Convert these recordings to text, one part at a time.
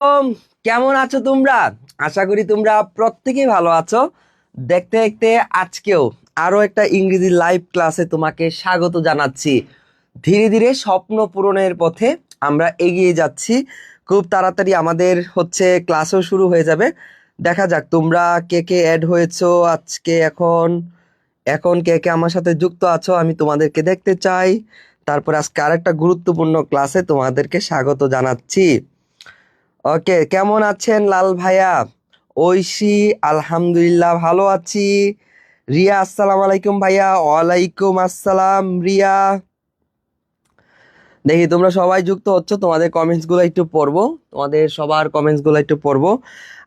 উম, কেমন আছো তোমরা? আশা করি তোমরা প্রত্যেকেই ভালো আছো। দেখতে দেখতে আজকেও আরো একটা ইংরেজি লাইভ ক্লাসে তোমাকে স্বাগত জানাচ্ছি। ধীরে ধীরে স্বপ্ন পূরণের পথে আমরা এগিয়ে যাচ্ছি। খুব তাড়াতাড়ি আমাদের ক্লাসও শুরু হয়ে যাবে। দেখা যাক তোমরা কে কে অ্যাড হয়েছো আজকে। এখন এখন কে কে আমার সাথে যুক্ত আছো আমি তোমাদেরকে দেখতে চাই। তারপর আজকে আরেকটা গুরুত্বপূর্ণ ক্লাসে তোমাদেরকে স্বাগত জানাচ্ছি। ওকে, কেমন আছেন লাল ভাইয়া? ঐশী, আলহামদুলিল্লাহ ভালো আছি। রিয়া, আসসালামু আলাইকুম ভাইয়া। ওয়ালাইকুম আসসালাম রিয়া। দেখি তোমরা সবাই যুক্ত হচ্ছ, তোমাদের কমেন্টস গুলো একটু পড়বো, তোমাদের সবার কমেন্টস গুলো একটু পড়বো।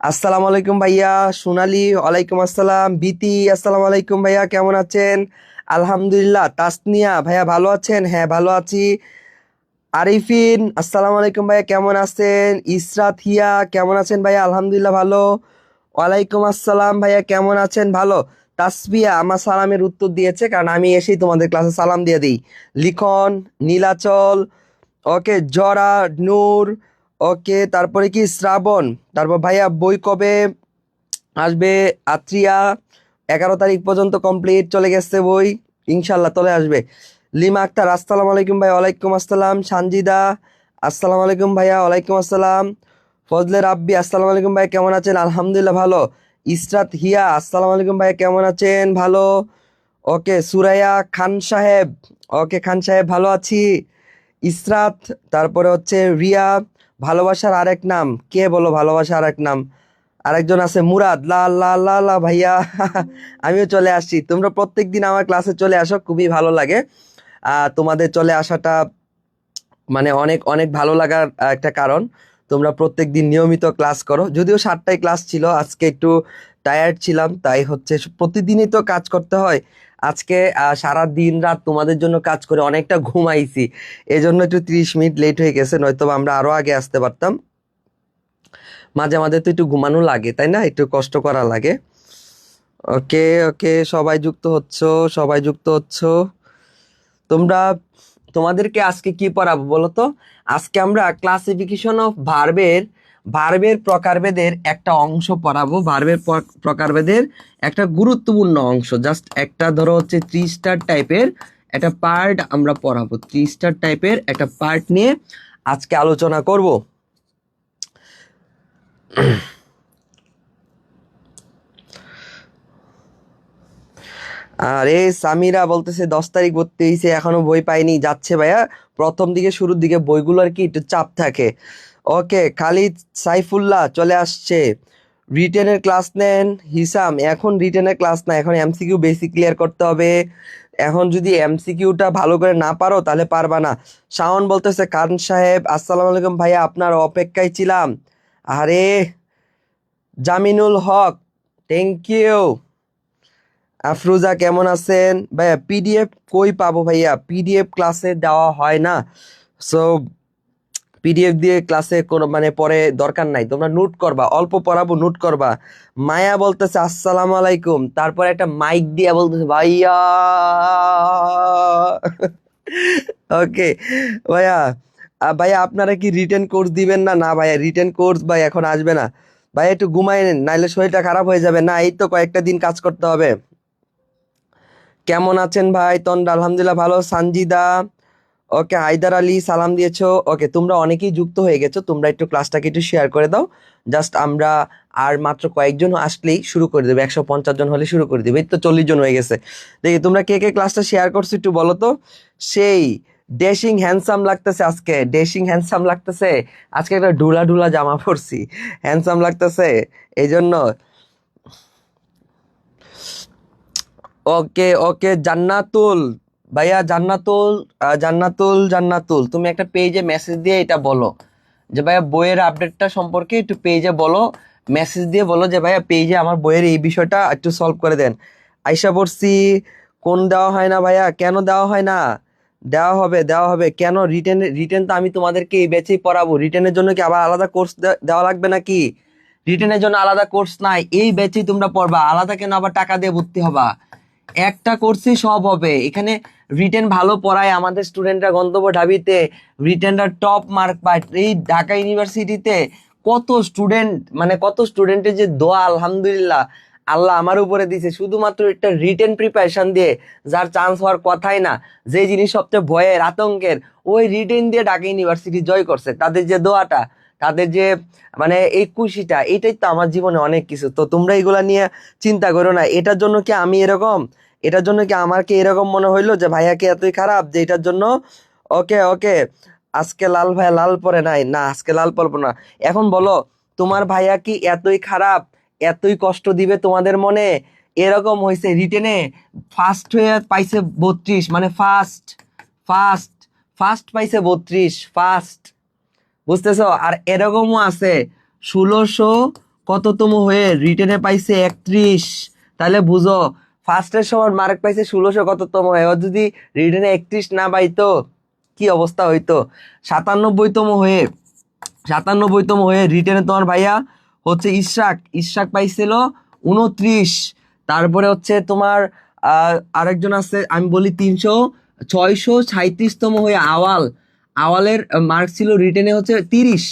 আসসালামু আলাইকুম ভাইয়া। সোনালি, ওয়ালাইকুম আসসালাম। বিতি, আসসালামু আলাইকুম ভাইয়া, কেমন আছেন? আলহামদুলিল্লাহ। তাসনিয়া ভাইয়া ভালো আছেন? হ্যাঁ ভালো আছি। আরিফিন, আসসালামু আলাইকুম ভাইয়া, কেমন আছেন? ইসরাত হিয়া, কেমন আছেন ভাইয়া? আলহামদুলিল্লাহ ভালো। ওয়ালাইকুম আসসালাম ভাইয়া, কেমন আছেন? ভালো। তাসবিয়া আমার সালামের উত্তর দিয়েছে, কারণ আমি এসেই তোমাদের ক্লাসে সালাম দিয়ে দিই। লিখন, নীলাচল, ওকে, জরা, নূর, ওকে, তারপরে কি শ্রাবণ, তারপর ভাইয়া বই কবে আসবে? আত্রিয়া, 11 তারিখ পর্যন্ত কমপ্লিট, চলে গেছে বই, ইনশাল্লাহ চলে আসবে। লিমা আক্তার, আসসালামু আলাইকুম ভাইয়া। ওয়ালাইকুম আসসালাম। সানজিদা, আসসালামু আলাইকুম ভাইয়া। ওয়ালাইকুম আসসালাম। ফজলে রাব্বি, আসসালামু আলাইকুম ভাইয়া, কেমন আছেন? আলহামদুলিল্লাহ ভালো। ইসরাত হিয়া, আসসালামু আলাইকুম ভাইয়া, কেমন আছেন? ভালো। ওকে, সুরাইয়া খান সাহেব, ওকে খান সাহেব ভালো আছি। ইসরাত, তারপরে রিয়া, ভালোবাসার আরেক নাম কে বলো? ভালোবাসার আরেক নাম আরেকজন আছে মুরাদ, লা লা লা লা ভাইয়া। আমিও চলে আসছি। তোমরা প্রত্যেকদিন আমার ক্লাসে চলে আসো, খুবই ভালো লাগে। তোমাদের চলে আসাটা মানে অনেক অনেক ভালো লাগার একটা কারণ। তোমরা প্রত্যেকদিন নিয়মিত ক্লাস করো, যদিও 7টায় ক্লাস ছিল, আজকে একটু টায়ার্ড ছিলাম, তাই প্রতিদিনই তো কাজ করতে হয়। আজকে সারা দিন রাত তোমাদের জন্য কাজ করে অনেকটা ঘুমাইছি, এজন্য একটু 30 মিনিট লেট হয়ে গেছে, নয়তো আমরা আরো আগে আসতে পারতাম। মাঝে মাঝে তো একটু ঘুমানো লাগে, তাই না? একটু কষ্ট করা লাগে। ওকে ওকে, সবাই যুক্ত হচ্ছ, সবাই যুক্ত হচ্ছ। তোমরা তোমাদেরকে আজকে কি পড়াবো বলো তো? আজকে আমরা ক্লাসিফিকেশন অফ ভার্বের প্রকারভেদের একটা অংশ পড়াবো। ভার্বের প্রকারভেদের একটা গুরুত্বপূর্ণ অংশ, জাস্ট একটা ধরো 3 স্টার টাইপের একটা পার্ট আমরা পড়াবো। 3 স্টার টাইপের একটা পার্ট নিয়ে আজকে আলোচনা করব। আরে সামিরা বলতেছে 10 তারিখ ভর্তি হয়েছে, এখনো বই পাইনি। যাচ্ছে ভাইয়া, প্রথম দিকে শুরুর দিকে বইগুলো আর কি একটু চাপ থাকে। ওকে, খালিদ সাইফুল্লাহ চলে আসছে। রিটেনের ক্লাস নেন হিসাম? এখন রিটেনের ক্লাস না, এখন এমসিকিউ বেসিক ক্লিয়ার করতে হবে। এখন যদি এমসিকিউটা ভালো করে না পারো তাহলে পারবা না। শাওন বলতেছে খান সাহেব, আসসালামু আলাইকুম ভাইয়া, আপনার অপেক্ষায় ছিলাম। আরে জামিনুল হক, থ্যাংক ইউ। আফরুজা, কেমন আছেন ভাইয়া? পিডিএফ কই পাবো ভাইয়া? পিডিএফ ক্লাসে দেওয়া হয় না, সো পিডিএফ দিয়ে ক্লাসে কোনো মানে পরে দরকার নাই। তোমরা নোট করবা, অল্প পড়াবো, নোট করবা। মায়া বলতেছে আসসালামু আলাইকুম, তারপরে একটা মাইক দিয়ে বলতেছে ভাইয়া। ওকে ভাইয়া, ভাইয়া আপনারা কি রিটেন কোর্স দিবেন না? না ভাইয়া, রিটেন কোর্স ভাই এখন আসবে না। ভাই একটু ঘুমাই নেন, নাইলে শরীরটা খারাপ হয়ে যাবে। না, এই তো কয়েকটা দিন কাজ করতে হবে। কেমন আছেন ভাই? তন্দ্রা, আলহামদুলিল্লাহ ভালো। সানজিদা, ওকে, হায়দার আলী সালাম দিয়েছো। ওকে, তোমরা অনেকেই যুক্ত হয়ে গেছো, তোমরা একটু ক্লাসটাকে একটু শেয়ার করে দাও। জাস্ট আমরা আর মাত্র কয়েকজন আসলেই শুরু করে দেবো, 150 জন হলে শুরু করে দেবো। এই তো 40 জন হয়ে গেছে। দেখি তোমরা কে কে ক্লাসটা শেয়ার করছো একটু বলো তো। সেই ড্যাশিং হ্যান্ডসাম লাগতেছে আজকে, ড্যাশিং হ্যান্ডসাম লাগতেছে আজকে, একটা ঢুলা ঢুলা জামা পরছি, হ্যান্ডসাম লাগতেছে এই জন্য। ওকে ওকে, জান্নাতুল ভাইয়া, জান্নাতুল তুমি একটা পেজে মেসেজ দিয়ে এটা বলো যে ভাইয়া বইয়ের আপডেটটা সম্পর্কে একটু পেজে বলো, মেসেজ দিয়ে বলো যে ভাইয়া পেজে আমার বইয়ের এই বিষয়টা একটু সলভ করে দেন। আইসা পড়ছি। কোন দেওয়া হয় না ভাইয়া? কেন দেওয়া হয় না? দেওয়া হবে, দেওয়া হবে। কেন? রিটেন তো আমি তোমাদেরকে এই ব্যাচেই পড়াবো। রিটেনের জন্য কি আবার আলাদা কোর্স দেওয়া লাগবে নাকি? রিটেনের জন্য আলাদা কোর্স নাই, এই ব্যাচেই তোমরা পড়বা। আলাদা কেন আবার টাকা দিয়ে ভর্তি হবা? একটা কোর্সই সব হবে এখানে। রিটেন ভালো পড়ায় আমাদের স্টুডেন্টরা, গন্তব্য ঢাবিতে রিটেনরা টপ মার্ক পায়। এই ঢাকা ইউনিভার্সিটিতে কত স্টুডেন্ট, মানে কত স্টুডেন্টের যে দোয়া, আলহামদুলিল্লাহ আল্লাহ আমার উপরে দিছে শুধুমাত্র একটা রিটেন প্রিপারেশন দিয়ে, যার চান্স হওয়ার কথাই না, যে জিনিস সবচেয়ে ভয়ের আতঙ্কের, ওই রিটেন দিয়ে ঢাকা ইউনিভার্সিটি জয় করছে। তাদের যে দোয়াটা, তাদের যে মানে এই খুশিটা, এটাই তো আমার জীবনে অনেক কিছু। তো তোমরা এগুলা নিয়ে চিন্তা করো না। এটার জন্য কি আমি এরকম, এটার জন্য কি আমার কি এরকম মনে হইলো যে ভাইয়া কি এতই খারাপ যে এটার জন্য ওকে ওকে আজকে লাল ভাইয়া লাল পরে নাই, না আজকে লাল পরবো না। এখন বলো, তোমার ভাইয়া কি এতই খারাপ, এতই কষ্ট দিবে তোমাদের মনে? এরকম হয়েছে রিটেনে ফার্স্ট হয়ে পাইছে 32, মানে ফার্স্ট ফার্স্ট ফার্স্ট পাইছে 32 ফার্স্ট, বুঝতেছো? আর এরকমও আছে 1600 কততম হয়ে রিটেনে পাইছে 31। তাহলে বুঝো ফার্স্টের সময় মার্ক পাইছে 1600 কততম হয়ে, ও যদি রিটেনে 31 না পাইতো কি অবস্থা হইতো। 97তম হয়ে, 97তম হয়ে রিটেনে তোমার ভাইয়া হচ্ছে ইশরাক, ইশরাক পাইছিল 29। তারপরে হচ্ছে তোমার আরেকজন আছে, আমি বলি 637তম হয়ে আওয়াল, আওয়ালের মার্ক ছিল রিটেনে হচ্ছে 30।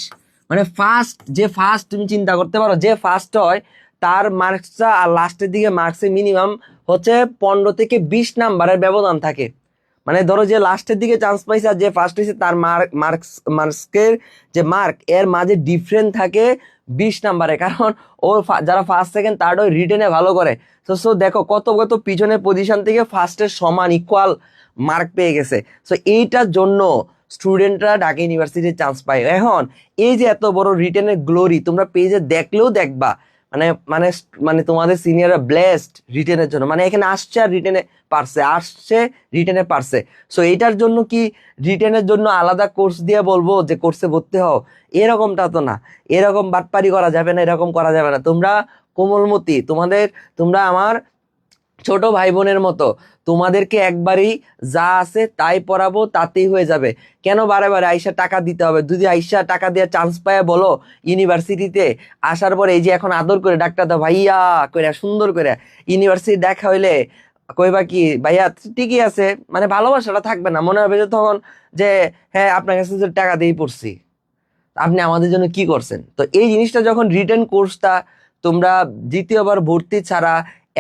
মানে ফার্স্ট, যে ফার্স্ট তুমি চিন্তা করতে পারো, যে ফার্স্ট হয় তার মার্কসটা আর লাস্টের দিকে মার্কসে মিনিমাম হচ্ছে 15 থেকে 20 নাম্বারের ব্যবধান থাকে। মানে ধরো যে লাস্টের দিকে চান্স পাইছে আর যে ফার্স্ট হয়েছে তার মার্কসের যে মার্ক এর মাঝে ডিফারেন্ট থাকে 20 নাম্বারে, কারণ ও যারা ফার্স্ট সেকেন্ড থার্ড ওই রিটেনে ভালো করে। তো সো দেখো কত কত পিছনের পজিশন থেকে ফার্স্টের সমান ইকুয়াল মার্ক পেয়ে গেছে। সো এইটার জন্য স্টুডেন্টরা ঢাকা ইউনিভার্সিটির চান্স পায়। এখন এই যে এত বড় রিটেনের গ্লোরি তোমরা পেজে দেখলেও দেখবা, মানে মানে মানে তোমাদের সিনিয়ররা ব্লেসড রিটেনের জন্য, মানে এখানে আসছে আর রিটেনে পারছে, আসছে রিটেনে পারছে। সো এইটার জন্য কি রিটেনের জন্য আলাদা কোর্স দিয়ে বলবো যে কোর্সে ভর্তি হও? এরকমটা তো না, এরকম বাটপারি করা যাবে না, এরকম করা যাবে না। তোমরা কোমলমতি, তোমরা আমার ছোট ভাই বোনের মতো, তোমাদেরকে একবারই যা আছে তাই পড়াবো, তাতেই হয়ে যাবে। কেন বারে বারে আইসা টাকা দিতে হবে? যদি আইসা টাকা দেওয়ার চান্স পায় বলো ইউনিভার্সিটিতে আসার পরে, এই যে এখন আদর করে ডাক্তার দাও ভাইয়া করে সুন্দর করে, ইউনিভার্সিটি দেখা হইলে কইবা কি ভাইয়া ঠিকই আছে, মানে ভালোবাসাটা থাকবে না, মনে হবে যে তখন যে হ্যাঁ আপনার কাছে তো টাকা দিয়েই পড়ছি, আপনি আমাদের জন্য কি করছেন। তো এই জিনিসটা যখন রিটেন কোর্সটা তোমরা দ্বিতীয়বার ভর্তি ছাড়া,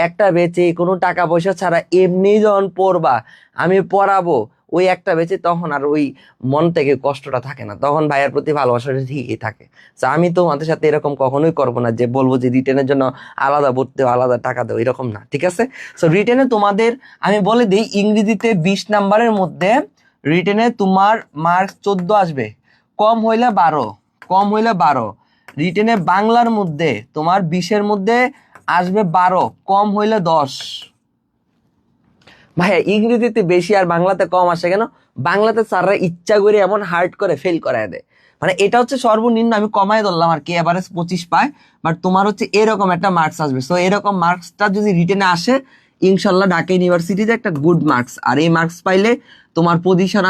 একটা বেচে কোনো টাকা পয়সা ছাড়া এমনি যখন পড়বা, আমি পড়াবো ওই একটা বেচে, তখন আর ওই মন থেকে কষ্টটা থাকে না, তখন ভাইয়ের প্রতি ভালোবাসাটা ঠিকই থাকে। তো আমি তো তোমাদের সাথে এরকম কখনোই করবো না যে বলবো যে রিটেনের জন্য আলাদা ভর্তি আলাদা টাকা দেবো, এরকম না, ঠিক আছে? সো রিটেনে তোমাদের আমি বলে দিই, ইংরেজিতে 20 নাম্বারের মধ্যে রিটেনে তোমার মার্কস 14 আসবে, কম হইলে 12, কম হইলে 12। রিটেনে বাংলার মধ্যে তোমার 20-এর মধ্যে আসবে 12, কম হইলে 10। ভাইয়া ইংরেজিতে বেশি আর বাংলাতে কম আসে কেন? বাংলাতে স্যাররা ইচ্ছা করে এমন হার্ড করে ফেল করায় দেয়, মানে এটা হচ্ছে সর্বনিম্ন, আমি কমায় ধরলাম আর কি, এভারেজ 25 পায়, বাট তোমার হচ্ছে এরকম একটা মার্কস আসবে। সো এরকম মার্কসটা যদি রিটেনে আসে, ইনশাল্লাহ ঢাকা ইউনিভার্সিটিতে একটা গুড মার্কস, আর এই মার্কস পাইলে তোমার পজিশন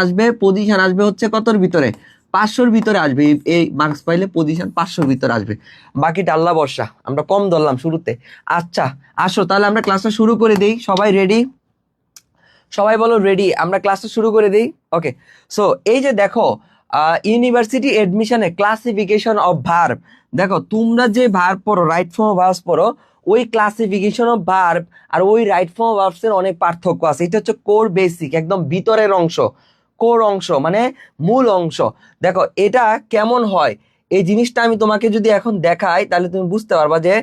আসবে হচ্ছে কতর ভিতরে, 500-র ভিতরে আসবে। এই মার্কস পাইলে পজিশন 500-র ভিতরে আসবে, বাকিটা আল্লাহ ভরসা, আমরা কম ধরলাম শুরুতে। আচ্ছা আসো তাহলে আমরা ক্লাসটা শুরু করে দিই, সবাই রেডি? সবাই বলো রেডি, আমরা ক্লাসটা শুরু করে দিই। ওকে, সো এই যে দেখো ইউনিভার্সিটি এডমিশনে ক্লাসিফিকেশন অফ ভার্ব, দেখো তোমরা যে ভার্ব পড়ো, রাইট ফর্ম অফ ভার্বস পড়ো, ওই ক্লাসিফিকেশন অফ ভার্ব আর ওই রাইট ফর্ম অফ ভার্বস এর অনেক পার্থক্য আছে। এটা হচ্ছে কোর বেসিক, একদম ভিতরের অংশ, কোর অংশ মানে মূল অংশ। দেখো এটা কেমন হয়, এই জিনিসটা আমি তোমাকে যদি এখন দেখাই তাহলে তুমি বুঝতে পারবা যে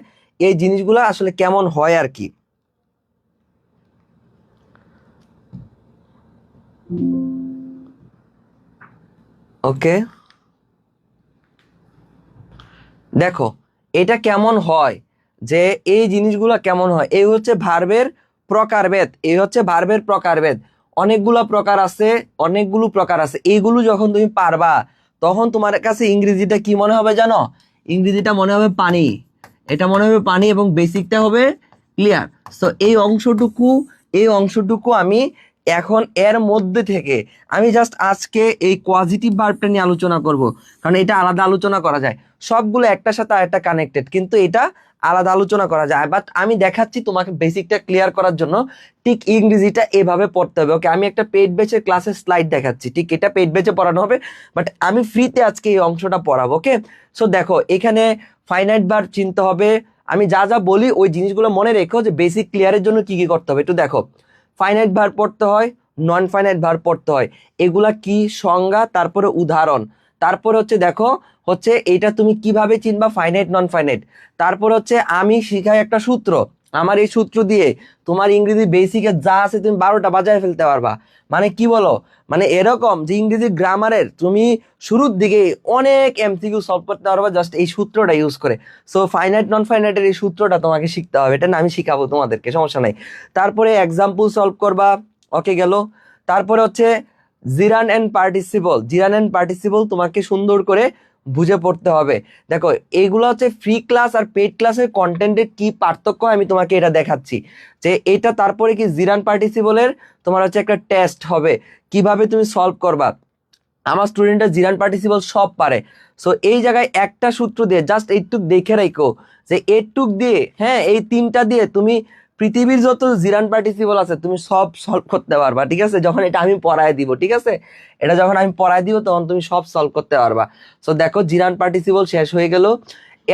এই জিনিসগুলো আসলে কেমন হয় আর কি। ওকে, দেখো এটা কেমন হয়, যে এই জিনিসগুলো কেমন হয়, এই হচ্ছে ভার্বের প্রকারভেদ, এই হচ্ছে ভার্বের প্রকারভেদ। অনেকগুলো প্রকার আছে। এইগুলো যখন তুমি পারবা তখন তোমার কাছে ইংরেজিটা কি মনে হবে জানো? ইংরেজিটা মনে হবে পানি, এটা মনে হবে পানি, এবং বেসিকটা হবে ক্লিয়ার। সো এই অংশটুকু আমি এখন এর মধ্যে থেকে আমি জাস্ট আজকে এই পজিটিভ ভার্বটা নিয়ে আলোচনা করব, কারণ এটা আলাদা আলোচনা করা যায়। সবগুলো একটার সাথে আরেকটা কানেক্টেড, কিন্তু এটা আলাদা আলোচনা করা যায়। বাট আমি দেখাচ্ছি তোমাকে বেসিকটা ক্লিয়ার করার জন্য ঠিক ইংরেজিটা এভাবে পড়তে হবে। ওকে, আমি একটা পেইড ব্যাচের ক্লাসের স্লাইড দেখাচ্ছি, ঠিক এটা পেইড ব্যাচে পড়ানো হবে, বাট আমি ফ্রিতে আজকে এই অংশটা পড়াবো। ওকে, সো দেখো এখানে ফাইনাইট ভার্ব চিনতে হবে। আমি যা যা বলি ওই জিনিসগুলো মনে রেখো যে বেসিক ক্লিয়ারের জন্য কি কি করতে হবে একটু দেখো। ফাইনাইট ভার্ব পড়তে হয়, নন ফাইনাইট ভার্ব পড়তে হয়। এগুলা কি সংজ্ঞা, তারপরে উদাহরণ, তারপরে হচ্ছে দেখো হচ্ছে এটা তুমি কিভাবে চিনবা ফাইনাইট নন ফাইনাইট। তারপর হচ্ছে আমি শিখাই একটা সূত্র, আমার এই সূত্র দিয়ে তোমার ইংরেজি বেসিকে যা আছে তুমি 12টা বাজায় ফেলতে পারবা। মানে কি বলো, মানে এরকম যে ইংরেজি গ্রামারের তুমি শুরুর দিকে অনেক এমসিকিউ সলভ করতে পারবা জাস্ট এই সূত্রটা ইউজ করে। সো ফাইনাইট নন ফাইনাইটের এই সূত্রটা তোমাকে শিখতে হবে, এটা না আমি শিখাবো তোমাদেরকে, সমস্যা নাই। তারপরে এক্সাম্পল সলভ করবা, ওকে গেল। তারপরে হচ্ছে জিরান অ্যান্ড পার্টিসিপল, জিরান অ্যান্ড পার্টিসিপল তোমাকে সুন্দর করে বুঝে পড়তে হবে। দেখো এইগুলো হচ্ছে ফ্রি ক্লাস আর পেইড ক্লাসের কন্টেন্টের কি পার্থক্য আমি তোমাকে এটা দেখাচ্ছি যে এটা। তারপরে কি জিরান পার্টিসিপলের তোমার হচ্ছে একটা টেস্ট হবে, কিভাবে তুমি সলভ করবা। আমার স্টুডেন্টরা জিরান পার্টিসিপল সব পারে। সো এই জায়গায় একটা সূত্র দিয়ে জাস্ট এইটুক দেখে রাখো যে এইটুক দিয়ে, হ্যাঁ এই তিনটা দিয়ে তুমি পৃথিবীর যত জিরান পার্টিসিপল আছে তুমি সব সলভ করতে পারবা, ঠিক আছে, যখন এটা আমি পড়ায় দিব, ঠিক আছে, এটা যখন আমি পড়ায় দিব তখন তুমি সব সলভ করতে পারবা। সো দেখো জিরান পার্টিসিপল শেষ হয়ে গেল।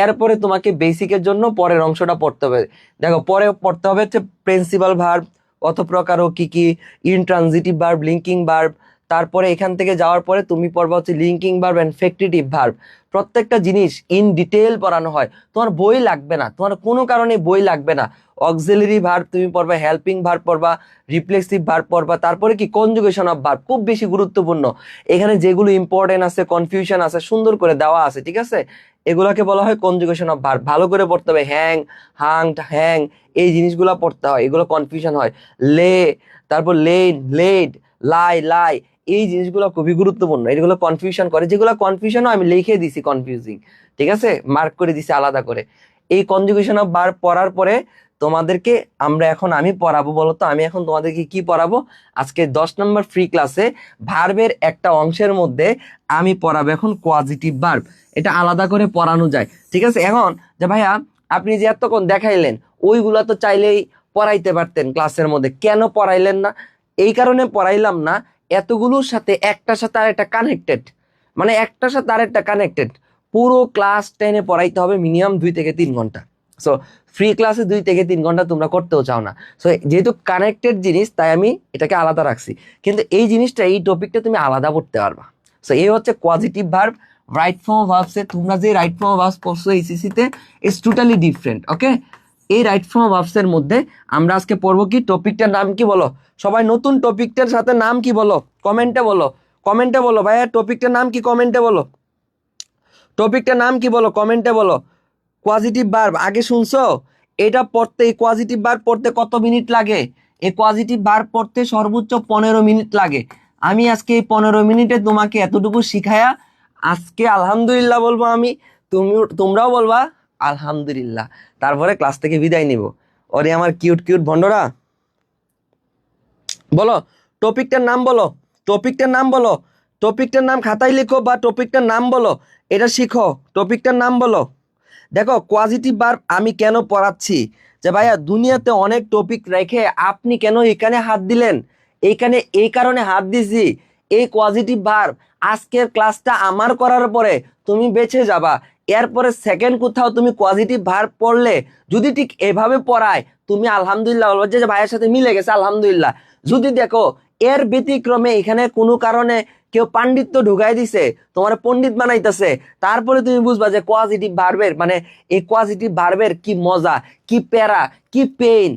এরপরে তোমাকে বেসিকের জন্য পরের অংশটা পড়তে হবে। দেখো পরে পড়তে হবে হচ্ছে প্রিন্সিপাল ভার্ব কত প্রকার ও কি কি, ইনট্রানজিটিভ ভার্ব, লিঙ্কিং ভার্ব। তারপরে এখান থেকে যাওয়ার পরে তুমি পড়বা হচ্ছে linking verb and factitive verb. প্রত্যেকটা জিনিস ইন ডিটেল পড়ানো হয়, তোমার বই লাগবে না, তোমার কোনো কারণে বই লাগবে না। অক্সিলারি ভার্ব তুমি পড়বা, হেল্পিং ভার্ব পড়বা, রিফ্লেক্সিভ ভার্ব পড়বা, তারপরে কি কনজুগেশন অফ ভার্ব, খুব বেশি গুরুত্বপূর্ণ। এখানে যেগুলো ইম্পর্টেন্ট আছে, কনফিউশন আছে, সুন্দর করে দেওয়া আছে, ঠিক আছে, এগুলাকে বলা হয় কনজুগেশন অফ ভার্ব। ভালো করে পড়তে হবে, হ্যাং, হাং, হ্যাং, এই জিনিসগুলো পড়তে হয়, এগুলো কনফিউশন হয়। লে, তারপর লেন, লেড, লাই, লাই, এই জিনিসগুলো খুবই গুরুত্বপূর্ণ, এগুলো কনফিউশন করে। যেগুলো কনফিউশন হয় আমি লিখে দিছি কনফিউজিং, ঠিক আছে, মার্ক করে দিছি আলাদা করে। এই কনজুগেশন অফ ভার্ব পড়ার পরে তোমাদেরকে আমি পড়াবো, বলতো আমি এখন তোমাদেরকে কি পড়াবো। আজকে 10 নম্বর ফ্রি ক্লাসে ভার্বের একটা অংশের মধ্যে আমি পড়াবো এখন কোয়াজিটিভ ভার্ব। এটা আলাদা করে পড়ানো যায়, ঠিক আছে। এখন যে ভাইয়া আপনি যে এতক্ষণ দেখাইলেন ওইগুলা তো চাইলেই পড়াইতে পারতেন ক্লাসের মধ্যে, কেন পড়াইলেন না? এই কারণে পড়াইলাম না, এতগুলোর সাথে একটার সাথে আর একটা কানেক্টেড, মানে একটার সাথে আর একটা কানেক্টেড। পুরো ক্লাস 10-এ পড়াইতে হবে মিনিমাম 2 থেকে 3 ঘন্টা। সো ফ্রি ক্লাসে 2 থেকে 3 ঘন্টা তোমরা করতেও চাও না। সো যেহেতু কানেক্টেড জিনিস তাই আমি এটাকে আলাদা রাখছি, কিন্তু এই জিনিসটা, এই টপিকটা তুমি আলাদা পড়তে পারবা। সো এই হচ্ছে causative verb. Right form of ভার্বসে তোমরা যে রাইট ফর্ম অফ ভার্বস পড়ছো এইচএসসিতে ইজ টোটালি ডিফারেন্ট। ওকে, এই রাইট ফর্ম অফ ভার্বসের মধ্যে আমরা আজকে পড়বো কি, টপিকটার নাম কি বলো সবাই, নতুন টপিকটার সাথে নাম কি বলো, কমেন্টে বলো, কমেন্টে বলো ভাইয়া টপিকটার নাম কি, কমেন্টে বলো, টপিকটার নাম কি বলো, কমেন্টে বলো। কোয়াজিটিভ ভার্ব আগে শুনছো? এটা পড়তে, এই কোয়াজিটিভ ভার্ব পড়তে কত মিনিট লাগে? এই কোয়াজিটিভ ভার্ব পড়তে সর্বোচ্চ 15 মিনিট লাগে। আমি আজকে এই 15 মিনিটে তোমাকে এতটুকু শিখায়া আজকে আলহামদুলিল্লাহ বলবো আমি, তোমরাও বলবা আলহামদুলিল্লাহ, তারপরে ক্লাস থেকে বিদায় নিব। ওরে আমার কিউট কিউট ভন্ডরা, বলো টপিকটার নাম বলো, টপিকটার নাম বলো, টপিকটার নাম খাতায় লিখো বা টপিকটার নাম বলো, এটা শিখো, টপিকটার নাম বলো। দেখো কোয়াজিটিভ ভার্ব আমি কেন পড়াচ্ছি, যে ভাইয়া দুনিয়াতে অনেক টপিক রেখে আপনি কেন এখানে হাত দিলেন, এইখানে এই কারণে হাত দিছি, এই কোয়াজিটিভ ভার্ব আজকের ক্লাসটা আমার করার পরে তুমি বেঁচে যাবা। এরপরে সেকেন্ড কোথাও তুমি কোয়াজিটিভ ভার্ব পড়লে যদি ঠিক এভাবে পড়ায় তুমি আলহামদুলিল্লাহ বলবো যে ভাইয়ের সাথে মিলে গেছে আলহামদুলিল্লাহ। যদি দেখো এর ব্যতিক্রমে এখানে কোনো কারণে কেউ পাণ্ডিত্য ঢুকাই দিছে, তোমার পণ্ডিত বানাইতেছে, তারপরে তুমি বুঝবা যে কোয়াজিটিভ ভার্বের মানে এই কোয়াজিটিভ ভার্বের কি মজা, কি প্যারা, কি পেইন।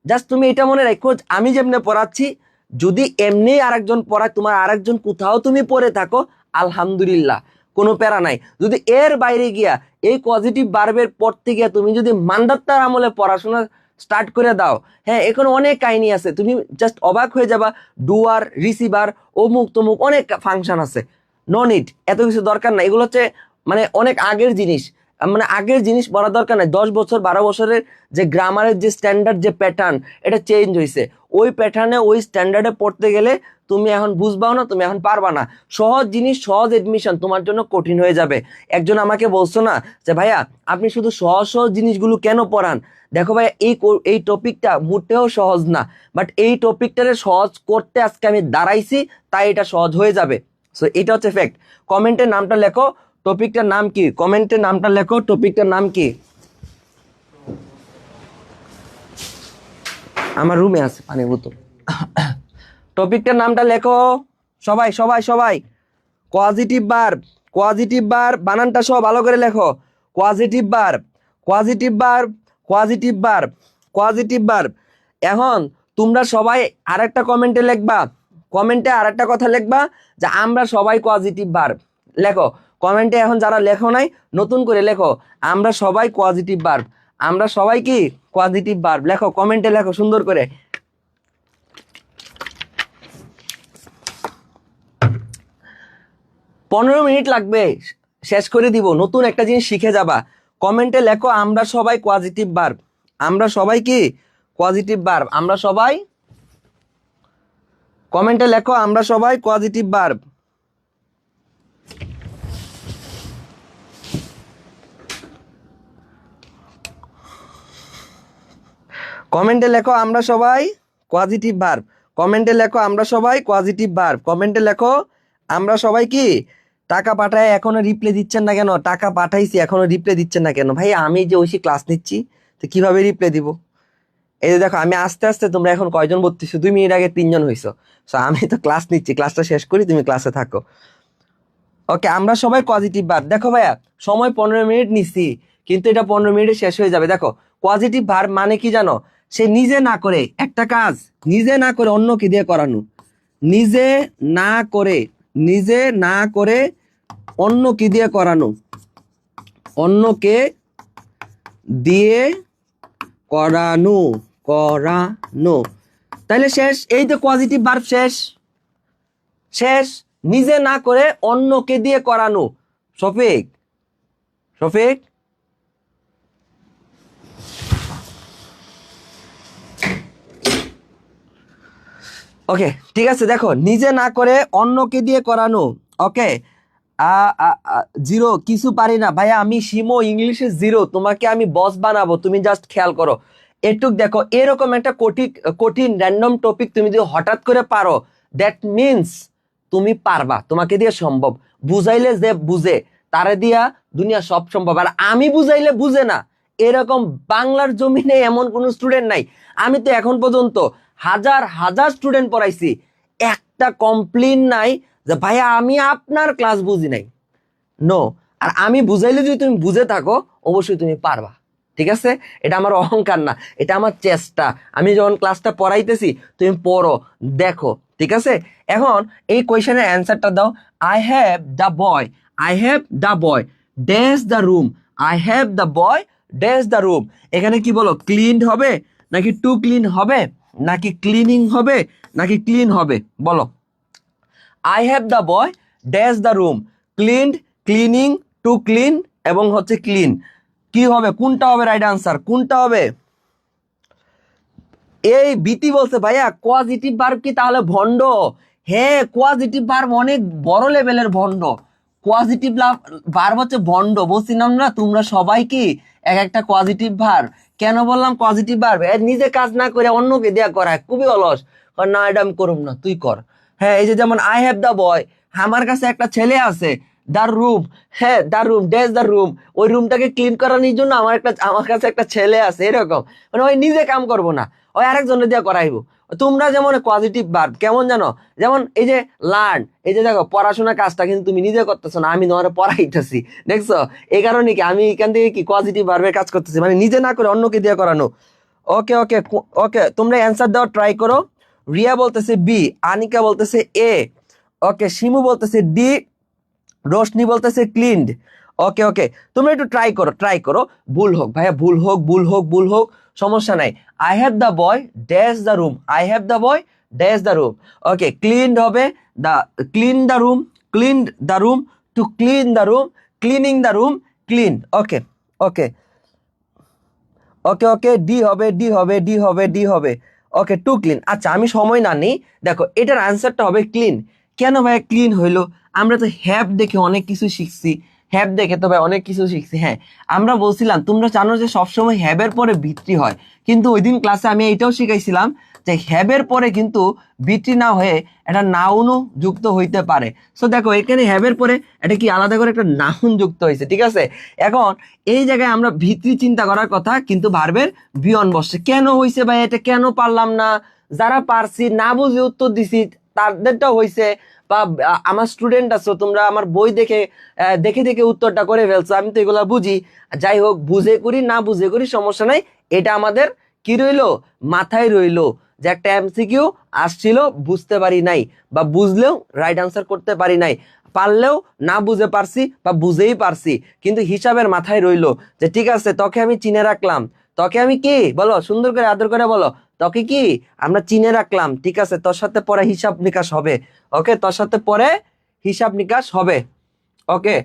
জাস্ট তুমি এটা মনে রাখো, আমি যেমনি পড়াচ্ছি যদি এমনি আরেকজন পড়ায়, তোমার আরেকজন কোথাও তুমি পড়ে থাকো আলহামদুলিল্লাহ, কোনো প্যারা নাই। যদি এর বাইরে গিয়া এই পজিটিভ ভার্বের পড়তে গিয়া তুমি যদি মান্দাত্তার আমলে পড়াশোনা স্টার্ট করে দাও, হ্যাঁ এখন অনেক কাহিনী আছে, তুমি জাস্ট অবাক হয়ে যাবা। ডুয়ার, রিসিভার, অমুক তমুক অনেক ফাংশন আছে, নো নিড, এত কিছু দরকার নাই। এগুলো হচ্ছে মানে অনেক আগের জিনিস, মানে আগের জিনিস পড়া দরকার নাই। 10 বছর 12 বছরের যে গ্রামারের যে স্ট্যান্ডার্ড যে প্যাটার্ন এটা চেঞ্জ হয়েছে, ওই প্যাটার্নে ওই স্ট্যান্ডার্ডে পড়তে গেলে তুমি এখন বুঝবাও না, তুমি এখন পারবা না। সহজ জিনিস, সহজ এডমিশন তোমার জন্য কঠিন হয়ে যাবে। একজন আমাকে বলছো না যে ভাইয়া আপনি শুধু সহজ সহজ জিনিসগুলো কেন পড়ান? দেখো ভাইয়া, এই টপিকটা মোটেও সহজ না, বাট এই টপিকটারে সহজ করতে আজকে আমি দাঁড়াইছি, তাই এটা সহজ হয়ে যাবে। সো এটা হচ্ছে ফ্যাক্ট। কমেন্টে নামটা লেখো, টপিকটার নাম কি? কমেন্টে নামটা লেখো, টপিকটার নাম কি? আমার রুমে আছে পানি বোতল। টপিকটার নামটা লেখো সবাই সবাই সবাই। পজিটিভ ভার্ব, পজিটিভ ভার্ব বানানটা সব ভালো করে লেখো। Positive verb, positive verb, positive verb, positive verb. এখন তোমরা সবাই আরেকটা কমেন্টে লিখবা, কমেন্টে আরেকটা কথা লিখবা যে আমরা সবাই পজিটিভ ভার্ব। লেখো কমেন্টে, এখন যারা লেখো নাই নতুন করে লেখো, আমরা সবাই পজিটিভ ভার্ব। আমরা সবাই কি পজিটিভ ভার্ব? লেখো কমেন্টে, লেখো সুন্দর করে। 15 মিনিট লাগবে, শেষ করে দিব, নতুন একটা জিনিস শিখে যাবা। কমেন্টে লেখো আমরা সবাই পজিটিভ ভার্ব। আমরা সবাই কি পজিটিভ ভার্ব? আমরা সবাই, কমেন্টে লেখো আমরা সবাই পজিটিভ ভার্ব। কমেন্টে লেখো আমরা সবাই পজিটিভ ভার্ব। কমেন্টে লেখো আমরা সবাই পজিটিভ ভার্ব। কমেন্টে লেখো আমরা সবাই কি। টাকা পাঠায় এখনো রিপ্লে দিচ্ছেন না কেন? টাকা পাঠাইছি এখনো রিপ্লে দিচ্ছেন না কেন? ভাই আমি যে ঐশী ক্লাস নিচ্ছি, তো কিভাবে রিপ্লে দিব? এই যে দেখো আমি আস্তে আস্তে, তোমরা এখন কয়জন ভর্তিছো? 2 মিনিট আগে 3জন হইছো। সো আমি তো ক্লাস নিচ্ছি, ক্লাসটা শেষ করি, তুমি ক্লাসে থাকো। ওকে, আমরা সবাই পজিটিভ ভার্ব। দেখো ভাইয়া সময় 15 মিনিট নিচ্ছি, কিন্তু এটা 15 মিনিটে শেষ হয়ে যাবে। দেখো পজিটিভ ভার্ব মানে কি জানো? সে নিজে না করে একটা কাজ, নিজে না করে অন্যকে দিয়ে করানো। নিজে না করে, নিজে না করে অন্যকে দিয়ে করানো, অন্যকে দিয়ে করানো, করানো। তাহলে শেষ, এই তো পজিটিভ ভার্ব শেষ, শেষ। নিজে না করে অন্যকে দিয়ে করানো। শফিক, শফিক ওকে ঠিক আছে। দেখো নিজে না করে অন্যকে দিয়ে করানো। ওকে, জিরো, কিছু পারি না ভাইয়া, আমি শিমো ইংলিশে জিরো, তোমাকে আমি বস বানাবো, তুমি জাস্ট খেয়াল করো এটুক। দেখো এরকম একটা কঠিন র্যান্ডম টপিক তুমি যদি হঠাৎ করে পারো, দ্যাট মিনস তুমি পারবা, তোমাকে দিয়ে সম্ভব। বুঝাইলে যে বুঝে তারে দিয়া দুনিয়া সব সম্ভব। আর আমি বুঝাইলে বুঝে না, এরকম বাংলার জমিনে এমন কোনো স্টুডেন্ট নাই। আমি তো এখন পর্যন্ত হাজার হাজার স্টুডেন্ট পড়াইছি, একটা কমপ্লেইন নাই যে ভাইয়া আমি আপনার ক্লাস বুঝি নাই। নো। আর আমি বুঝাইলে যদি তুমি বুঝে থাকো, অবশ্যই তুমি পারবা। ঠিক আছে, এটা আমার অহংকার না, এটা আমার চেষ্টা। আমি যখন ক্লাসটা পড়াইতেছি তুমি পড়ো, দেখো। ঠিক আছে, এখন এই কোয়েশ্চেনের অ্যান্সারটা দাও। I have the boy, I have the boy dash the room, I have the boy dash the room. এখানে কি বলো? ক্লিনড হবে নাকি টু ক্লিন হবে, নাকি ক্লিনিং হবে, নাকি ক্লিন হবে? বলো। I have the boy dash the room, cleaned, cleaning, to clean এবং হচ্ছে ক্লিন। কি হবে? কোনটা হবে রাইট আনসার? কোনটা হবে? এই বিতি বলছে ভাইয়া কোয়াজিটিভ ভার্ব কি তাহলে ভন্ড? হ্যাঁ, কোয়াজিটিভ ভার্ব অনেক বড় লেভেলের ভন্ড। কোয়াজিটিভ ভার্ব হচ্ছে ভন্ড, বলছিলাম না? তোমরা সবাই কি এক একটা কোয়াজিটিভ ভার্ব। কেন বললাম কোয়াজিটিভ ভার্ব? নিজে কাজ না করে অন্যকে দেয়া করায়, খুবই অলস। না এটা আমি করব না, তুই কর। হ্যাঁ, এই যে যেমন আই হ্যাভ দ্য বয়, আমার কাছে একটা ছেলে আছে, দ্য রুম, হ্যাঁ the room dash the room, ওই রুমটাকে ক্লিন করানোর জন্য আমার কাছে একটা ছেলে আছে, এরকম। মানে ওই নিজে কাম করবো না, ওই আরেকজনের দিয়ে করাইবো। তোমরা যেমন পজিটিভ ভার্ব কেমন জানো? যেমন এই যে লার্ন, এই যে দেখো পড়াশোনার কাজটা কিন্তু তুমি নিজে করতেছো না, আমি তোমার পড়াইতেছি, দেখছো? এই কারণে কি আমি এখান থেকে কি পজিটিভ ভার্বের কাজ করতেছি, মানে নিজে না করে অন্যকে দিয়ে করানো। ওকে ওকে ওকে, তোমরা অ্যান্সার দেওয়ার ট্রাই করো। রিয়া বলতেছে বি, আনিকা বলতেছে এ, ওকে, শিমু বলতেছে ডি, রোশনি বলতেছে ক্লিনড। ওকে ওকে, তোমরা একটু ট্রাই করো, ট্রাই করো। ভুল হোক ভাইয়া, ভুল হোক, ভুল হোক, ভুল হোক, সমস্যা নাই। I have the boy dash the room, I have the boy dash the room. Okay, cleaned হবে the, clean the room, cleaned the room, to clean the room, cleaning the room, clean. Okay okay okay okay, D হবে, D হবে, D হবে, D হবে। Okay, to clean. আচ্ছা, আমি সময় না নেই, দেখো এটার আনসারটা হবে ক্লিন। কেন ভাই ক্লিন হইলো? আমরা তো হ্যাভ দেখে অনেক কিছু শিখছি, হ্যাভ দেখে তো ভাই অনেক কিছু শিখছি। হ্যাঁ, আমরা বলছিলাম তোমরা জানো যে সবসময় হ্যাবের পরে ভিত্তি হয়, কিন্তু ওই দিন ক্লাসে আমি এইটাও শিখাইছিলাম যে হ্যাবের পরে কিন্তু ভিত্তি না হয়ে একটা নাউনও যুক্ত হইতে পারে। সো দেখো এখানে হ্যাবের পরে এটা কি আলাদা করে একটা নাউন যুক্ত হয়েছে, ঠিক আছে? এখন এই জায়গায় আমরা ভিত্তি চিন্তা করার কথা, কিন্তু ভার্বের বিয়ন বসছে। কেন হয়েছে ভাই এটা, কেন পারলাম না? যারা পারছি না বুঝে উত্তর দিছি তাদেরটাও হয়েছে, বা আমার স্টুডেন্ট আছো তোমরা আমার বই দেখে দেখে দেখে উত্তরটা করে ফেলছো, আমি তো এগুলা বুঝি। যাই হোক, বুঝে করি না বুঝে করি সমস্যা নাই, এটা আমাদের কি রইলো, মাথায় রইলো যে একটা এমসিকিউ আসছিল, বুঝতে পারি নাই, বা বুঝলেও রাইট আনসার করতে পারি নাই, পারলেও না বুঝে পারছি বা বুঝেই পারছি, কিন্তু হিসাবের মাথায় রইলো যে ঠিক আছে তোকে আমি চিনে রাখলাম, তোকে আমি কি বলো, সুন্দর করে আদর করে বলো, তোকে কি আমরা চিনে রাখলাম, ঠিক আছে? তোর সাথে পরে হিসাব নিকাশ হবে। ওকে, তোর সাথে পরে হিসাব নিকাশ হবে। ওকে,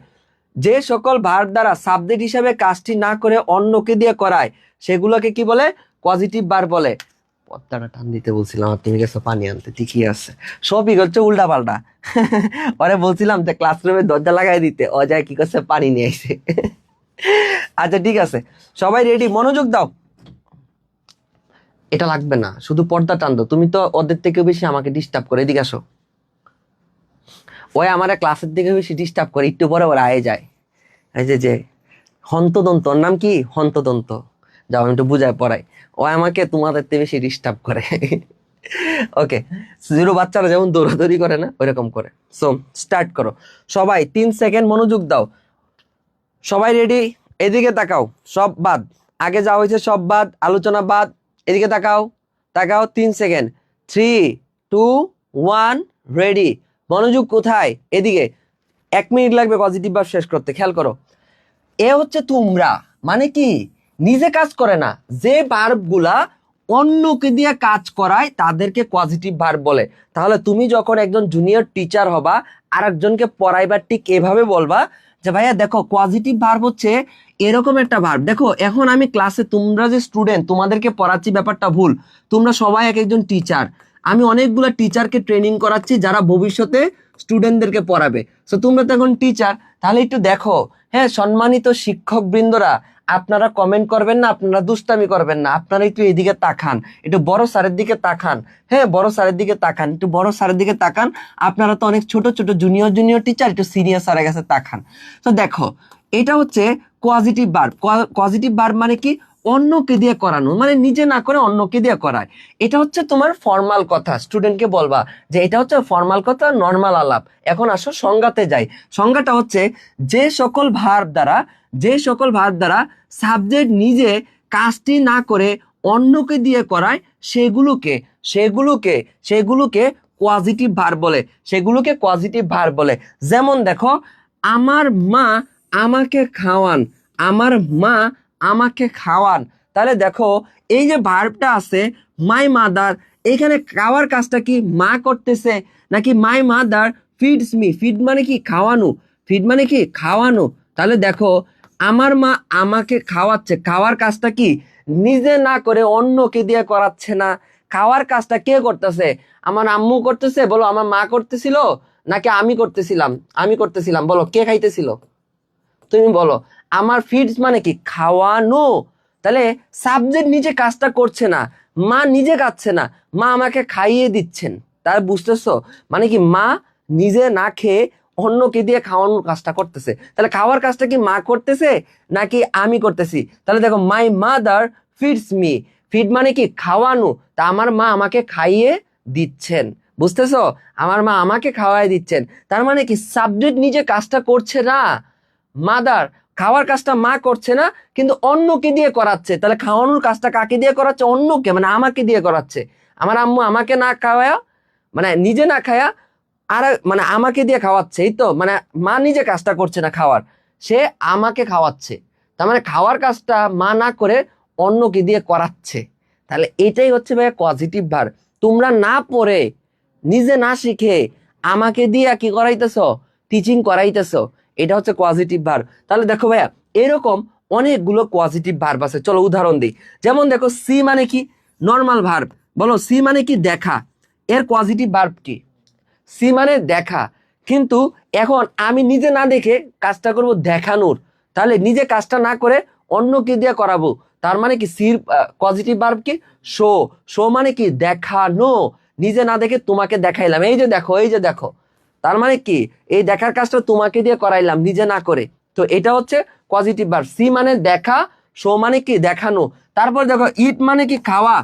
যে সকল ভার্ব দ্বারা সাবজেক্ট হিসাবে কাজটি না করে অন্যকে দিয়ে করায় সেগুলোকে কি বলে? পজিটিভ ভার্ব বলে। পর্দাটা টান দিতে বলছিলাম আর তুমি গেছো পানি আনতে, ঠিকই আছে, সবই হচ্ছে উল্টা পাল্টা। ওরে বলছিলাম যে ক্লাসরুমে দরজা লাগাই দিতে, অজয় কি করছে, পানি নিয়ে আইছে। আচ্ছা ঠিক আছে, সবাই রেডি, মনোযোগ দাও। এটা লাগবে না, শুধু পর্দা টান দাও, তুমি তো ওদের থেকে বেশি আমাকে ডিস্টার্ব করে, এদিকে আসো। ওই আমার ক্লাসের দিকে বেশি ডিস্টার্ব করে, একটু পরে ওরা আয়ে যায়। এই যে হন্তদন্ত, ওর নাম কি, হন্তদন্ত, যাও আমি একটু বুঝায় পড়াই, ও আমাকে তোমাদের থেকে বেশি ডিস্টার্ব করে। ওকে, জিরো বাচ্চারা যেমন দৌড়াদৌড়ি করে না, ওইরকম করে। সো স্টার্ট করো সবাই, 3 সেকেন্ড মনোযোগ দাও। সবাই রেডি? এদিকে তাকাও, সব বাদ, আগে যা হয়েছে সব বাদ, আলোচনা বাদ, এদিকে তাকাও, তাকাও, 3 সেকেন্ড, 3, 2, 1, রেডি। মনোযোগ কোথায়? এদিকে। 1 মিনিট লাগবে পজিটিভ ভার্ব শেষ করতে, খেয়াল করো। এ হচ্ছে তোমরা, মানে কি নিজে কাজ করে না, যে ভার্ব গুলা অন্যকে দিয়ে কাজ করায় তাদেরকে পজিটিভ ভার্ব বলে। তাহলে তুমি যখন একজন জুনিয়র টিচার হবা, আর একজনকে পড়াইবা, ঠিক এভাবে বলবা যে ভাইয়া দেখো পজিটিভ ভার্ব হচ্ছে এরকম একটা ভার্ব। দেখো এখন আমি ক্লাসে, তোমরা যে স্টুডেন্ট তোমাদেরকে পড়াচ্ছি, ব্যাপারটা ভুল, তোমরা সবাই এক একজন টিচার, আমি অনেকগুলো টিচারকে ট্রেনিং করাচ্ছি যারা ভবিষ্যতে স্টুডেন্টদেরকে পড়াবে। সো তোমরা তো এখন টিচার, তাহলে একটু দেখো। হ্যাঁ, সম্মানিত শিক্ষক বৃন্দরা, আপনারা কমেন্ট করবেন না, আপনারা দুষ্টামি করবেন না, আপনারা একটু এদিকে তাকান, একটু বড় স্যারের দিকে তাকান। হ্যাঁ, বড় স্যারের দিকে তাকান, একটু বড় স্যারের দিকে তাকান। আপনারা তো অনেক ছোট ছোট জুনিয়র জুনিয়র টিচার, একটু সিনিয়র স্যারের কাছে তাকান। তো দেখো, এটা হচ্ছে পজিটিভ ভার্ব। পজিটিভ ভার্ব মানে কি? অন্যকে দিয়ে করানো, মানে নিজে না করে অন্যকে দিয়ে করায়। এটা হচ্ছে তোমার ফর্মাল কথা, স্টুডেন্টকে বলবা যে এটা হচ্ছে ফর্মাল কথা, নর্মাল আলাপ। এখন আসো সংজ্ঞাতে যাই। সংজ্ঞাটা হচ্ছে যে সকল ভার্ব দ্বারা সাবজেক্ট নিজে কাজটি না করে অন্যকে দিয়ে করায় সেগুলোকে পজিটিভ ভার্ব বলে, সেগুলোকে পজিটিভ ভার্ব বলে। যেমন দেখো, আমার মা আমাকে খাওয়ান, আমার মা আমাকে খাওয়ান। তাহলে দেখো এই যে ভার্বটা আছে মাই মাদার, এখানে খাওয়ার কাজটা কি মা করতেছে, নাকি my mother feeds me? Feed মানে কি? খাওয়ানো। ফিড মানে কি? খাওয়ানো। তাহলে দেখো আমার মা আমাকে খাওয়াচ্ছে, খাওয়ার কাজটা কি নিজে না করে অন্যকে দিয়ে করাচ্ছে না, খাওয়ার কাজটা কে করতেছে? আমার আম্মু করতেছে, বলো আমার মা করতেছিল নাকি আমি করতেছিলাম? আমি করতেছিলাম, বলো কে খাইতেছিল? তুমি বলো। আমার ফিডস মানে কি? খাওয়ানো। তাহলে সাবজেক্ট নিজে কাজটা করছে না, মা নিজে খাচ্ছে না, মা আমাকে খাইয়ে দিচ্ছেন। তাই বুঝতেছো? মানে কি মা নিজে না খেয়ে অন্যকে দিয়ে খাওয়ানোর কাজটা করতেছে। তাহলে খাওয়ার কাজটা কি মা করতেছে নাকি আমি করতেছি? তাহলে দেখো my mother feeds me, feed মানে কি? খাওয়ানো। তা আমার মা আমাকে খাইয়ে দিচ্ছেন, বুঝতেছো? আমার মা আমাকে খাওয়াই দিচ্ছেন। তার মানে কি সাবজেক্ট নিজে কাজটা করছে না, মাদার খাওয়ার কাজটা মা করছে না, কিন্তু অন্যকে দিয়ে করাচ্ছে। তাহলে খাওয়ানোর কাজটা কাকে দিয়ে করাচ্ছে? অন্যকে, মানে আমাকে দিয়ে করাচ্ছে। আমার আম্মু আমাকে না খাওয়া, মানে নিজে না খায়া আর মানে আমাকে দিয়ে খাওয়াচ্ছে, এই তো, মানে মা নিজে কাজটা করছে না খাওয়ার, সে আমাকে খাওয়াচ্ছে। তার মানে খাওয়ার কাজটা মা না করে অন্যকে দিয়ে করাচ্ছে। তাহলে এটাই হচ্ছে ভাইয়া পজিটিভ ভার্ব। তোমরা না পড়ে, নিজে না শিখে আমাকে দিয়ে কি করাইতেছো? টিচিং করাইতেছো। এটা হচ্ছে পজিটিভ ভার্ব। তাহলে দেখো ভাইয়া, এরকম অনেকগুলো পজিটিভ ভার্ব আছে, চলো উদাহরণ দিই। যেমন দেখো সি মানে কি? Normal verb. বলো সি মানে কি দেখা, এর পজিটিভ ভার্ব কি? সি মানে দেখা, কিন্তু এখন আমি নিজে না দেখে কাজটা করব দেখানোর, তাহলে নিজে কাজটা না করে অন্যকে দিয়ে করাবো, তার মানে কি সির পজিটিভ ভার্ব কি? শো। শো মানে কি? দেখানো। নিজে না দেখে তোমাকে দেখাইলাম, এই যে দেখো, এই যে দেখো, তার মানে কি এই দেখার কাজটা তোমাকে দিয়ে করাইলাম নিজে না করে। তো এটা হচ্ছে পজিটিভ ভার্ব। সি মানে দেখা, শো মানে কি? দেখানো। তারপর দেখো ইট মানে কি? খাওয়া।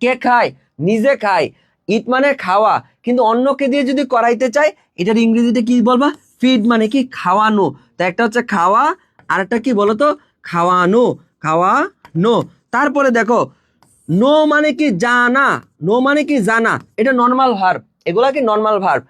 কে খায়? নিজে খায়। ইট মানে খাওয়া, কিন্তু অন্যকে দিয়ে যদি করাইতে চাই, এটার ইংরেজিতে কি বলবা? ফিড মানে কি? খাওয়ানো। তো একটা হচ্ছে খাওয়া, আর একটা কি বলতো? খাওয়ানো। খাওয়ানো। তারপরে দেখো নো মানে কি? জানা। নো মানে কি? জানা। এটা নর্মাল ভার্ব, এগুলা কি নর্মাল ভার্ব।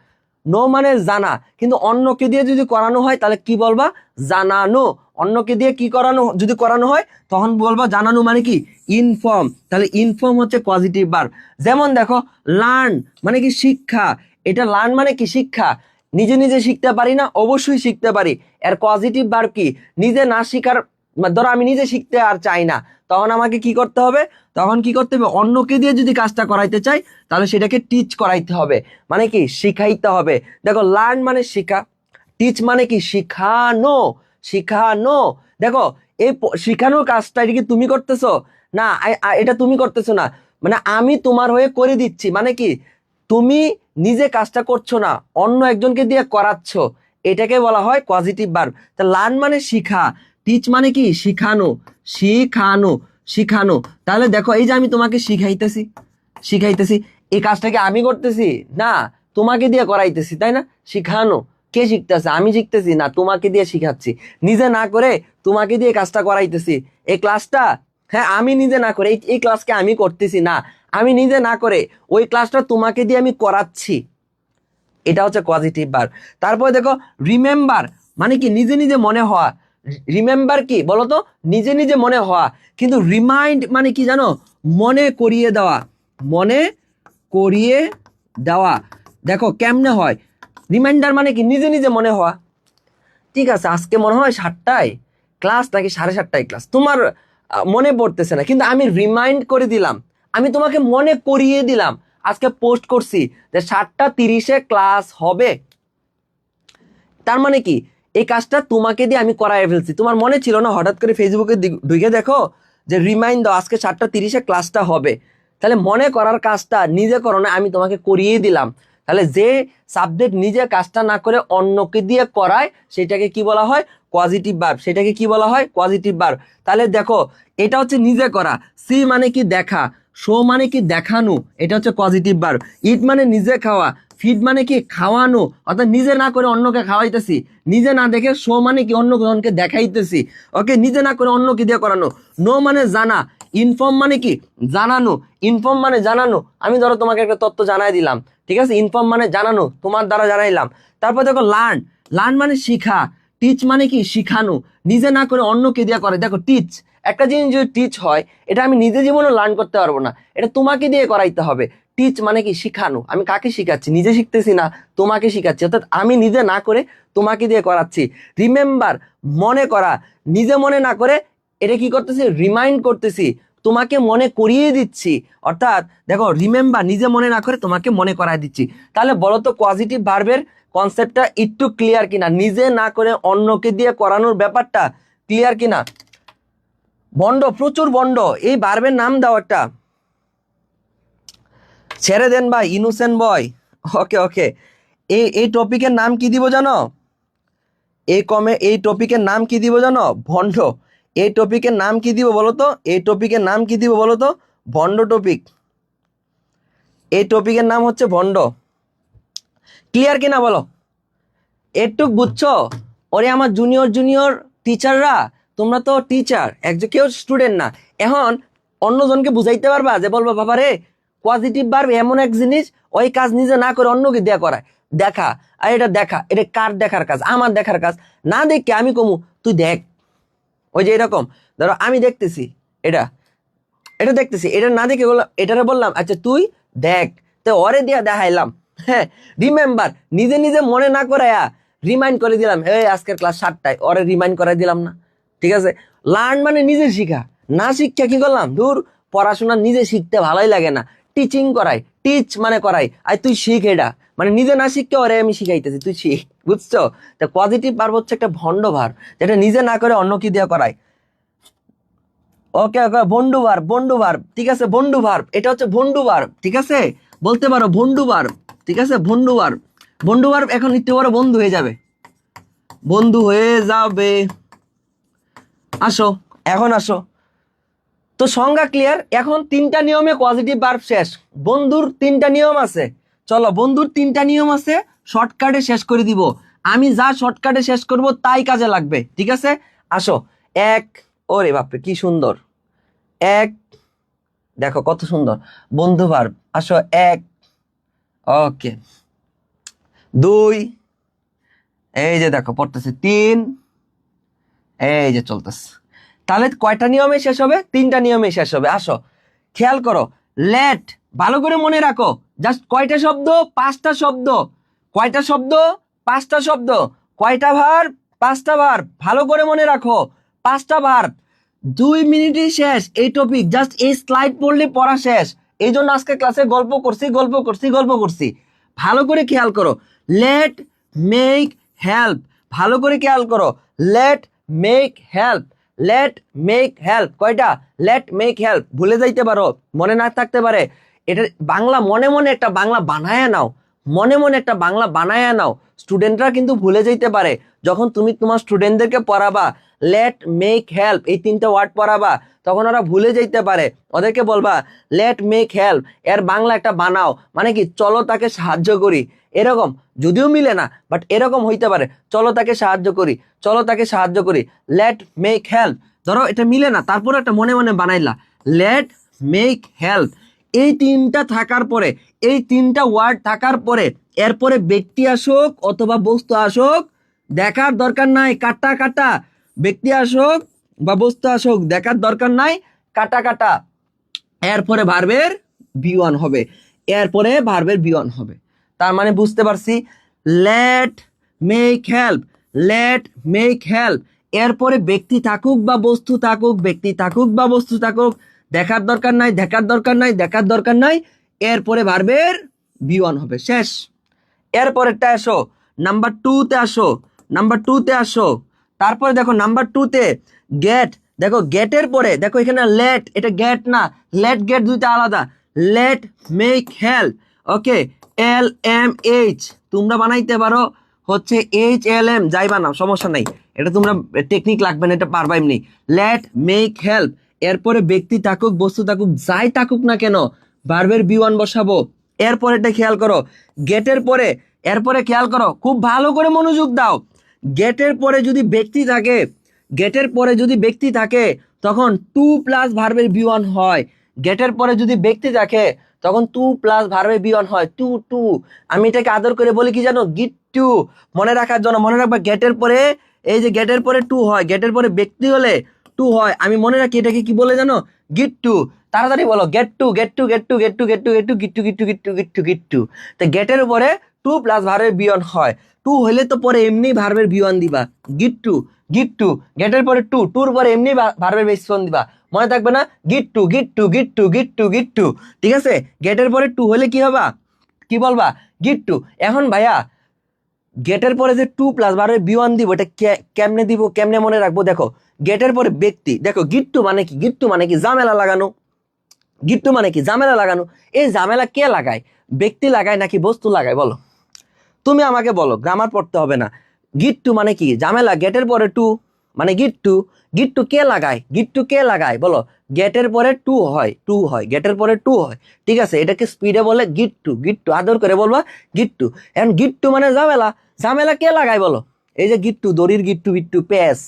নো মানে জানা, কিন্তু অন্যকে দিয়ে যদি করানো হয় তাহলে কি বলবা? জানানো। অন্যকে দিয়ে কি করানো, যদি করানো হয় তখন বলবা জানানো মানে কি? ইনফর্ম। তাহলে ইনফর্ম হচ্ছে পজিটিভ ভার্ব। যেমন দেখো লার্ন মানে কি? শিক্ষা। এটা লার্ন মানে কি? শিক্ষা। নিজে নিজে শিখতে পারি না? অবশ্যই শিখতে পারি। এর পজিটিভ ভার্ব কি? নিজে না শিখার, ধরো আমি নিজে শিখতে আর চাই না, তখন আমাকে কি করতে হবে? তখন কি করতে হবে? অন্যকে দিয়ে যদি কাজটা করাইতে চাই তাহলে সেটাকে টিচ করাইতে হবে, মানে কি? শিখাইতে হবে। দেখো লার্ন মানে শিখা, টিচ মানে কি? শিখানো। শিখানো। দেখো এই শিখানোর কাজটা এটা কি তুমি করতেছো? না, এটা তুমি করতেছো না, মানে আমি তোমার হয়ে করে দিচ্ছি, মানে কি তুমি নিজে কাজটা করছো না, অন্য একজনকে দিয়ে করাচ্ছ, এটাকে বলা হয় পজিটিভ ভার্ব। তা লার্ন মানে শিখা, টিচ মানে কি? শিখানো। শিখানো। শিখানো। তাহলে দেখো এই যে আমি তোমাকে শিখাইতেছি, শিখাইতেছি, এই কাজটাকে আমি করতেছি না, তোমাকে দিয়ে করাইতেছি, তাই না? শিখানো। কে শিখতেছে? আমি শিখতেছি না, তোমাকে দিয়ে শিখাচ্ছি। নিজে না করে তোমাকে দিয়ে কাজটা করাইতেছি। এই ক্লাসটা, হ্যাঁ আমি নিজে না করে এই ক্লাসকে আমি করতেছি না, আমি নিজে না করে ওই ক্লাসটা তোমাকে দিয়ে আমি করাচ্ছি। এটা হচ্ছে পজিটিভ ভার্ব। তারপরে দেখো রিমেম্বার মানে কি? নিজে নিজে মনে হওয়া। রিমেম্বার কি বলতো? নিজে নিজে মনে হওয়া। কিন্তু রিমাইন্ড মানে কি জানো? মনে করিয়ে দেওয়া। মনে করিয়ে দেওয়া। দেখো কেমনে হয়? রিমাইন্ডার মানে কি? নিজে নিজে মনে হওয়া। ঠিক আছে, আজকে মনে হয় 7টায় ক্লাস নাকি 7:30টায় ক্লাস, তোমার মনে পড়তেছে না, কিন্তু আমি রিমাইন্ড করে দিলাম, আমি তোমাকে মনে করিয়ে দিলাম, আজকে পোস্ট করছি যে 7:30-এ ক্লাস হবে। তার মানে কি এই কাজটা তোমাকে দিয়ে আমি করাই ফেলছি, তোমার মনে ছিল না, হঠাৎ করে ফেসবুকে ঢুকে দেখো যে রিমাইন্ড দাও আজকে 7:30-এ ক্লাসটা হবে। তাহলে মনে করার কাজটা নিজে করো না, আমি তোমাকে করিয়ে দিলাম। তাহলে যে সাবজেক্ট নিজে কাজটা না করে অন্যকে দিয়ে করায় সেটাকে কি বলা হয়? Positive verb. সেটাকে কি বলা হয়? Positive verb. তাহলে দেখো এটা হচ্ছে নিজে করা, সি মানে কি? দেখা, শো মানে কি? দেখানো, এটা হচ্ছে পজিটিভ ভার্ব। ইট মানে নিজে খাওয়া, ফিড মানে কি? খাওয়ানো, অর্থাৎ নিজে না করে অন্যকে খাওয়াইতেছি। নিজে না দেখে শো মানে কি? অন্য জনকে দেখাইতেছি। ওকে, নিজে না করে অন্যকে দিয়ে করানো। নো মানে জানা, ইনফর্ম মানে কি? জানানো। ইনফর্ম মানে জানানো, আমি ধরো তোমাকে একটা তথ্য জানাই দিলাম, ঠিক আছে? ইনফর্ম মানে জানানো, তোমার দ্বারা জানাইলাম। তারপর দেখো লার্ন, লার্ন মানে শিখা, টিচ মানে কি? শিখানো। নিজে না করে অন্যকে দিয়ে করে। দেখো টিচ, একটা জিনিস যদি টিচ হয়, এটা আমি নিজে জীবনে লার্ন করতে পারবো না, এটা তোমাকে দিয়ে করাইতে হবে। টিচ মানে কি? শিখানো। আমি কাকে শিখাচ্ছি? নিজে শিখতেছি না, তোমাকে শিখাচ্ছি, অর্থাৎ আমি নিজে না করে তোমাকে দিয়ে করাচ্ছি। রিমেম্বার মনে করা, নিজে মনে না করে এটা কি করতেছি? রিমাইন্ড করতেছি, তোমাকে মনে করিয়ে দিচ্ছি। অর্থাৎ দেখো রিমেম্বার নিজে মনে না করে তোমাকে মনে করায় দিচ্ছি। তাহলে বলো তো পজিটিভ ভার্বের কনসেপ্টটা একটু ক্লিয়ার কিনা? নিজে না করে অন্যকে দিয়ে করানোর ব্যাপারটা ক্লিয়ার কিনা? বন্ড, প্রচুর বন্ড। এই ভার্বের নাম দাও একটা, ছেড়ে দেন ভাই, ইনোসেন্ট বয়। ওকে ওকে, এই টপিকের নাম কি দিব জানো? এই টপিকের নাম কি দিব জানো? ভণ্ড। এই টপিকের নাম কি দিব বলো তো? এই টপিকের নাম কি দিব বলো তো? ভণ্ড টপিক। এই টপিকের নাম হচ্ছে ভণ্ড। ক্লিয়ার কিনা বলো? একটু বুঝছো? ওরে আমার জুনিয়র জুনিয়র টিচাররা, তোমরা তো টিচার, একজন কেউ স্টুডেন্ট না। এখন অন্যজনকে বুঝাইতে পারবা যে বলবা বাবা রে পজিটিভ ভার্ব এমন এক জিনিস, ওই কাজ নিজে না করে অন্যকে দেয়া করায়। দেখা, আর এটা দেখা, এটা কার দেখার কাজ? আমার দেখার কাজ। না দেখে আমি কমু তুই দেখ। ওই যে এরকম, ধরো আমি দেখতেছি এটা, এটা দেখতেছি, এটা না দেখে বললাম, এটারে বললাম আচ্ছা তুই দেখ, তো ওরে দিয়া দেখাইলাম। হ্যাঁ, রিমেম্বার নিজে নিজে মনে না করায়া রিমাইন্ড করে দিলাম, এই আজকের ক্লাস 7টায়, ওরে রিমাইন্ড করে দিলাম না। ঠিক আছে, লার্ন মানে নিজে শিখা, না শিক্ষা কি করলাম? দূর, পড়াশোনা নিজে শিখতে ভালোই লাগে না, টিচিং করাই, টিচ মানে করাই, আর তুই শিখ এটা, মানে নিজে না শিখকে ওরে আমি শিখাইতেছি, তুই শিখ, বুঝছো? তো পজিটিভ ভার্ব হচ্ছে একটা ভন্ড ভার্ব, যেটা নিজে না করে অন্য কি দিয়ে করায়। ওকে ওকে, বন্ডু ভার্ব, বন্ডু ভার্ব, ঠিক আছে, বন্ডু ভার্ব, এটা হচ্ছে বন্ডু ভার্ব, ঠিক আছে, বলতে পারো বন্ডু ভার্ব, ঠিক আছে, বন্ডু ভার্ব। বন্ডু ভার্ব এখন একটু বড় বন্ধু হয়ে যাবে, বন্ধু হয়ে যাবে। আসো, এখন আসো। তো সংজ্ঞা ক্লিয়ার। এখন 3টা নিয়মে পজিটিভ ভার্ব শেষ। বন্ধুর 3টা নিয়ম আছে, চলো বন্ধুর 3টা নিয়ম আছে, শর্টকাটে শেষ করে দিব। আমি যা শর্টকাটে শেষ করব তাই কাজে লাগবে, ঠিক আছে। আসো, এক, ওরে বাপরে কি সুন্দর, এক, দেখো কত সুন্দর বন্ধু ভার্ব। আসো, এক, ওকে, দুই, এই যে দেখো পড়তেছে, তিন, এই যে চলতেছে। তাহলে কয়টা নিয়মে শেষ হবে? 3টা নিয়মে শেষ হবে। আসো, খেয়াল করো, লেট, ভালো করে মনে রাখো, জাস্ট কয়টা শব্দ? 5টা শব্দ। কয়টা শব্দ? 5টা শব্দ। কয়টা ভার্ব? 5টা ভার্ব। ভালো করে মনে রাখো, 5টা ভার্ব। 2 মিনিটই শেষ এই টপিক, জাস্ট এই স্লাইড পড়লে পড়া শেষ। এই জন্য আজকে ক্লাসে গল্প করছি, গল্প করছি, গল্প করছি। ভালো করে খেয়াল করো, লেট, মেক, হেল্প। ভালো করে খেয়াল করো, let, make, help, let, make, help. কয়টা? Let, make, help. ভুলে যাইতে পারো, মনে না থাকতে পারে, এটা বাংলা মনে মনে একটা বাংলা বানায়া নাও, মনে মনে একটা বাংলা বানায়া নাও। স্টুডেন্টরা কিন্তু ভুলে যাইতে পারে, যখন তুমি তোমার স্টুডেন্টদেরকে পড়াবা, লেট, মেক, হেল্প এই 3টা ওয়ার্ড পড়াবা, তখন ওরা ভুলে যাইতে পারে। ওদেরকে বলবা লেট, মেক, হেল্প, এর বাংলা একটা বানাও, মানে কি চলো তাকে সাহায্য করি, এরকম। যদিও মিলে না, বাট এরকম হইতে পারে, চলো তাকে সাহায্য করি, চলো তাকে সাহায্য করি, লেট, মেক, হেল্প। ধরো এটা মিলে না, তারপর একটা মনে মনে বানাইলা, লেট, মেক, হেল্প। এই 3টা থাকার পরে, এই 3টা ওয়ার্ড থাকার পরে, এরপরে ব্যক্তি আসুক অথবা বস্তু আসুক, দেখার দরকার নাই, কাটা কাটা। ব্যক্তি আসুক বা বস্তু আসুক, দেখার দরকার নাই, কাটা কাটা। এরপরে ভার্বের বি1 হবে, এরপরে ভার্বের বি1 হবে। তার মানে বুঝতে পারছি, let, make, help, let, make, help. এরপরে ব্যক্তি থাকুক বা বস্তু থাকুক, ব্যক্তি থাকুক বা বস্তু থাকুক, দেখার দরকার নাই, দেখার দরকার নাই, দেখার দরকার নাই। এরপরে ভার্বের বি1 হবে, শেষ। এরপরেরটা আসো, নাম্বার 2তে আসো, নাম্বার 2তে আসো। তারপরে দেখো নাম্বার 2তে গেট। দেখো গেটের পরে দেখো এখানে লেট, এটা গেট না, লেট গেট দুইটা আলাদা। লেট, মেক, হেল্প, ওকে, LMH তোমরা বানাইতে পারো হচ্ছে HLM, যাই বানাও সমস্যা নাই, এটা তোমরা টেকনিক লাগবে না, এটা পারবা এমনি। Let, make, help. এরপরে ব্যক্তি থাকুক বস্তু থাকুক যাই থাকুক না কেন, ভার্বের বি1 বসাবো। এরপরেটা খেয়াল করো, গেটের পরে, এরপরে খেয়াল করো, খুব ভালো করে মনোযোগ দাও। গেটের পরে যদি ব্যক্তি থাকে, গেটের পরে যদি ব্যক্তি থাকে, তখন 2 প্লাস ভার্বের বি1 হয়। গেটের পরে যদি ব্যক্তি থাকে, তখন 2 প্লাস ভার্বের বি1 হয়, টু টু। আমি এটাকে আদর করে বলি কি জানো, গিট টু। মনে রাখার জন্য, মনে রাখবা গেটের পরে, এই যে গেটের পরে 2 হয়, গেটের পরে ব্যক্তি হলে 2 হয়, আমি মনে রাখি এটাকে কি বলে জানো, গিট টু। তাড়াতাড়ি বলো, get to, get to, get to, get to, get to, get to, get to, get to, get to, get to, get to. তো গেটের উপরে 2 প্লাস ভার্বের বি1 হয়, 2 হইলে তো পরে এমনি ভার্বের বি1 দিবা, গিট টু, গিট টু। গেটের পরে 2, 2-র পরে এমনি ভার্বের বি1 দিবা, মনে থাকবে না, গিট to, get to, get to, get to, get two, ঠিক আছে। গেটের পরে 2 হলে কি হবা, কি বলবা, গিট টু। এখন ভাইয়া গেটের পরে যে 2 প্লাস ভার্বের বি1 দিব, এটা কেমনে দিব, কেমনে মনে রাখবো? দেখো গেটের পরে ব্যক্তি, দেখো গিট্টু মানে কি, গিট্টু মানে কি ঝামেলা লাগানো, গিট্টু মানে কি ঝামেলা লাগানো। এই ঝামেলা কে লাগায়, ব্যক্তি লাগায় নাকি বস্তু লাগায় বলো? তুমি আমাকে বলো, গ্রামার পড়তে হবে না। গিট্টু মানে কি ঝামেলা, গেটের পরে 2 মানে গিট্টু। গিট্টু কে লাগায়, গিট্টু কে লাগায় বলো? গেটের পরে 2 হয়, 2 হয়, গেটের পরে 2 হয়, ঠিক আছে। এটাকে স্পিডে বলে গিট্টু, গিট্টু, আদর করে বলবা গিট্টু। এখন গিট্টু মানে ঝামেলা, ঝামেলা কে লাগায় বলো? এই যে গিট্টু, দড়ির গিট্টু, গিট্টু, প্যাস,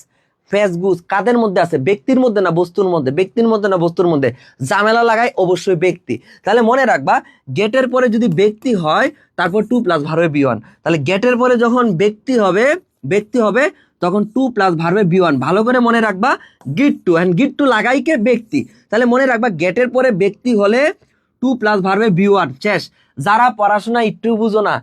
ফেসবুক কাদের মধ্যে আছে, ব্যক্তির মধ্যে না বস্তুর মধ্যে, ব্যক্তির মধ্যে না বস্তুর মধ্যে, ঝামেলা লাগায় অবশ্যই ব্যক্তি। তাহলে মনে রাখবা, গেটের পরে যদি ব্যক্তি হয়, তারপর 2 প্লাস ভার্বে বি1। তাহলে গেটের পরে যখন ব্যক্তি হবে, ব্যক্তি হবে, তখন 2 প্লাস ভার্বে বি1। ভালো করে মনে রাখবা, গিট্টু, এন্ড গিট্টু লাগাই কে, ব্যক্তি। তাহলে মনে রাখবা, গেটের পরে ব্যক্তি হলে 2 প্লাস ভার্বে বি1, শেষ। যারা পড়াশোনা একটু বুঝো না,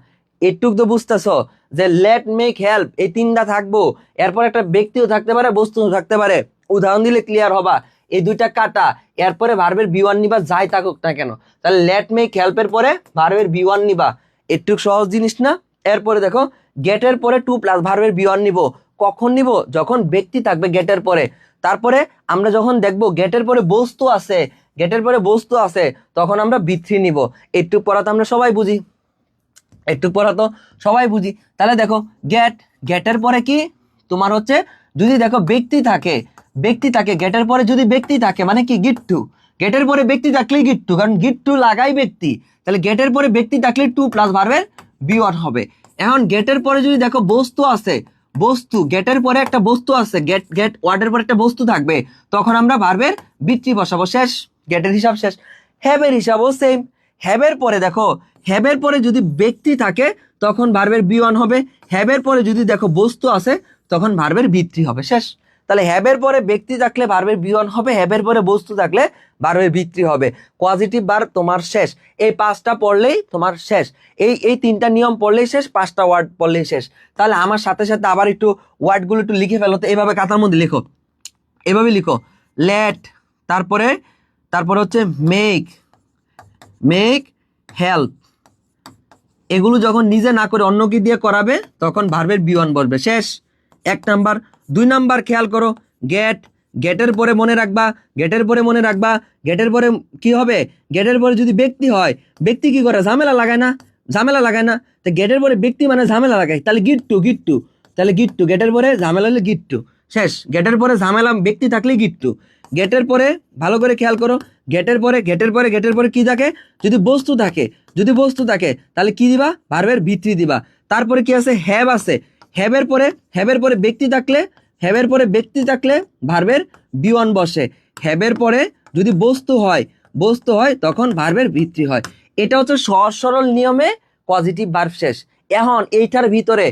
একটু তো বুঝতেছো যে লেট, মেক, হেল্প এই 3টা থাকবো, এরপর একটা ব্যক্তিও থাকতে পারে, বস্তুও থাকতে পারে। উদাহরণ দিলে ক্লিয়ার হবা। এই দুইটা কাটা, এরপরে ভার্বের বি ওয়ান নিবা যাই থাকুক না কেন। তাহলে লেট মেক হেল্পের পরে ভার্বের বি ওয়ান নিবা, একটু সহজ জিনিস না। এরপরে দেখো গেটের পরে টু প্লাস ভার্বের বি ওয়ান নিব, কখন নিব? যখন ব্যক্তি থাকবে গেটের পরে। তারপরে আমরা যখন দেখবো গেটের পরে বস্তু আছে, গেটের পরে বস্তু আছে, তখন আমরা বি থ্রি নিব। একটু পড়া তো আমরা সবাই বুঝি, একটু পড়া তো সবাই বুঝি। তাহলে দেখো গেটের পরে কি তোমার হচ্ছে, যদি দেখো ব্যক্তি থাকে, ব্যক্তি থাকে গেটের পরে, যদি ব্যক্তি থাকে মানে কি গিট্টু, গেটের পরে ব্যক্তি থাকলেই গিট্টু, কারণ গিট্টু লাগাই ব্যক্তি। তাহলে গেটের পরে ব্যক্তি থাকলে টু প্লাস ভার্বের বি ওয়ান হবে। এখন গেটের পরে যদি দেখো বস্তু আছে, বস্তু, গেটের পরে একটা বস্তু আছে, গেট ওয়ার্ডের পরে একটা বস্তু থাকবে, তখন আমরা ভার্বের বি থ্রি বসাবো, শেষ, গেটের হিসাব শেষ। হ্যাভের হিসাবও সেম, হ্যাভের পরে দেখো, হ্যাভের পরে যদি ব্যক্তি থাকে তখন ভার্বের বি ওয়ান হবে, হ্যাভের পরে যদি দেখো বস্তু আছে তখন ভার্বের বি থ্রি হবে, শেষ। তাহলে হ্যাভের পরে ব্যক্তি থাকলে ভার্বের বি ওয়ান হবে, হ্যাভের পরে বস্তু থাকলে ভার্বের বি থ্রি হবে। পজিটিভ ভার্ব তোমার শেষ, এই পাঁচটা পড়লেই তোমার শেষ, এই তিনটা নিয়ম পড়লেই শেষ, পাঁচটা ওয়ার্ড পড়লেই শেষ। তাহলে আমার সাথে সাথে আবার একটু ওয়ার্ডগুলো একটু লিখে ফেলো তো, এইভাবে খাতার মধ্যে লিখো, এভাবে লিখো, লেট, তারপরে হচ্ছে মেক হেল্প। এগুলো যখন নিজে না করে অন্য কি দিয়ে করাবে তখন ভার্বের বি ওয়ান বসবে, শেষ, এক নাম্বার। দুই নাম্বার খেয়াল করো, গেটের পরে মনে রাখবা, গেটের পরে মনে রাখবা, গেটের পরে কি হবে? গেটের পরে যদি ব্যক্তি হয়, ব্যক্তি কি করে? ঝামেলা লাগায় না, ঝামেলা লাগায় না। তো গেটের পরে ব্যক্তি মানে ঝামেলা লাগায়, তাহলে গিট্টু, তাহলে গিট্টু, গেটের পরে ঝামেলা হলে গিট্টু, শেষ। গেটের পরে ঝামেলা ব্যক্তি থাকলে গিট্টু। গেটের পরে ভালো করে খেয়াল করো, গেটের পরে কি থাকে? যদি বস্তু থাকে, যদি বস্তু থাকে তাহলে কি দিবা? ভার্বের বি থ্রি দিবা। তারপরে কি আছে? হ্যাভ আছে, হ্যাভের পরে ব্যক্তি থাকলে, হ্যাভের পরে ব্যক্তি থাকলে ভার্বের বি ওয়ান বসে। হ্যাভের পরে যদি বস্তু হয় তখন ভার্বের বি থ্রি হয়। এটা হচ্ছে সহজ সরল নিয়মে পজিটিভ ভার্ব শেষ। এখন এইটার ভিতরে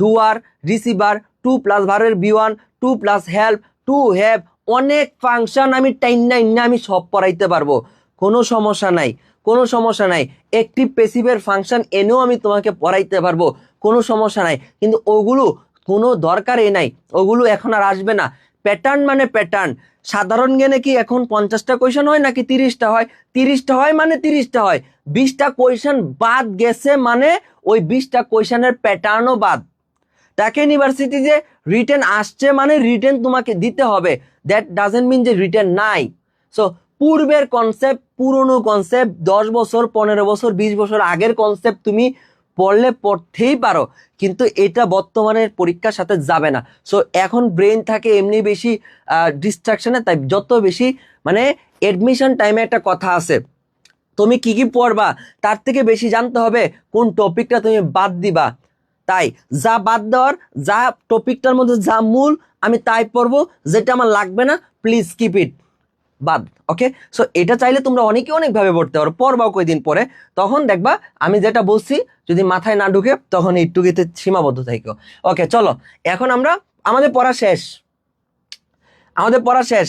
ডুয়ার, রিসিভার, টু প্লাস ভার্বের V one, to plus help, to have, অনেক ফাংশন আমি আমি সব পড়াইতে পারবো, কোনো সমস্যা নাই, কোনো সমস্যা নাই। অ্যাক্টিভ প্যাসিভের ফাংশন এনেও আমি তোমাকে পড়াইতে পারবো, কোনো সমস্যা নাই। কিন্তু ওগুলো কোনো দরকারই নাই, ওগুলো এখন আর আসবে না। প্যাটার্ন মানে প্যাটার্ন। সাধারণ জ্ঞানে কি এখন 50টা কোয়েশন হয় নাকি 30টা হয়? 30টা হয় মানে 30টা হয়। 20টা কোয়েশন বাদ গেছে মানে ওই 20টা কোয়েশনের প্যাটার্নও বাদ। টাকা ইউনিভার্সিটি যে রিটেন আসছে মানে রিটেন তোমাকে দিতে হবে, দ্যাট ডাজেন্ট মিন যে রিটেন নাই। সো পূর্বের কনসেপ্ট, পুরনো কনসেপ্ট, 10 বছর 15 বছর 20 বছর আগের কনসেপ্ট তুমি পড়লে পড়তেই পারো, কিন্তু এটা বর্তমানের পরীক্ষার সাথে যাবে না। সো এখন ব্রেন থাকে এমনি বেশি ডিস্ট্রাকশনে, তাই যত বেশি মানে এডমিশন টাইমে একটা কথা আছে, তুমি কি কি পড়বা তার থেকে বেশি জানতে হবে কোন টপিকটা তুমি বাদ দিবা। তাই যা বাদ দেওয়ার, যা টপিকটার মধ্যে যা মূল আমি তাই পড়বো, যেটা আমার লাগবে না প্লিজ কিপ ইট বাদ। ওকে, সো এটা চাইলে তোমরা অনেকভাবে পড়তে পারো, পড়বাও কয়েকদিন পরে, তখন দেখবা আমি যেটা বলছি যদি মাথায় না ঢুকে তখন এইটুকুতে সীমাবদ্ধ থাকো। ওকে চলো, এখন আমরা আমাদের পড়া শেষ, আমাদের পড়া শেষ,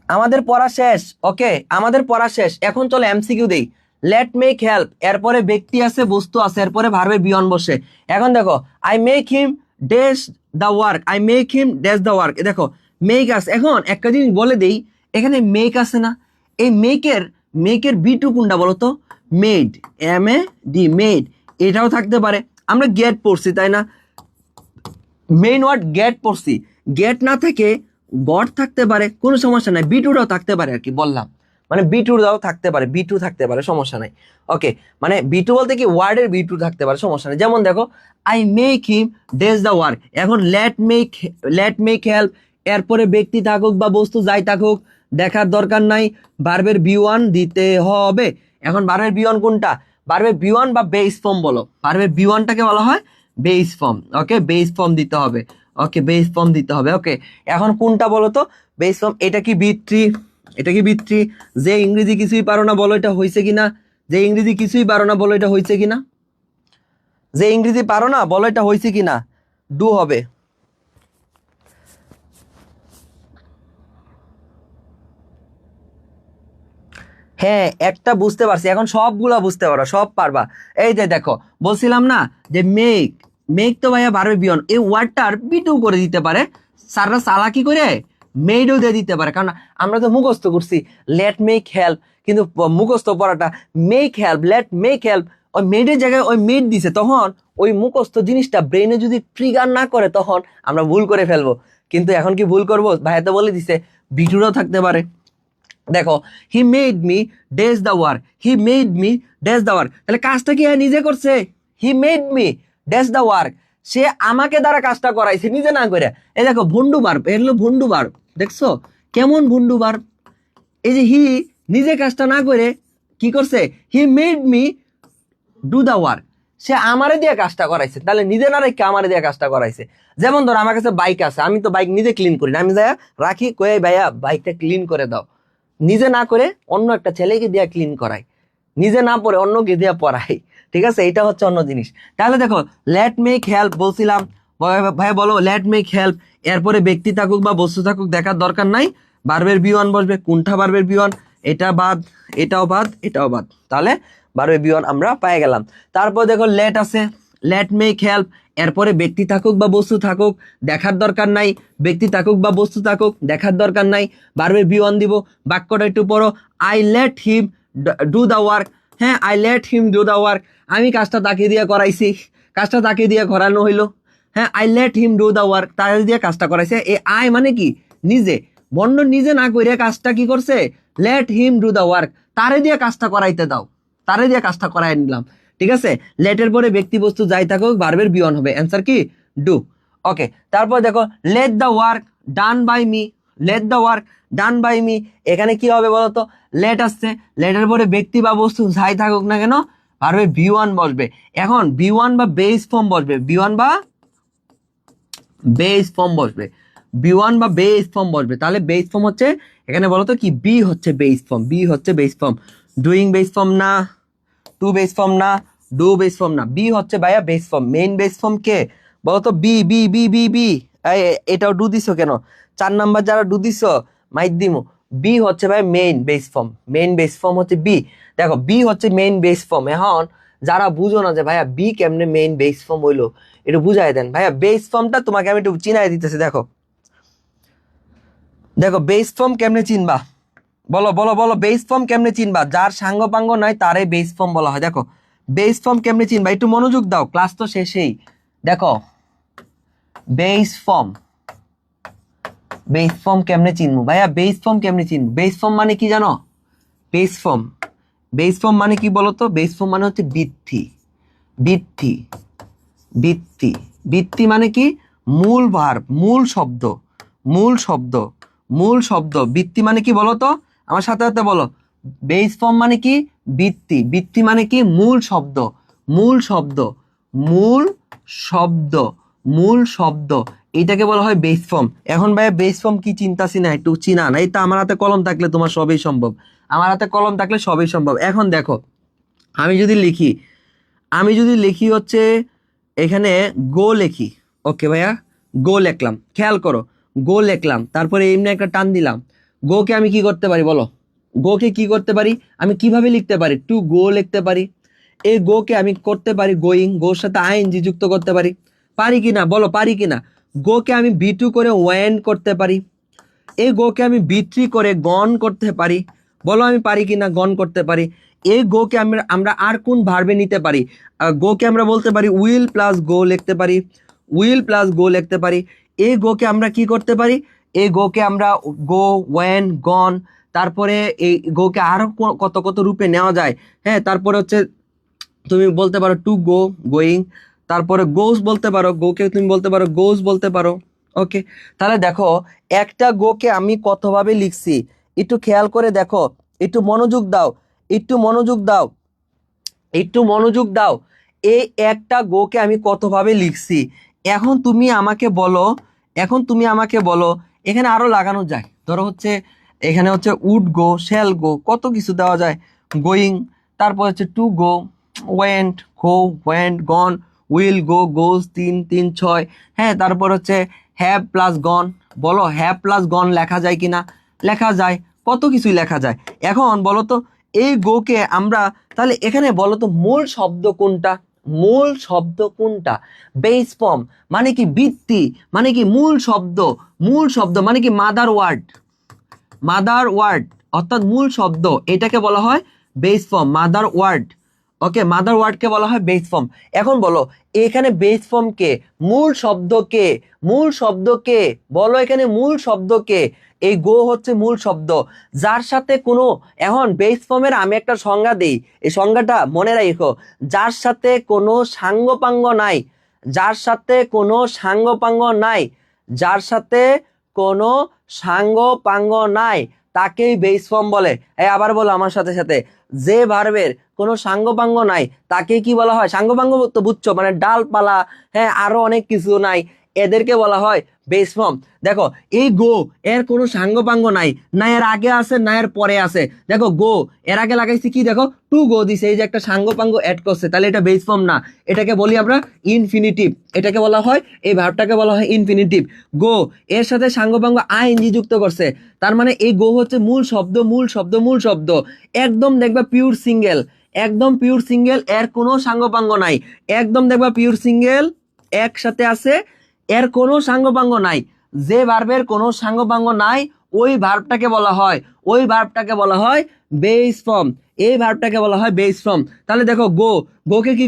আমাদের পড়া শেষ। ওকে, আমাদের পড়া শেষ। এখন চলো এমসিকিউ দেই। লেট মেক হেল্প, এরপরে ব্যক্তি আছে, বস্তু আছে, এরপরে ভার্বের বি ওয়ান বসে। এখন দেখো I make him dash the work, I make him dash the work, দেখো মেক আছে। এখন একটা জিনিস বলে দেই, এখানে মেক আছে না, এই মেকের বি টু কোনটা বলো তো? মেড, MAD, মেড, এটাও থাকতে পারে। আমরা গেট পড়ছি তাই না, মেইন ওয়ার্ড গেট পড়ছি, গেট না থেকে গড থাকতে পারে, কোনো সমস্যা নাই। বি টুটাও থাকতে পারে আর কি বললাম, মানে বি টুটাও থাকতে পারে, বি টু থাকতে পারে, সমস্যা নাই। ওকে, মানে বি টু বলতে কি ওয়ার্ডের বি টু থাকতে পারে, সমস্যা নেই। যেমন দেখো I make him days the work, এখন লেট মেক হেল্প, এরপরে ব্যক্তি থাকুক বা বস্তু যাই থাকুক দেখার দরকার নাই, ভার্বের বি ওয়ান দিতে হবে। এখন ভার্বের বি ওয়ান কোনটা? ভার্বের বি ওয়ান বা বেস ফর্ম বলো, ভার্বের বি ওয়ানটাকে বলা হয় বেস ফর্ম। ওকে, বেস ফর্ম দিতে হবে, ওকে বেস ফর্ম দিতে হবে। ওকে, এখন কোনটা বলো তো বেস ফর্ম? এটা কি বি থ্রি? এটা কি বি থ্রি? যে ইংরেজি কিছুই পারো না বলো এটা হয়েছে কিনা, যে ইংরেজি কিছুই পারো না বলো এটা হয়েছে কিনা, যে ইংরেজি পারো না বলো এটা হয়েছে কিনা, ডু হবে। হ্যাঁ, একটা বুঝতে পারছি, এখন সবগুলা বুঝতে পারো, সব পারবা। এই যে দেখো বলছিলাম না যে মেক তো ভাইয়া ভার্বের বি ওয়ান, এই ওয়ার্ডটার বি টু করে দিতে পারে, স্যাররা চালাকি করে মেডও দিয়ে দিতে পারে, কারণ আমরা তো মুখস্থ করছি লেট মেক হেল্প, কিন্তু মুখস্থ পড়াটা make help, let make help, ওই মেডের জায়গায় ওই মেড দিছে, তখন ওই মুখস্থ জিনিসটা ব্রেনে যদি ট্রিগার না করে তখন আমরা ভুল করে ফেলবো। কিন্তু এখন কি ভুল করবো? ভাইয়া তো বলে দিছে বিটুরাও থাকতে পারে। দেখো he made me does the work, he made me does the work, তাহলে কাজটা কি নিজে করছে? He made me does the work, সে আমাকে দ্বারা কাজটা করাইছে নিজে না করে। এই দেখো ভন্ডু ভার্ব, এর হলো ভন্ডু ভার্ব, দেখছো কেমন ভন্ডু ভার্ব? এই যে হি নিজে কাজটা না করে কি করছে? He made me do the work, সে আমারে দিয়ে কাজটা করাইছে, তাহলে নিজে না রেখে আমারে দিয়ে কাজটা করাইছে। যেমন ধর আমার কাছে বাইক আছে, আমি তো বাইক নিজে ক্লিন করি না, আমি যাই রাখি কয়ে ভাইয়া বাইকটা ক্লিন করে দাও, নিজে না করে অন্য একটা ছেলেকে দিয়ে ক্লিন করাই, নিজে না পড়ে অন্যকে দিয়ে পড়াই, ঠিক আছে? এটা হচ্ছে অন্য জিনিস। তাহলে দেখো লেট মেক হেল্প বলছিলাম, ভাই বলো লেট মেক হেল্প, এরপরে ব্যক্তি থাকুক বা বস্তু থাকুক দেখার দরকার নাই, ভার্বের বি ওয়ান বসবে। কোনটা ভার্বের বি ওয়ান? এটা বাদ, এটাও বাদ, এটাও বাদ, তাহলে ভার্বের বি ওয়ান আমরা পেয়ে গেলাম। তারপর দেখো লেট আছে, লেট মেক হেল্প, এরপরে ব্যক্তি থাকুক বা বস্তু থাকুক দেখার দরকার নাই, ব্যক্তি থাকুক বা বস্তু থাকুক দেখার দরকার নাই, ভার্বের বি ওয়ান দিব। বাক্যটা একটু পড়ো, I let him do the work, হ্যাঁ I let him do the work, আমি কাজটা তাকে দিয়ে করাইছি, কাজটা তাকে দিয়ে করানো হইলো, হ্যাঁ I let him do the work, তাকে দিয়ে কাজটা করাইছে। এ আই মানে কি? নিজে, বন্ড নিজে না করে কাজটা কি করছে? Late him do the work, তারে দিয়ে কাজটা করাইতে দাও, তারে দিয়ে কাজটা করাই নিলাম, ঠিক আছে? লেটের পরে ব্যক্তি বস্তু যাই থাকুক ভার্বের বি ওয়ান হবে, অ্যান্সার কি? ডু। ওকে, তারপর দেখো let the work done by me, let the work done by me, এখানে কি হবে বলতো? লেট আসছে, লেটের পরে ব্যক্তি বা বস্তু যাই থাকুক না কেন ভার্বের বি ওয়ান বসবে। এখন বি ওয়ান বা বেস ফর্ম বসবে, বি ওয়ান বা বেস ফর্ম বসবে, বি ওয়ান বা বেস ফর্ম বসবে। তাহলে বেস ফর্ম হচ্ছে এখানে বলতো কি? বি হচ্ছে বেস ফর্ম, বি হচ্ছে base form, doing base form না, টু বেস ফর্ম না, ডু বেস ফর্ম না, বি হচ্ছে ভাইয়া base form. Main base form কে বলতো? Be be be be be. এটাও ডু দিছো কেন? 4 নাম্বার যারা ডু দিছো মাইক দিমু। বি হচ্ছে ভাই main base form, main base form হচ্ছে বি। দেখো বি হচ্ছে মেইন বেস ফর্ম। এখন যারা বুঝো না যে ভাইয়া বি কেমনে মেইন বেস ফর্ম হইলো, একটু বুঝাই দেন ভাইয়া। বেস ফর্মটা তোমাকে আমি একটু চিনাই দিতেছি, দেখো দেখো বেস ফর্ম কেমনে চিনবা? বলো বলো বলো, বেস ফর্ম কেমনে চিনবা? যার সাঙ্গ পাঙ্গ নাই তারে বেস ফর্ম বলা হয়। দেখো বেস ফর্ম কেমনে চিনবা, একটু মনোযোগ দাও, ক্লাস তো শেষেই। দেখো বেস ফর্ম, বেস ফর্ম কেমনে চিনবো ভাইয়া? বেস ফর্ম কেমনে চিনবো? বেস ফর্ম মানে কি জানো? বেস ফর্ম, বেস ফর্ম মানে কি বলতো? বেস ফর্ম মানে হচ্ছে বৃদ্ধি, বৃদ্ধি, বৃত্তি, বৃত্তি মানে কি? মূল ভার্ব, মূল শব্দ, মূল শব্দ, মূল শব্দ। বৃত্তি মানে কি বলতো? আমার সাথে সাথে বলো, বেস ফর্ম মানে কি? বৃত্তি, বৃত্তি মানে কি? মূল শব্দ, মূল শব্দ, মূল শব্দ, মূল শব্দ, এটাকে বলা হয় বেস ফর্ম। এখন ভাই বেস ফর্ম কি চিন্তাছি না, একটু চিনা না। এই তো আমার হাতে কলম থাকলে তোমার সবই সম্ভব, আমার হাতে কলম থাকলে সবই সম্ভব। এখন দেখো আমি যদি লিখি, আমি যদি লিখি হচ্ছে এখানে গো লিখি, ওকে ভাইয়া গো লিখলাম, খেয়াল করো গো লিখলাম, তারপরে এমনি একটা টান দিলাম। গোকে আমি কি করতে পারি বলো? গোকে কি করতে পারি? আমি কিভাবে লিখতে পারি? টু গো লিখতে পারি। এই গোকে আমি করতে পারি গোয়িং, গোর সাথে আইএনজি যুক্ত করতে পারি, পারি কি না বলো? পারি কি না? গোকে আমি বি টু করে ওয়েন করতে পারি, এই গোকে আমি বি3 করে গন করতে পারি, বলো আমি পারি কি না? গন করতে পারি। এই গোকে আমরা আমরা আর কোন ভার্বে নিতে পারি? গোকে আমরা বলতে পারি উইল প্লাস গো লিখতে পারি, উইল প্লাস গো লিখতে পারি। এই গোকে আমরা কি করতে পারি? এই গোকে আমরা গো, ওয়েন, গন, তারপরে এই গোকে আরো কত কত রূপে নেওয়া যায়। হ্যাঁ, তারপরে হচ্ছে তুমি বলতে পারো টু গো, গোয়িং, তারপরে গোস বলতে পারো, গোকে তুমি বলতে পারো গোস বলতে পারো। ওকে, তাহলে দেখো একটা গোকে আমি কতভাবে লিখছি, একটু খেয়াল করে দেখো, একটু মনোযোগ দাও, একটু মনোযোগ দাও, একটু মনোযোগ দাও। এই একটা গোকে আমি কতভাবে লিখছি। এখন তুমি আমাকে বলো, এখন তুমি আমাকে বলো এখানে আরো লাগানো যায়। ধরো হচ্ছে এখানে হচ্ছে উড গো, শ্যাল গো, কত কিছু দেওয়া যায়। গোয়িং, তারপর হচ্ছে to go, went, go, went, gone, will go, গোজ, 3 3 6। হ্যাঁ, তারপর হচ্ছে হ্যাভ প্লাস গন, বলো হ্যাভ প্লাস গন লেখা যায় কিনা? লেখা যায়, কত কিছুই লেখা যায়। এখন বলো তো এই গোকে আমরা, তাহলে এখানে বলো তো মূল শব্দ কোনটা? মূল শব্দ কোনটা? বেস ফর্ম মানে কি ভিত্তি, মানে কি মূল শব্দ, মূল শব্দ মানে কি মাদার ওয়ার্ড, মাদার ওয়ার্ড অর্থাৎ মূল শব্দ, এটাকে বলা হয় বেস ফর্ম, মাদার ওয়ার্ড। ওকে, মাদার ওয়ার্ডকে বলা হয় বেস ফর্ম। এখন বলো এখানে বেস ফর্ম কে, মূল শব্দ কে, মূল শব্দ কে বলো, এখানে মূল শব্দ কে? এই গো হচ্ছে মূল শব্দ, যার সাথে কোনো, এখন বেস ফর্মের আমি একটা সংজ্ঞা দেই, এই সংজ্ঞাটা মনে রাখো, যার সাথে কোনো সাঙ্গপাঙ্গ নাই, যার সাথে কোনো সাঙ্গপাঙ্গ নাই, যার সাথে কোনো সাঙ্গপাঙ্গ নাই তাকেই বেস ফর্ম বলে। এই আবার বলো আমার সাথে সাথে, যে ভার্বের কোনো সাঙ্গপাঙ্গ নাই তাকে কি বলা হয়? সাঙ্গপাঙ্গ তো বুঝছো, মানে ডালপালা, হ্যাঁ আরো অনেক কিছু নাই, এদেরকে বলা হয় বেস ফর্ম। দেখো এই গো এর কোনো সাঙ্গপাঙ্গ নাই, না এর আগে আছে না এর পরে আছে। দেখো গো এর আগে লাগাইছি কি, দেখো টু গো দিছে, এই যে একটা সাঙ্গপাঙ্গ অ্যাড করছে, তাহলে এটা বেস ফর্ম না, এটাকে বলি আমরা ইনফিনিটিভ, এটাকে বলা হয়, এই ভার্বটাকে বলা হয় ইনফিনিটিভ। গো এর সাথে সাঙ্গপাঙ্গ আইএনজি যুক্ত করছে, তার মানে এই গো হচ্ছে মূল শব্দ, মূল শব্দ, মূল শব্দ, একদম দেখবা পিওর সিঙ্গেল, একদম পিওর সিঙ্গেল, এর কোনো সাঙ্গপাঙ্গ নাই, একদম দেখবা পিওর সিঙ্গেল, একসাথে আছে, এর কোনো সাঙ্গপাঙ্গ নাই। যে ভার্বের কোনো সাঙ্গপাঙ্গ নাই ওই ভার্বটাকে বলা হয়, ওই ভার্বটাকে বলা হয় বেস ফর্ম, এই ভার্বটাকে বলা হয় বেস ফর্ম। তাহলে দেখো গো, গোকে কি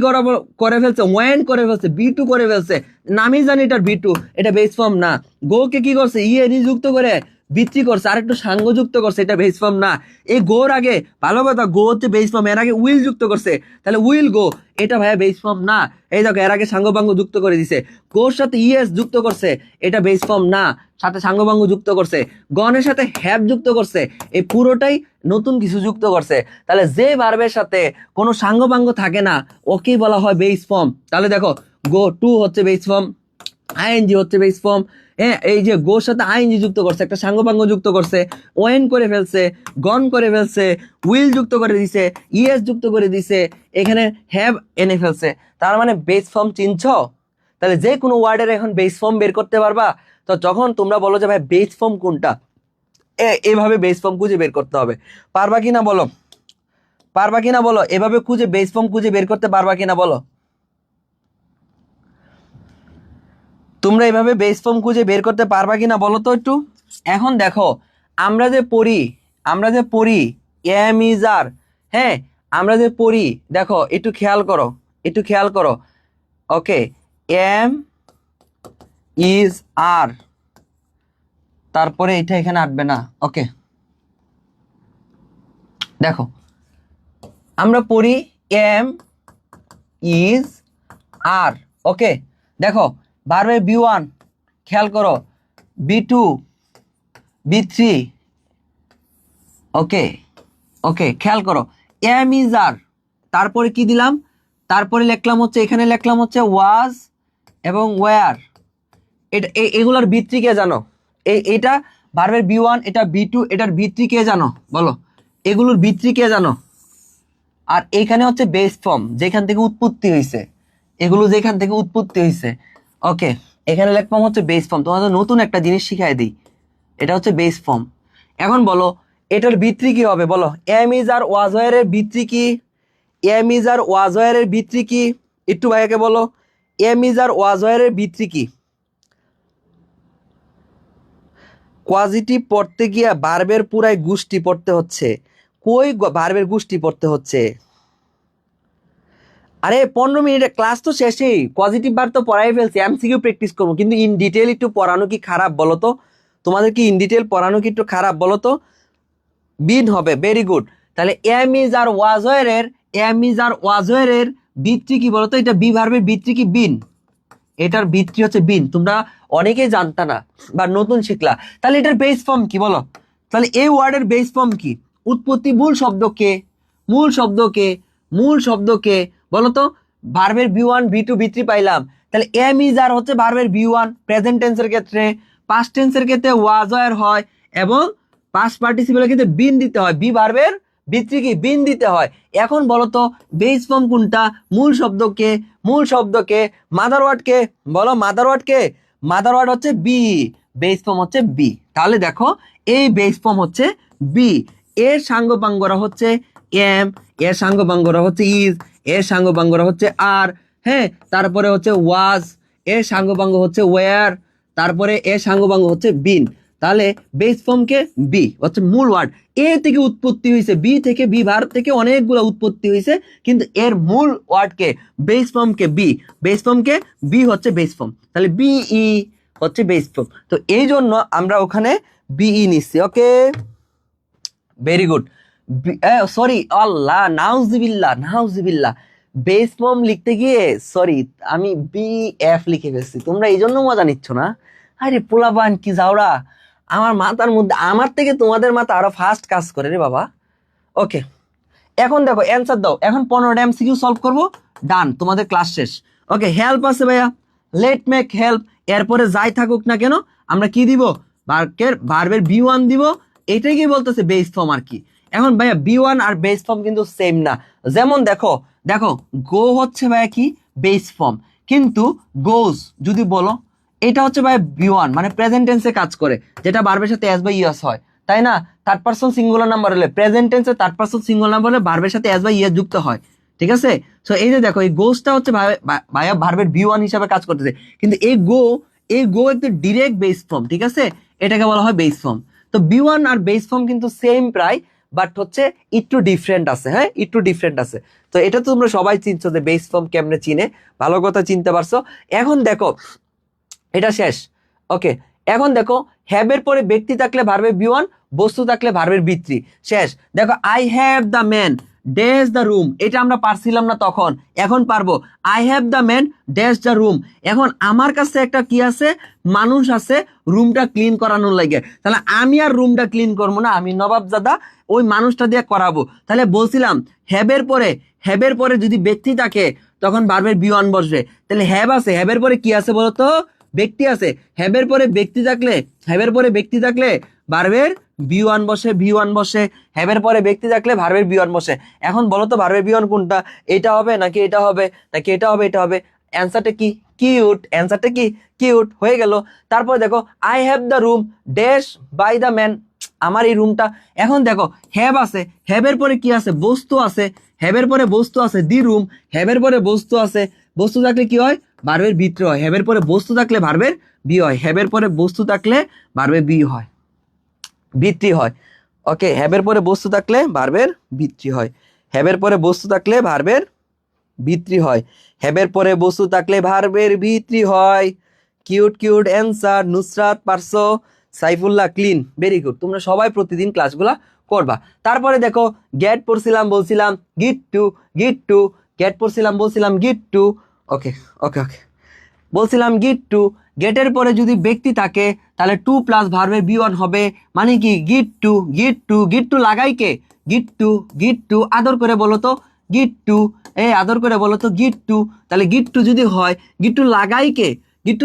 করে ফেলছে, ওয়েন করে ফেলছে, বি টু করে ফেলছে, নামই জানি এটার বি টু, এটা বেস ফর্ম না। গোকে কি করছে, ইএনই যুক্ত করে ভিত্তি করছে, আর একটু সাঙ্গ যুক্ত করছে, এটা বেস ফর্ম না। এই গোর আগে ভালো কথা, গো হচ্ছে বেস ফর্ম, এর আগে উইল যুক্ত করছে, তাহলে উইল গো, এটা ভাইয়া বেস ফর্ম না। এই দেখো এর আগে সাঙ্গপাঙ্গ যুক্ত করে দিছে, গোর সাথে ইএস যুক্ত করছে, এটা বেস ফর্ম না, সাথে সাঙ্গপাঙ্গ যুক্ত করছে, গনের সাথে হ্যাভ যুক্ত করছে, এই পুরোটাই নতুন কিছু যুক্ত করছে। তাহলে যে ভার্বের সাথে কোনো সাঙ্গপাঙ্গ থাকে না ওকেই বলা হয় বেস ফর্ম। তাহলে দেখো গো টু হচ্ছে বেস ফর্ম, আইএনজি হচ্ছে বেস ফর্ম, হ্যাঁ এই যে গোর সাথে আইএনজি যুক্ত করছে, একটা সাঙ্গপাঙ্গ যুক্ত করছে, ওয়েন করে ফেলছে, গন করে ফেলছে, উইল যুক্ত করে দিছে, ইএস যুক্ত করে দিছে, এখানে হ্যাভ এনে ফেলছে, তার মানে বেস ফর্ম চিনছো? তাহলে যে কোনো ওয়ার্ডের এখন বেস ফর্ম বের করতে পারবা। তো যখন তোমরা বলো যে ভাই বেস ফর্ম কোনটা, এভাবে বেস ফর্ম খুঁজে বের করতে হবে, পারবা কিনা বলো, পারবা কিনা বলো, এভাবে খুঁজে বেস ফর্ম খুঁজে বের করতে পারবা কিনা বলো, তোমরা এভাবে বেস ফর্ম খুঁজে বের করতে পারবা কিনা বলো তো একটু। এখন দেখো আমরা যে পড়ি, আমরা যে পড়ি এম ইজ আর, হ্যাঁ আমরা যে পড়ি, দেখো একটু খেয়াল করো, একটু খেয়াল করো, ওকে এম ইজ আর, তারপরে এটা এখানে আসবে না, ওকে দেখো আমরা পড়ি এম ইজ আর, ওকে দেখো ভার্বের বি ওয়ান খেয়াল করো, বি টু, বি থ্রি, ওকে ওকে খেয়াল করো এম ইজ আর, তারপরে কি দিলাম, তারপরে লিখলাম হচ্ছে, এখানে লিখলাম হচ্ছে ওয়াজ এবং ওয়্যার, এটা এগুলোর ভিত্তি কে জানো, এটা ভার্বের বি ওয়ান, এটা বি টু, এটার ভিত্তি কে জানো বলো, এগুলোর ভিত্তি কে জানো। আর এইখানে হচ্ছে বেস ফর্ম, যেখান থেকে উৎপত্তি হয়েছে, এগুলো যেখান থেকে উৎপত্তি হয়েছে, ওকে এখানে লিখলাম হচ্ছে বেস ফর্ম। তোমাদের নতুন একটা জিনিস শিখাই দিই, এটা হচ্ছে বেস ফর্ম। এখন বলো এটার ভিত্তি কি হবে বলো, এম ইজ আর ওয়াজ ওয়্যারের ভিত্তি কি, এম ইজ আর ওয়াজ ওয়্যারের ভিত্তি কি, একটু ভাইয়াকে বলো এম ইজ আর ওয়াজ ওয়্যারের ভিত্তি কি। কোয়াজিটিভ পড়তে গিয়া ভার্বের পুরাই গোষ্ঠী পড়তে হচ্ছে, কই ভার্বের গোষ্ঠী পড়তে হচ্ছে, আরে 15 মিনিটের ক্লাস তো শেষেই, পজিটিভ বার তো পড়াই ফেলছি, এমসিকিউ প্র্যাকটিস করবো, কিন্তু ইন ডিটেল একটু পড়ানো কি খারাপ বলো তো, তোমাদের কি ইন ডিটেল পড়ানো কি একটু খারাপ বলো তো, বিন হবে, ভেরি গুড। তাহলে এম ইজ আর ওয়াজ ওয়্যারের, এম ইজ আর ওয়াজ ওয়্যারের ভিত্তি কি বলো তো, এটা বি ভার্বের ভিত্তি কি বিন, এটার ভিত্তি হচ্ছে বিন, তোমরা অনেকেই জানতা না বা নতুন শিখলা। তাহলে এটার বেস ফর্ম কি বলো, তাহলে এই ওয়ার্ডের বেস ফর্ম কি, উৎপত্তি মূল শব্দ কে, মূল শব্দ কে, মূল শব্দ কে বলো তো, ভার্বের V one V two V three পাইলাম, তাহলে এম ইজ আর হচ্ছে ভার্বের বি ওয়ান প্রেজেন্ট টেন্সের ক্ষেত্রে, পাস্ট টেন্সের ক্ষেত্রে ওয়াজ ওয়্যার হয়, এবং পাস্ট পার্টিসিপেলের ক্ষেত্রে বিন দিতে হয়, বি ভার্বের ভিত্তি কি বিন দিতে হয়। এখন বলো তো বেস ফর্ম কোনটা, মূল শব্দকে, মূল শব্দকে, মাদার ওয়ার্ডকে বলো, মাদার ওয়ার্ডকে, মাদার ওয়ার্ড হচ্ছে বি, বেস ফর্ম হচ্ছে বি। তাহলে দেখো এই বেস ফর্ম হচ্ছে বি, এর সাঙ্গপাঙ্গরা হচ্ছে এম, এর সাঙ্গপাঙ্গরা হচ্ছে ইজ, এর সাঙ্গপাঙ্গরা হচ্ছে আর, হ্যাঁ, তারপরে হচ্ছে ওয়াজ, এর সাঙ্গপাঙ্গ হচ্ছে ওয়্যার, তারপরে এর সাঙ্গপাঙ্গ হচ্ছে বিন। তাহলে বেস ফর্মকে বি হচ্ছে মূল ওয়ার্ড, এ থেকে উৎপত্তি হয়েছে, বি থেকে, বি ভার্ব থেকে অনেকগুলো উৎপত্তি হয়েছে, কিন্তু এর মূল ওয়ার্ডকে বেস ফর্মকে বি, বেস ফর্মকে বি হচ্ছে বেস ফর্ম, তাহলে বিই হচ্ছে বেস ফর্ম। তো এই জন্য আমরা ওখানে বিই নিচ্ছি। ওকে, ভেরি গুড। সরি, আল্লাহ, নাউজিবিল্লাহ, নাউজিবিল্লাহ, বেস ফর্ম লিখতে গিয়ে সরি আমি বি এফ লিখে ফেলছি। তোমরা এই জন্য মজা নিচ্ছ না? আরে পোলাপান কি যাওরা, আমার মাথার মধ্যে, আমার থেকে তোমাদের মাথা আরো ফাস্ট কাজ করে রে বাবা। ওকে, এখন দেখো অ্যান্সার দাও। এখন 15টা এমসিকিউ সলভ করবো, ডান, তোমাদের ক্লাস শেষ। ওকে, হেল্প আছে ভাইয়া, লেট মেক হেল্প, এরপরে যাই থাকুক না কেন আমরা কি দিব? ভার্বের বি ওয়ান দিব। এটাই কি বলতেছে বেস ফর্ম আর কি। এখন ভাইয়া বি ওয়ান আর বেস ফর্ম কিন্তু সেম না। যেমন দেখো দেখো গো হচ্ছে ভাইয়া কি বেস ফর্ম, কিন্তু গোজ যদি বলো এটা হচ্ছে ভাইয়া বি ওয়ান, মানে প্রেজেন্ট টেন্সে কাজ করে, যেটা ভার্বের সাথে এস বাই ইএস হয়, তাই না? থার্ড পারসন সিঙ্গুলার নাম্বার হলে, প্রেজেন্ট টেন্সে থার্ড পারসন সিঙ্গুলার নাম্বার হলে ভার্বের সাথে এস বাই ইএস যুক্ত হয়, ঠিক আছে? সো এই যে দেখো এই গোসটা হচ্ছে ভাইয়া ভার্বের বি ওয়ান হিসাবে কাজ করতেছে, কিন্তু এই গো একটু ডিরেক্ট বেস ফর্ম, ঠিক আছে? এটাকে বলা হয় বেস ফর্ম। তো বি ওয়ান আর বেস ফর্ম কিন্তু সেম প্রায়, বাট হচ্ছে একটু ডিফারেন্ট আছে। হ্যাঁ, একটু ডিফারেন্ট আছে। তো এটা তো তোমরা সবাই চিনছো যে বেস ফর্ম কেমনে চিনে, ভালো কথা চিনতে পারছো। এখন দেখো এটা শেষ। ওকে, এখন দেখো হ্যাবের পরে ব্যক্তি থাকলে ভার্বের বি ওয়ান, বস্তু থাকলে ভার্বের বি থ্রি, শেষ। দেখো I have the man dash the room, এটা আমরা পারছিলাম না তখন, এখন পারবো। I have the man dash the room, এখন আমার কাছে একটা কি আছে, মানুষ আছে রুমটা ক্লিন করানোর লাগে, তাহলে আমি আর রুমটা ক্লিন করবো না, আমি নবাবজাদা ওই মানুষটা দিয়ে করাবো। তাহলে বলছিলাম হ্যাবের পরে যদি ব্যক্তি থাকে তখন ভার্বের বি ওয়ান বসবে। তাহলে হ্যাব আছে, হ্যাবের পরে কি আছে বলতো? ব্যক্তি আছে। হ্যাবের পরে ব্যক্তি থাকলে ভার্বের বি ওয়ান বসে, বি ওয়ান বসে। হ্যাবের পরে ব্যক্তি থাকলে ভার্বের বি ওয়ান বসে। এখন বলো তো ভার্বের বি ওয়ান কোনটা? এটা হবে নাকি এটা হবে, নাকি এটা হবে এটা হবে? অ্যান্সারটা কি? কিউট। অ্যান্সারটা কি? কিউট হয়ে গেল। তারপর দেখো I have the room dash by the man, আমার এই রুমটা। এখন দেখো হ্যাভ আছে, হ্যাবের পরে কি আছে? বস্তু আছে। হ্যাবের পরে বস্তু আছে, দি রুম। হ্যাবের পরে বস্তু আছে, বস্তু থাকলে কি হয়? ভার্বের ভিতরে হয়। হ্যাবের পরে বস্তু থাকলে ভার্বের বি হয়। হ্যাবের পরে বস্তু থাকলে ভার্বের বি হয়, ভিত্তি হয়। ওকে, হ্যাবের পরে বস্তু থাকলে ভার্বের ভিত্তি হয়। হ্যাবের পরে বস্তু থাকলে ভার্বের ভিত্তি হয়। হ্যাবের পরে বস্তু থাকলে ভার্বের ভিত্তি হয়। Cute cute answer. নুসরাত পারছো, সাইফুল্লাহ ক্লিন, ভেরি গুড। তোমরা সবাই প্রতিদিন ক্লাসগুলা করবা। তারপরে দেখো গেট পড়ছিলাম, বলছিলাম গিট টু, গেট পড়ছিলাম, বলছিলাম গিট টু। ওকে ওকে ওকে, বলছিলাম গিট টু, গেটের পরে যদি ব্যক্তি থাকে তাহলে টু প্লাস ভার্বের বি ওয়ান হবে, মানে কি গিট টু লাগাই কে? গিট টু আদর করে বলো তো গিট টু, আদর করে বলো তো গিট টু। তাহলে গিট টু যদি হয়, গিট টু লাগাই কে? গিট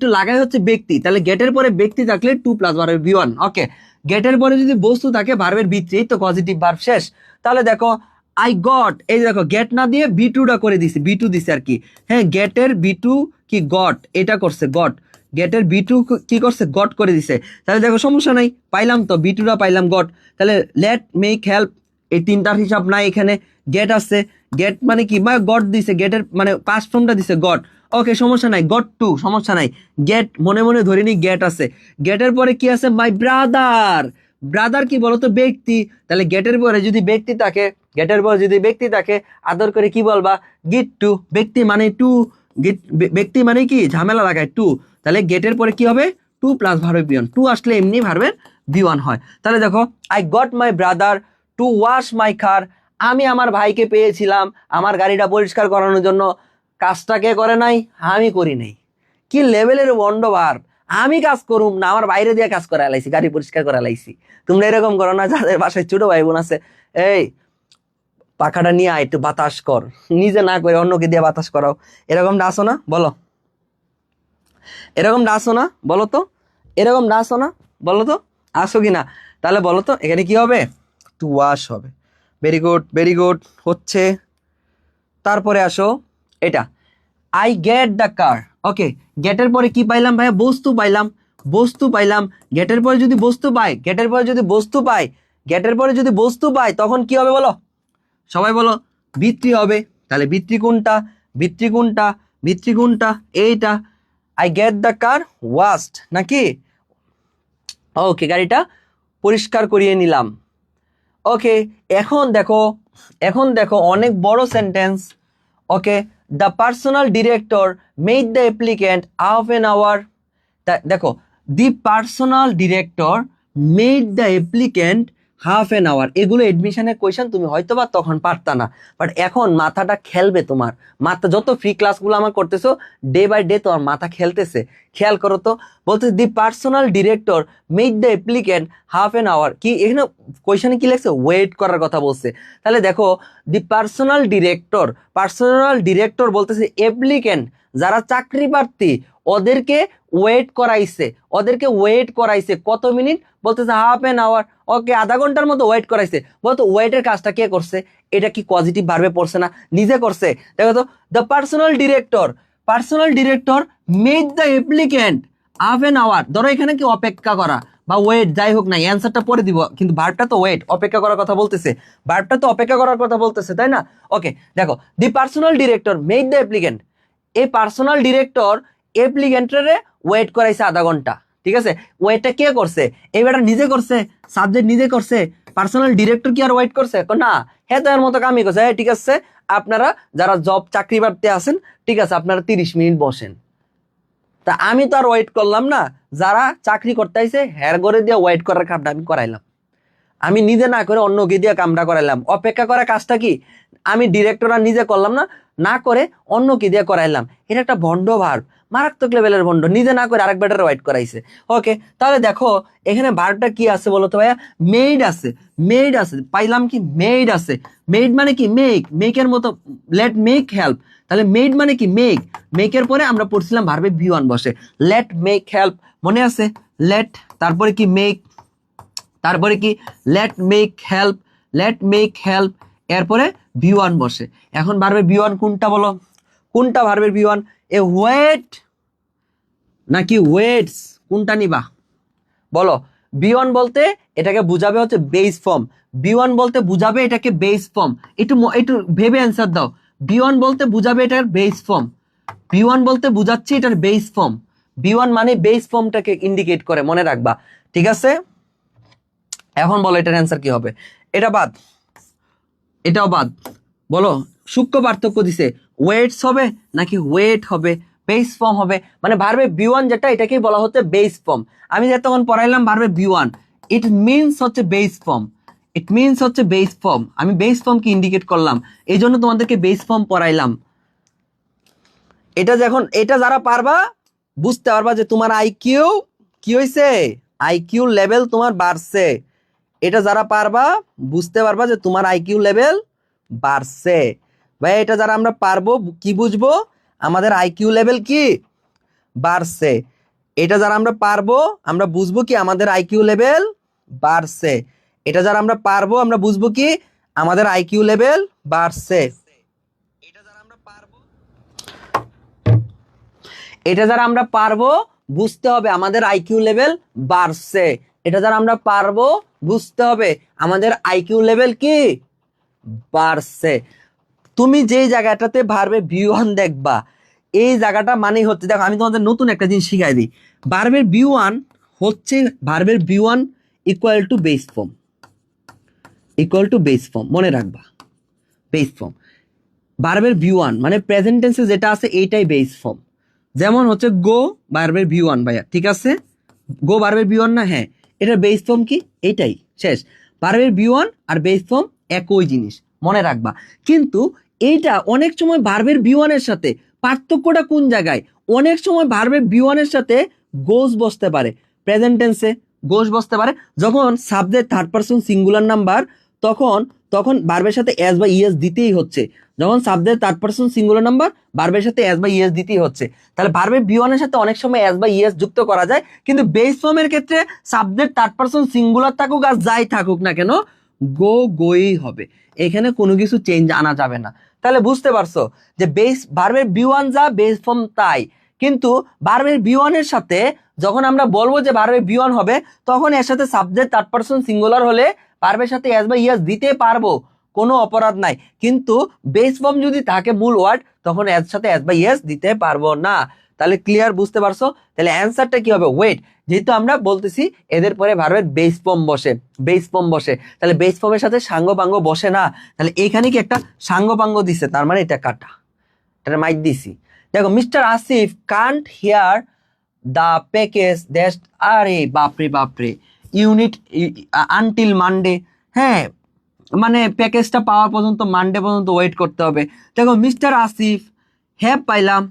টু লাগাই হচ্ছে ব্যক্তি, তাহলে গেটের পরে ব্যক্তি থাকলে টু প্লাস ভার্বের বি ওয়ান। ওকে, গেটের পরে যদি বস্তু থাকে ভার্বের বি থ্রি, তো পজিটিভ ভার্ব শেষ। তাহলে দেখো আই গট, এই দেখো গেট না দিয়ে বি টুটা করে দিছি, বি টু দিছে আর কি। হ্যাঁ, গেটের বি টু কি গট, এটা করছে গট, গেটের বি টু কি করছে? গট করে দিছে। তাহলে দেখো সমস্যা নাই, পাইলাম তো বি টুটা পাইলাম, গট। তাহলে লেট মেক হেল্প, এই তিনটার হিসাব নাই এখানে। গেট আছে, গেট মানে কি? মানে গট দিছে, গেটের মানে পাস্ট ফর্মটা দিছে গট। ওকে, সমস্যা নাই, গট টু, সমস্যা নাই। গেট মনে মনে ধরে নি গেট আছে। গেটের পরে কি আছে? My brother. ব্রাদার কি বলতো? ব্যক্তি। তাহলে গেটের পরে যদি ব্যক্তি থাকে, আদর করে কি বলবা? গিট টু। ব্যক্তি মানে টু, ব্যক্তি মানে কি ঝামেলা লাগায় টু। তাহলে গেটের পরে কি হবে? টু প্লাস ভার্বের বি ওয়ান। টু আসলে এমনি ভার্বের বি ওয়ান হয়। তাহলে দেখো I got my brother to wash my car, আমি আমার ভাইকে পেয়েছিলাম আমার গাড়িটা পরিষ্কার করানোর জন্য। কাজটা কে করে নাই? আমি করি নাই। কি লেভেলের বন্ডবার, আমি কাজ করুম না, আমার বাইরে দিয়ে কাজ করে লাইছি, গাড়ি পরিষ্কার করে লাইছি। তোমরা এরকম করো না? যাদের বাসায় ছোট ভাই বোন আছে, এই পাখাটা নিয়ে আয়, একটু বাতাস কর, নিজে না করে অন্যকে দিয়ে বাতাস করাও। এরকম ডাসো না? বলো, এরকম ডাসো না? বলো তো, এরকম ডাসো না? বলো তো, আসো কি না? তাহলে বলো তো এখানে কি হবে? টু ওয়াশ হবে। ভেরি গুড, ভেরি গুড হচ্ছে। তারপরে আসো এটা, আই গেট দ্য কার। ওকে, গেটের পরে কি পাইলাম ভাইয়া? বস্তু পাইলাম, গেটের পরে যদি বস্তু পাই তখন কি হবে বলো? সবাই বলো, বি থ্রি হবে। তাহলে বি থ্রি কোনটা? ভিত্তি কোনটা? ভিত্তি কোনটা? এইটা। I get the car washed নাকি? ওকে, গাড়িটা পরিষ্কার করিয়ে নিলাম। ওকে, এখন দেখো অনেক বড় sentence. Okay, the personal director made the applicant half an hour. দেখো, the personal director made the applicant half an hour, এগুলো এডমিশনের কোয়েশ্চেন, তুমি হয়তো বা তখন পারতা না, বাট এখন মাথাটা খেলবে তোমার। মাথা যত ফ্রি ক্লাসগুলো আমার করতেছো ডে বাই ডে তোমার মাথা খেলতেছে। খেয়াল করো তো, বলতেছে the personal director made the applicant half an hour. কি এখানে কোয়েশ্চেনে কি লেখছে? ওয়েট করার কথা বলছে। তাহলে দেখো, দি পার্সোনাল ডিরেক্টর বলতেছে অ্যাপ্লিক্যান্ট, যারা চাকরি প্রার্থী ওদেরকে ওয়েট করাইছে কত মিনিট? বলতেছে হাফ এন আওয়ার। ওকে, আধা ঘন্টার মতো ওয়েট করাইছে। বলতো ওয়েটের কাজটা কে করছে? এটা কি পজিটিভ ভার্বে পড়ছে না? নিজে করছে। দেখো তো, the personal director made the applicant half an hour. ধরো এখানে কি অপেক্ষা করা বা ওয়েট, যাই হোক না, অ্যান্সারটা পরে দিব, কিন্তু ভার্বটা তো ওয়েট, অপেক্ষা করার কথা বলতেছে। তাই না? ওকে, দেখো, the personal director made the applicant, এই পার্সোনাল ডিরেক্টর অ্যাপ্লিক্যান্টরে ওয়েট করাইছে আধা ঘন্টা। ঠিক আছে, ওয়েটটা কে করছে? এই ব্যাটা নিজে করছে, সাবজেক্ট নিজে করছে। পার্সোনাল ডিরেক্টর কি আর ওয়েট করছে? না, হ্যাঁ, তো এর মতো কামই করছে। হ্যাঁ, ঠিক আছে, আপনারা যারা চাকরি প্রার্থী আছেন, ঠিক আছে, আপনারা 30 মিনিট বসেন। তা আমি তো আর ওয়েট করলাম না, যারা চাকরি করতে আইছে হের করে দিয়ে ওয়েট করার কামটা আমি করাইলাম। আমি নিজে না করে অন্যকে দিয়ে কামটা করাইলাম। অপেক্ষা করা কাজটা কি আমি ডিরেক্টর আর নিজে করলাম না, না করে অন্যকে দিয়ে করাইলাম। এটা একটা ভণ্ড ভার্ব, মারাত্মক লেভেলের ভণ্ড। নিজে না করে আরেক বেটার ওয়েট করাইছে। ওকে, তাহলে দেখো এখানে ভার্বটা কি আছে বলো তো ভাইয়া? মেড আছে। পাইলাম কি? মেড আছে। মেড মানে কি? মেকের মতো, লেট মেক হেল্প। তাহলে মেড মানে কি? মেকের পরে আমরা পড়ছিলাম ভার্বে V1 বসে, লেট মেক হেল্প, মনে আছে? লেট, তারপরে কি? মেক, তারপরে কি? লেট মেক হেল্প, এরপরে V1 বসে। এখন ভার্বের V1 কোনটা বলো? কোনটা ভার্বের V1? এ ওয়েট নাকি ওয়েটস, কোনটা নিবা বলো? V1 বলতে এটাকে বুঝাবে হচ্ছে বেস ফর্ম। V1 বলতে বুঝাবে এটাকে বেস ফর্ম। একটু ভেবে অ্যান্সার দাও। V1 বলতে বুঝাবে এটার বেস ফর্ম। V1 বলতে বুঝাচ্ছে এটার বেস ফর্ম। V1 মানে বেস ফর্মটাকে ইন্ডিকেট করে, মনে রাখবা। ঠিক আছে, এখন বলো এটার অ্যান্সার কি হবে? এটা বাদ, এটাও বাদ। বলো, সূক্ষ্ম পার্থক্য দিছে, ওয়েটস হবে নাকি ওয়েট হবে, বেস ফর্ম হবে। মানে ভার্বে V1 যেটা, এটাকেই বলা হচ্ছে বেস ফর্ম। আমি যে তখন পড়াইলাম ভার্বে V1, ইট মিনস হচ্ছে বেস ফর্ম। আমি বেস ফর্মকে ইন্ডিকেট করলাম, এই জন্য তোমাদেরকে বেস ফর্ম পড়াইলাম। এটা যারা পারবা বুঝতে পারবা যে তোমার আইকিউ কি হয়েছে, আইকিউ লেভেল তোমার বাড়ছে। এটা যারা পারবা বুঝতে পারবা যে তোমার আইকিউ লেভেল বাড়ছে। ভাই এটা যারা আমরা পারবো কি বুঝবো? আমাদের আইকিউ লেভেল কি বাড়ছে। এটা যারা আমরা পারবো আমরা বুঝবো কি আমাদের আইকিউ লেভেল বাড়ছে। এটা যারা আমরা পারবো আমরা বুঝবো কি আমাদের আইকিউ লেভেল বাড়ছে। এটা যারা আমরা পারবো বুঝতে হবে আমাদের আইকিউ লেভেল বাড়ছে। এটা যারা আমরা পারবো বুঝতে হবে আমাদের আইকিউ লেভেল কি বাড়ছে। তুমি যেই জায়গাটাতে ভার্বে V1 দেখবা, এই জায়গাটা মানেই হচ্ছে, দেখো আমি তোমাদের নতুন একটা জিনিস শিখাই দিই। ভার্বের V1 হচ্ছে, ভার্বের V1 equal to base form, মনে রাখবা, বেস ফর্ম। ভার্বের V1 মানে প্রেজেন্ট টেন্সে যেটা আছে এইটাই বেস ফর্ম। যেমন হচ্ছে গো ভার্বের V1 ভাইয়া, ঠিক আছে, গো ভার্বের V1 না? হ্যাঁ, এটার বেস ফর্ম কি? এইটাই, শেষ। ভার্বের V1 আর বেস ফর্ম একই জিনিস, মনে রাখবা। কিন্তু এইটা অনেক সময় ভার্বের V1 এর সাথে পার্থক্যটা কোন জায়গায়? অনেক সময় ভার্বের V1 এর সাথে গোস বসতে পারে, প্রেজেন্ট টেন্সে গোস বসতে পারে। যখন subject third person singular number, তখন ভার্বের সাথে এস বা ইএস দিতেই হচ্ছে। যখন subject third person singular number, ভার্বের সাথে এস বা ইএস দিতেই হচ্ছে। তাহলে ভার্বের V1 এর সাথে অনেক সময় এস বা ইএস যুক্ত করা যায়, কিন্তু বেস ফর্মের ক্ষেত্রে সাবজেক্ট থার্ড পারসন সিঙ্গুলার থাকুক আর যাই থাকুক না কেন, গোই হবে। এখানে কোনো কিছু চেঞ্জ আনা যাবে না। তাহলে বুঝতে পারছো যে ভার্বের V1 যা বেস ফর্ম তাই। কিন্তু ভার্বের V1 এর সাথে যখন আমরা বলবো যে ভার্বের V1 হবে, তখন এর সাথে সাবজেক্ট থার্ড পারসন সিঙ্গুলার হলে ভার্বের সাথে এস বা ইএস দিতে পারবো, কোনো অপরাধ নাই। কিন্তু বেস ফর্ম যদি থাকে মূল ওয়ার্ড, তখন এর সাথে এস বা ইয়েস দিতে পারবো না। তাহলে ক্লিয়ার, বুঝতে পারছো? তাহলে অ্যান্সারটা কি হবে? ওয়েট। যেহেতু আমরা বলতেছি এদের পরে ভার্বের বেস ফর্ম বসে, বেস ফর্ম বসে, তাহলে বেস ফর্মের সাথে সাঙ্গপাঙ্গ বসে না, তাহলে এখানে কি একটা সাঙ্গপাঙ্গ দিছে, তার মানে এটা কাটা, এটা মাইক দিছি। দেখো mister Asif Kant here the package that, আরে বাপরে বাপরে, ইউনিট আনটিল মানডে, হ্যাঁ মানে প্যাকেজটা পাওয়া পর্যন্ত মানডে পর্যন্ত ওয়েট করতে হবে। দেখো মিস্টার আসিফ হ্যাভ পাইলাম,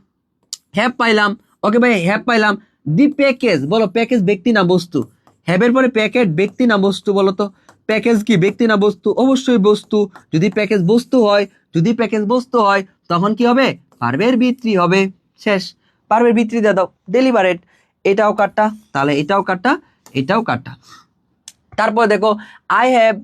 হ্যাভ পাইলাম, ওকে ভাই হ্যাভ পাইলাম, দি প্যাকেজ, বলো প্যাকেজ ব্যক্তি না বস্তু? হ্যাভের পরে প্যাকেট ব্যক্তি না বস্তু? বলো তো প্যাকেজ কি ব্যক্তি না বস্তু? অবশ্যই বস্তু। যদি প্যাকেজ বস্তু হয়, যদি প্যাকেজ বস্তু হয় তখন কি হবে? ভার্বের ভিত্তি হবে। শেষ, ভার্বের ভিত্তি দিয়ে দাও, ডেলিভারেট। এটাও কাটা, তাহলে এটাও কাটা, এটাও কাটা। তারপর দেখো আই হ্যাভ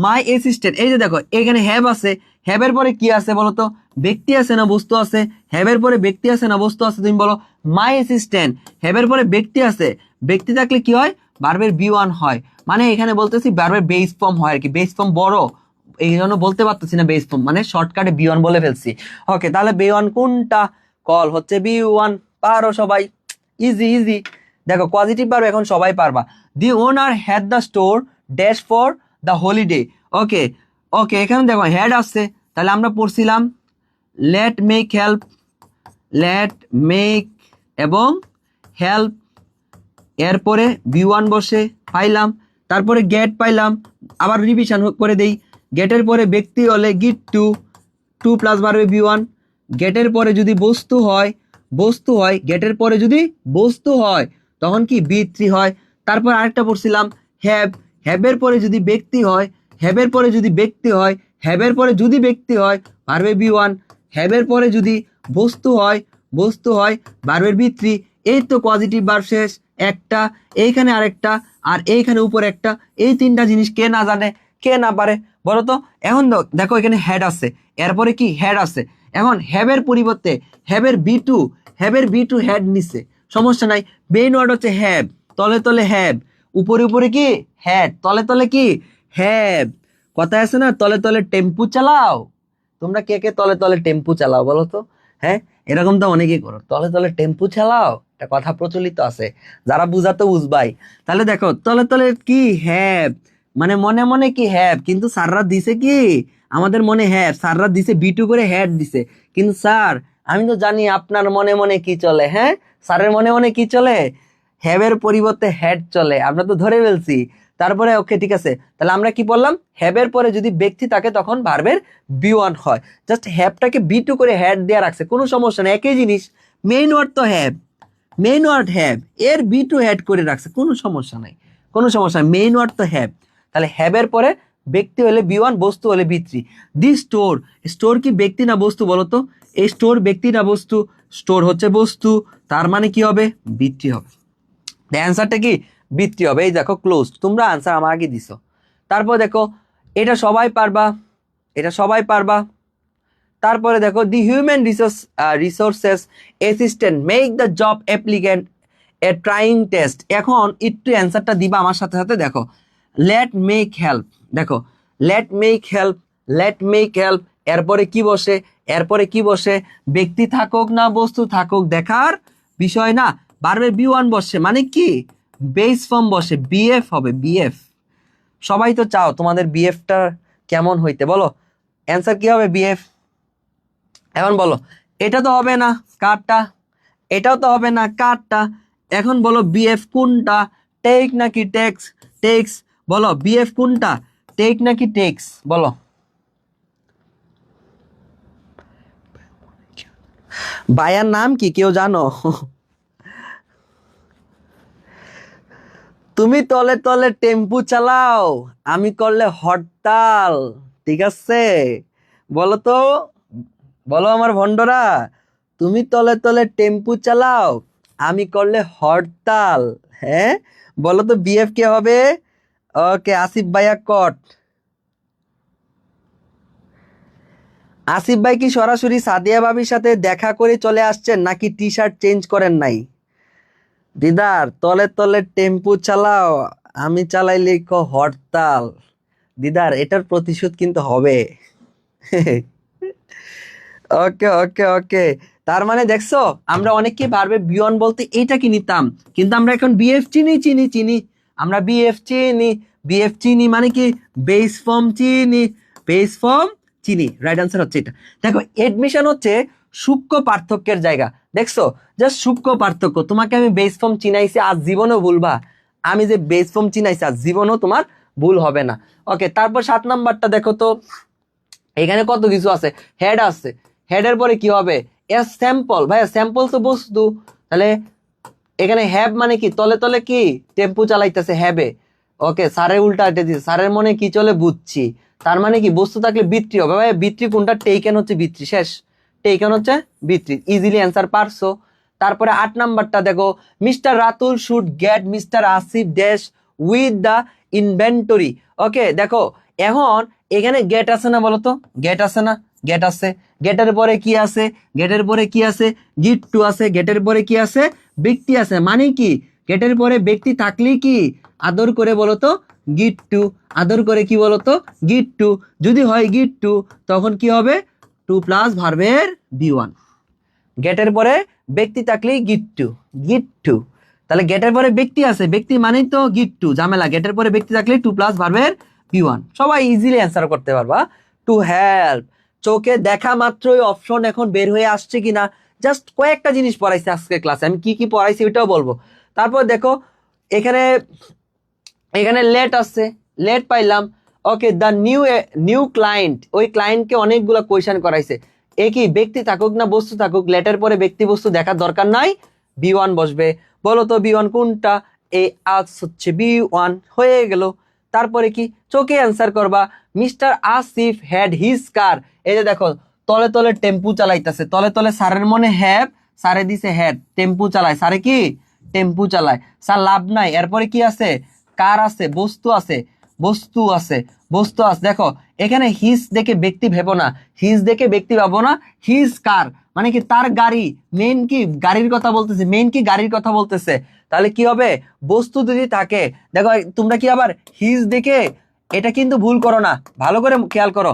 মাই অ্যাসিস্ট্যান্ট, এই যে দেখো এখানে হ্যাভ আছে, হ্যাভের পরে কি আছে বলো তো? ব্যক্তি আছে না বস্তু আছে? হ্যাভের পরে ব্যক্তি আছে না বস্তু আছে? তুমি বলো। মাই অ্যাসিস্ট্যান্ট, হ্যাভের পরে ব্যক্তি আছে, ব্যক্তি থাকলে কি হয়? ভার্বের বি ওয়ান হয়। মানে এখানে বলতেছি ভার্বের বেস ফর্ম হয় আর কি, বেস ফর্ম বড়, এই জন্য বলতে পারতেছি না বেস ফর্ম, মানে শর্টকাটে বি ওয়ান বলে ফেলছি। ওকে, তাহলে বি ওয়ান কোনটা? কল হচ্ছে বি ওয়ান। পারো সবাই, ইজি ইজি। দেখো পজিটিভ ভার্ব এখন সবাই পারবা। The owner had the store dash for the holiday. Okay okay, এখানে দেখো হ্যাড আসছে, তাহলে আমরা পড়ছিলাম let make help, let make এবং হেল্প, এরপরে বি ওয়ান বসে পাইলাম, তারপরে গেট পাইলাম, আবার রিভিশন করে দেই। গেটের পরে ব্যক্তি হলে গিট টু, টু প্লাস বাড়বে বি ওয়ান। গেটের পরে যদি বস্তু হয়, বস্তু হয়, গেটের পরে যদি বস্তু হয় তখন কি বি থ্রি হয়। তারপর আরেকটা পড়ছিলাম হ্যাভ, হ্যাভের পরে যদি ব্যক্তি হয়, হ্যাভের পরে যদি ব্যক্তি হয়, হ্যাভের পরে যদি ব্যক্তি হয় ভার্বে বি ওয়ান। হ্যাভের পরে যদি বস্তু হয়, বস্তু হয় ভার্বের বি থ্রি। এই তো পজিটিভ ভার্ব শেষ একটা, এইখানে আরেকটা, আর এইখানে উপরে একটা। এই তিনটা জিনিস কে না জানে, কে না পারে বলো তো? এখন দেখো এখানে হেড আছে, এরপরে কি হেড আছে, এখন হ্যাভের পরিবর্তে হ্যাভের বি টু, হ্যাভের বি টু হেড নিচ্ছে, সমস্যা নাই। মেইন ওয়ার্ড হচ্ছে হ্যাভ, তলে তলে হ্যাভ, উপরে উপরে কি হেড, তলে তলে কি হ্যাভ। কথায় আছে না তলে তলে টেম্পু চালাও? তোমরা কে কে তলে তলে টেম্পু চালাও বলো তো? হ্যাঁ, এরকম তো অনেকেই করো, তলে তলে টেম্পু চালাও, একটা কথা প্রচলিত আছে, যারা বুঝাতে বুঝবাই। তাহলে দেখো তলে তলে কি হ্যাভ, মানে মনে মনে কি হ্যাভ, কিন্তু স্যাররা দিছে কি আমাদের মনে হ্যাভ, স্যাররা দিছে বিটু করে হ্যাড দিছে। কিন্তু স্যার আমি তো জানি আপনার মনে মনে কি চলে, হ্যাঁ স্যারের মনে মনে কি চলে? হ্যাভের পরিবর্তে হ্যাড চলে, আমরা তো ধরে ফেলছি। তারপরে ওকে ঠিক আছে, তাহলে আমরা কি বললাম? হ্যাভের পরে যদি ব্যক্তি থাকে তখন ভার্বের বি ওয়ান হয়। জাস্ট হ্যাভটাকে বি টু করে হ্যাড দেওয়া রাখছে, কোনো সমস্যা নেই, একই জিনিস। মেইন ওয়ার্ড তো হ্যাভ, মেইন ওয়ার্ড হ্যাভ, এর বি টু হ্যাড করে রাখছে, কোনো সমস্যা নাই, কোনো সমস্যা নেই, মেইন ওয়ার্ড তো হ্যাভ। তাহলে হ্যাভের পরে ব্যক্তি হলে বি ওয়ান, বস্তু হলে বি থ্রি। দি স্টোর, স্টোর কি ব্যক্তি না বস্তু বলো তো? এই স্টোর ব্যক্তি না বস্তু? স্টোর হচ্ছে বস্তু, তার মানে কি হবে? বি থ্রি হবে। অ্যান্সারটা কি? বৃত্তি হবে। এই দেখো ক্লোজ, তোমরা আনসার আমার আগে দিছো। তারপর দেখো এটা সবাই পারবা, এটা সবাই পারবা। তারপরে দেখো দি human resources assistant make the job applicant A trying test. এখন একটু অ্যান্সারটা দিবা আমার সাথে সাথে। দেখো লেট মেক হেল্প, দেখো late make help, let make help, এরপরে কি বসে, এরপরে কি বসে? ব্যক্তি থাকুক না বস্তু থাকুক দেখার বিষয় না, ভার্বের বি ওয়ান বসে, মানে কি বেস ফর্ম বসে, বিএফ হবে, বিএফ। সবাই তো চাও তোমাদের বিএফটা কেমন হইতে, বলো অ্যান্সার কি হবে? বিএফ। এখন বলো এটা তো হবে না, কারটা, এটাও তো হবে না, কারটা। এখন বলো বিএফ কোনটা, টেক নাকি টেক্স? টেক্স। বলো বিএফ কোনটা, টেক নাকি টেক্স? বলো। ভাইয়ার নাম কি কেউ জানো? তুমি তলে তলে টেম্পু চালাও, আমি করলে হরতাল, ঠিক আছে? বলো তো, বলো আমার ভন্ডরা, তুমি তলে তলে টেম্পু চালাও, আমি করলে হরতাল। হ্যাঁ বলো তো বিএফ কে হবে? ওকে আসিফ ভাইয়া কট। আসিফ ভাই কি সরাসরি সাদিয়া ভাবির সাথে দেখা করে চলে আসছেন নাকি টি শার্ট চেঞ্জ করেন নাই? দিদার তলে তলে টেম্পু চালাও, আমি চালাইলে হরতাল। দিদার এটার প্রতিশোধ কিন্তু হবে। ওকে ওকে ওকে, তার মানে দেখছো আমরা অনেককে পারবে বিয়ন বলতে এইটা কি নিতাম, কিন্তু আমরা এখন বিএফ চিনি চিনি চিনি, আমরা বিএফ চিনি, বিএফ চিনি মানে কি বেস ফর্ম চিনি, বেস ফর্ম চিনি, রাইট আনসার হচ্ছে এটা। দেখো এডমিশন হচ্ছে সূক্ষ্ম পার্থক্যের জায়গা, দেখছো জাস্ট সূক্ষ্ম পার্থক্য। তোমাকে আমি বেস ফর্ম চিনাইছি, আজ জীবনেও ভুলবা, আমি যে বেস ফর্ম চিনাইছি আজ জীবনেও তোমার ভুল হবে না। ওকে, তারপর 7 নাম্বারটা দেখো তো, এখানে কত কিছু আছে, হেড আছে, হেডের পরে কি হবে, এ স্যাম্পল, ভাইয়া স্যাম্পল তো বস্তু, তাহলে এখানে হ্যাব মানে কি তলে তলে কি টেম্পু চালাইতেছে হ্যাবে। ওকে, স্যারের উল্টা দিচ্ছে, স্যারের মনে কি চলে বুঝছি, তার মানে কি বস্তু থাকলে বৃত্তি হবে, ভাই বৃত্তি কোনটা, টেকেন হচ্ছে বৃত্তি, শেষ, টেকেন হচ্ছে বৃত্তি, ইজিলি অ্যান্সার পারছো। তারপরে 8 নাম্বারটা দেখো, Mr Ratul should get Mr Asif dash with the inventory. Okay দেখো এখন এখানে গেট আছে না, বলো তো গেট আছে না, গেট আছে, গেটের পরে কি আছে, গেটের পরে কি আছে, গিট টু আছে, গেটের পরে কি আছে, ব্যক্তি আছে, মানে কি গেটের পরে ব্যক্তি থাকলেই কি আদর করে বলো তো গিট টু, আদর করে কি বলো তো গিট টু, যদি হয় গিট টু তখন কি হবে টু প্লাস ভার্বের বি ওয়ান, গেটের পরে ব্যক্তি থাকলেই গিট টু, গিট টু, তাহলে গেটের পরে ব্যক্তি আছে, ব্যক্তি মানেই তো গিট টু, ঝামেলা, গেটের পরে ব্যক্তি থাকলে টু প্লাস ভার্বের বি ওয়ান, সবাই ইজিলি অ্যান্সার করতে পারবা। টু হেল্প, চোখে দেখা মাত্রই অপশন এখন বের হয়ে আসছে কিনা, জাস্ট কয়েকটা জিনিস পড়াইছে আজকে ক্লাসে, আমি কি কি পড়াইছি ওইটাও বলবো। তারপর দেখো এখানে, এখানে লেট আছে, লেট পাইলাম। ওকে, দ্য নিউ নিউ ক্লায়েন্ট, ওই ক্লায়েন্টকে অনেকগুলো কোয়েশ্চেন করাইছে, একই ব্যক্তি থাকুক না বস্তু থাকুক, লেটের পরে ব্যক্তি বস্তু দেখার দরকার নাই, বি ওয়ান বসবে, বলো তো বি ওয়ান কোনটা, এই আজ হচ্ছে বি ওয়ান হয়ে গেল। তারপরে কি চোখে অ্যান্সার করবা, মিস্টার আসিফ হ্যাড হিজ কার, এই যে দেখো তলে তলে টেম্পু চালাইতেছে, তলে তলে স্যারের মনে হ্যাভ, স্যারে দিছে হ্যাড, টেম্পু চালায়, স্যারে কি টেম্পু চালায়, স্যার লাভ নাই, এরপরে কি আছে কার আছে, বস্তু আছে, বস্তু আছে, বস্তু আছে, দেখো এখানে হিজ দেখে ব্যক্তি ভেবো না, হিজ দেখে ব্যক্তি ভাবো না, হিজ কার মানে কি তার গাড়ি, মেইন কি গাড়ির কথা বলতেছে, মেইন কি গাড়ির কথা বলতেছে, তাহলে কি হবে বস্তু যদি থাকে, দেখো তোমরা কি আবার হিজ দেখে, এটা কিন্তু ভুল করো না, ভালো করে খেয়াল করো,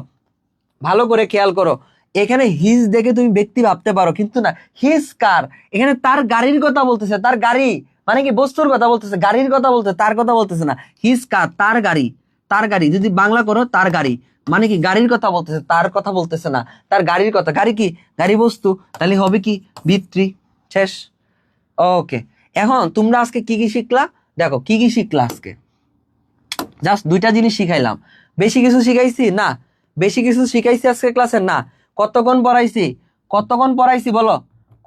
ভালো করে খেয়াল করো, এখানে হিজ দেখে তুমি ব্যক্তি ভাবতে পারো কিন্তু না, হিজ কার, এখানে তার গাড়ির কথা বলতেছে, তার গাড়ি মানে কি বস্তুর কথা বলতেছে, গাড়ির কথা বলতে, তার কথা বলতেছে না, হিজ কার তার গাড়ি, তার গাড়ি যদি বাংলা করো তার গাড়ি মানে কি গাড়ির কথা বলতেছে, তার কথা বলতেছে না, তার গাড়ির কথা, গাড়ি কি গাড়ি বস্তু, তাহলে হবে কি ভিত্তি, শেষ। ওকে, এখন তোমরা আজকে কি কি শিখলা, দেখো কি কি শিখলা আজকে, জাস্ট দুইটা জিনিস শিখাইলাম, বেশি কিছু শিখাইছি না, বেশি কিছু শিখাইছি আজকে ক্লাসে না, কতক্ষণ পড়াইছি, কতক্ষণ পড়াইছি বলো,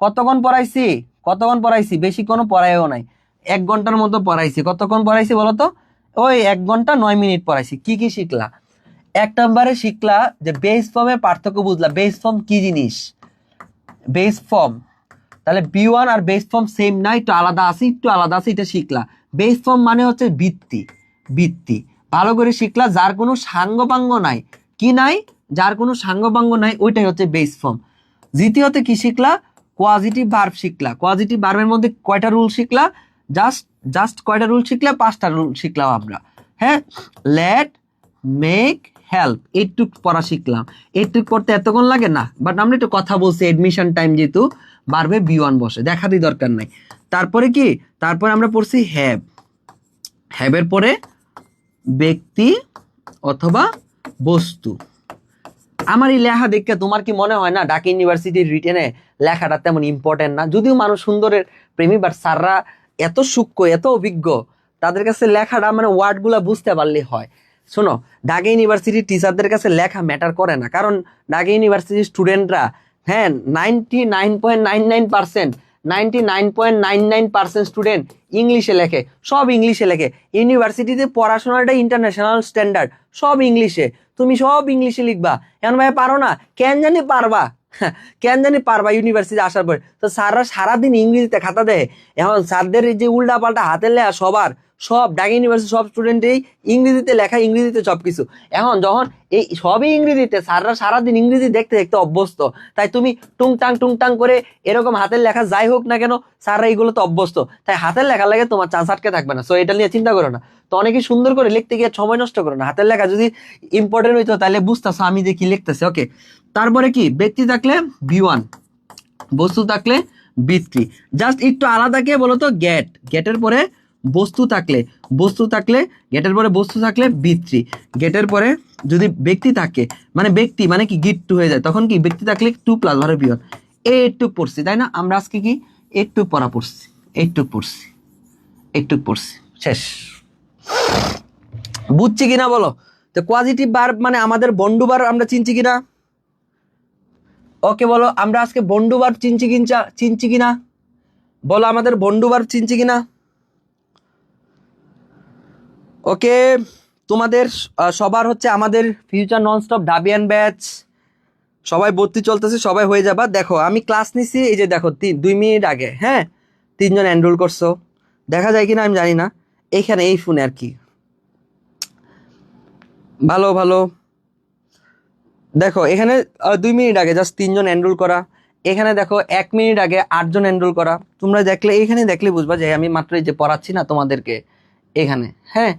কতক্ষণ পড়াইছি, কতক্ষণ পড়াইছি, বেশি কোনো পড়াইও নাই, 1 ঘন্টার মতো পড়াইছি, কতক্ষণ পড়াইছি বলো তো, ওই 1 ঘন্টা 9 মিনিট পড়াইছি। কি কি শিখলা, 1 নম্বরে শিখলা যে বেস ফর্মের পার্থক্য বুঝলা, বেস ফর্ম কি জিনিস, বেস ফর্ম, তাহলে বি ওয়ান আর বেস ফর্ম সেম না, একটু আলাদা আছে, একটু আলাদা আছে, এটা শিখলা। বেস ফর্ম মানে হচ্ছে ভিত্তি, ভিত্তি ভালো করে শিখলা, যার কোনো সাঙ্গপাঙ্গ নাই, কি নাই, যার কোনো সাঙ্গপাঙ্গ নাই, ওইটাই হচ্ছে বেস ফর্ম। দ্বিতীয়তে কি শিখলা, কোয়াজিটিভ ভার্ব শিখলা, কোয়াজিটিভ ভার্বের মধ্যে কয়টা রুল শিখলা, জাস্ট জাস্ট কয়টা রুল শিখলা, 5টা রুল শিখলাম আমরা, হ্যাঁ, লেট, মেক, হেল্প, এইটুক পড়া শিখলাম, এইটুক পড়তে এতক্ষণ লাগে না, বাট আমরা একটু কথা বলছি, এডমিশন টাইম যেহেতু বাড়বে বি ওয়ান বসে, দেখারই দরকার নাই। তারপরে কি, তারপরে আমরা পড়ছি হ্যাভ, হ্যাভের পরে ব্যক্তি অথবা বস্তু। আমার এই লেখা দেখে তোমার কি মনে হয় না ঢাকা ইউনিভার্সিটির রিটেনে লেখাটা তেমন ইম্পর্টেন্ট না, যদিও মানুষ সুন্দরের প্রেমী, বাট স্যাররা এত সূক্ষ্ম এত অভিজ্ঞ, তাদের কাছে লেখাটা মানে ওয়ার্ডগুলা বুঝতে পারলে হয়। শোনো, ঢাকা ইউনিভার্সিটির টিচারদের কাছে লেখা ম্যাটার করে না, কারণ ঢাকা ইউনিভার্সিটির স্টুডেন্টরা, হ্যাঁ 99.99%, 99.99% স্টুডেন্ট ইংলিশে লেখে, সব ইংলিশে লেখে, ইউনিভার্সিটিতে পড়াশোনাটা ইন্টারন্যাশনাল স্ট্যান্ডার্ড, সব ইংলিশে, তুমি সব ইংলিশে লিখবা, এখন ভাই পারো না, কেন জানি পারবা, কেন জানি পারবা ইউনিভার্সিটি আসার পরে, তো স্যাররা সারাদিন ইংরেজিতে খাতা দেয়, এখন স্যারদের যে উল্টা পাল্টা হাতের লেখা সবার, সব ঢাকা ইউনিভার্সিটি সব স্টুডেন্টেই ইংরেজিতে লেখা, ইংরেজিতে সব কিছু। এখন যখন এই সবই ইংরেজিতে, স্যাররা সারাদিন ইংরেজি দেখতে দেখতে অভ্যস্ত, তাই তুমি টুংটাং করে এরকম হাতের লেখা যাই হোক না কেন স্যাররা এইগুলো তো অভ্যস্ত, তাই হাতের লেখা লাগে তোমার চান্স আটকে থাকবে না। সো এটা নিয়ে চিন্তা করো না। তো অনেকে সুন্দর করে লিখতে গিয়ে সময় নষ্ট করো না। হাতের লেখা যদি ইম্পর্টেন্ট হইতো তাহলে বুঝতেছো আমি যে কি লিখতেছি। ওকে, তারপরে কি ব্যক্তি থাকলে V1, বস্তু থাকলে V3। জাস্ট একটু আলাদা কে বলতো, গেটের পরে বস্তু থাকলে গেটের পরে বস্তু থাকলে V3, গেটের পরে যদি ব্যক্তি থাকে মানে ব্যক্তি মানে কি গিট টু হয়ে যায়, তখন কি ব্যক্তি থাকলে 2 প্লাস ধরে V1। এইটুক পড়ছি তাই না? আমরা আজকে কি এইটুক পড়া পড়ছি, এইটুক পড়ছি, শেষ। বুঝছি কিনা বলো? তো পজিটিভ ভার্ব মানে আমাদের বন্ডুবার আমরা চিনছি কিনা? ওকে বলো, আমরা আজকে বন্ডুবার চিনছি কিনা বলো, আমাদের বন্ডুবার চিনছি কিনা? ওকে, তোমাদের সবার হচ্ছে আমাদের ফিউচার ননস্টপ ঢাবিয়ান ব্যাচ সবাই ভর্তি চলতেছে, সবাই হয়ে যাবা। দেখো আমি ক্লাস নিছি, এই যে দেখো 2 মিনিট আগে, হ্যাঁ 3 জন এনরোল করছো, দেখা যায় কিনা আমি জানি না, এইখানে এই ফোনে আর কি। ভালো দেখো এখানে 2 মিনিট আগে জাস্ট 3 জন এনরোল করা, এখানে দেখো 1 মিনিট আগে 8 জন এনরোল করা। তোমরা দেখলে এইখানে দেখলে বুঝবা যে আমি মাত্র এই যে পড়াচ্ছি না তোমাদেরকে এখানে, হ্যাঁ।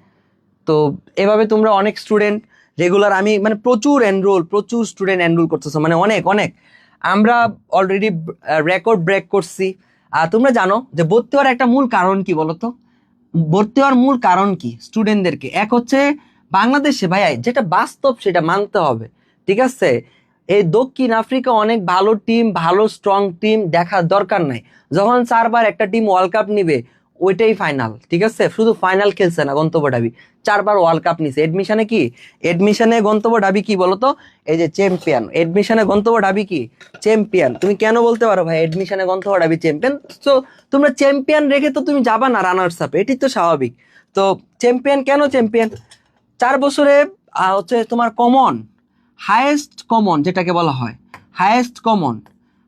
তো এভাবে তোমরা অনেক স্টুডেন্ট রেগুলার, আমি মানে প্রচুর স্টুডেন্ট এনরোল করতেছো, মানে অনেক। আমরা অলরেডি রেকর্ড ব্রেক করছি। আর তোমরা জানো যে ভর্তি হওয়ার একটা মূল কারণ কি বলতো? ভর্তি হওয়ার মূল কারণ কি স্টুডেন্টদেরকে? এক হচ্ছে বাংলাদেশে ভাইয়া যেটা বাস্তব সেটা মানতে হবে, ঠিক আছে? এই দক্ষিণ আফ্রিকা অনেক ভালো টিম, ভালো স্ট্রং টিম, দেখার দরকার নাই। যখন 4বার একটা টিম ওয়ার্ল্ড কাপ নিবে ওইটাই ফাইনাল, ঠিক আছে? শুধু ফাইনাল খেলছে না, গন্তব্য ঢাবি 4বার ওয়ার্ল্ড কাপ নিছে। এডমিশনে কি, এডমিশনে গন্তব্য ঢাবি কি বলতো? এই যে চ্যাম্পিয়ন। এডমিশনে গন্তব্য ঢাবি কি? চ্যাম্পিয়ন। তুমি কেন বলতে পারো ভাই এডমিশনে গন্তব্য ঢাবি চ্যাম্পিয়ন? তো তোমরা চ্যাম্পিয়ন রেখে তো তুমি যাবা না রানার্স আপ, এটি তো স্বাভাবিক। তো চ্যাম্পিয়ন কেন চ্যাম্পিয়ন? 4 বছরে হচ্ছে তোমার কমন, হায়েস্ট কমন যেটাকে বলা হয়, হায়েস্ট কমন,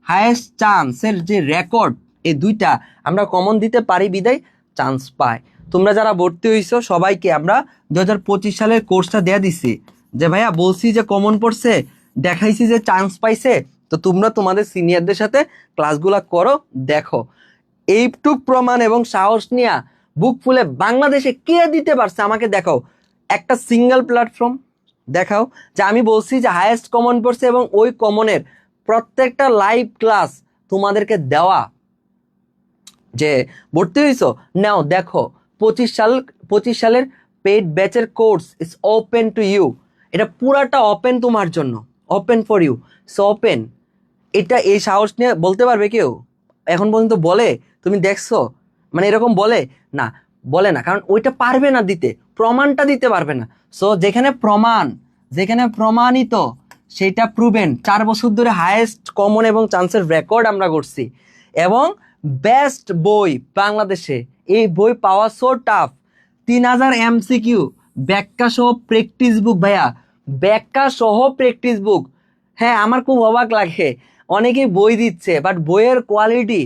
হায়েস্ট চান্সের যে রেকর্ড, এই দুইটা আমরা কমন দিতে পারি বিদায় চান্স পাই। তোমরা যারা ভর্তি হইছো সবাইকে আমরা 2025 সালের কোর্সটা দেয়া দিছি, যে ভাইয়া বলছি যে কমন পড়ছে, দেখাইছি যে চান্স পাইছে। তো তোমরা তোমাদের সিনিয়রদের সাথে ক্লাসগুলা করো, দেখো এইটুক প্রমাণ এবং সাহস নিয়ে বুক ফুলে বাংলাদেশে কে দিতে পারছে আমাকে দেখাও, একটা সিঙ্গেল প্ল্যাটফর্ম দেখাও যে আমি বলছি যে হায়েস্ট কমন পড়ছে এবং ওই কমনের প্রত্যেকটা লাইভ ক্লাস তোমাদেরকে দেওয়া। যে ভর্তি হইছো নাও দেখো 25 সালের পেইড ব্যাচের course is open to you, এটা পুরাটা ওপেন তোমার জন্য, open for you. So open, এটা এই সাহস নিয়ে বলতে পারবে কেউ? এখন পর্যন্ত বলে তুমি দেখছো? মানে এরকম বলে না, কারণ ওইটা পারবে না দিতে, প্রমাণটা দিতে পারবে না। সো যেখানে প্রমাণিত সেটা প্রুভেন। 4 বছর ধরে হায়েস্ট কমন এবং চান্সের রেকর্ড আমরা করছি, এবং বেস্ট বই বাংলাদেশে। এই বই পাওয়া সো টাফ। 3000 MCQ, ব্যাখ্যা সহ প্র্যাকটিস বুক ভাইয়া, ব্যাখ্যা সহ প্র্যাকটিস বুক। হ্যাঁ, আমার খুব অবাক লাগে অনেকেই বই দিচ্ছে, বাট বইয়ের কোয়ালিটি,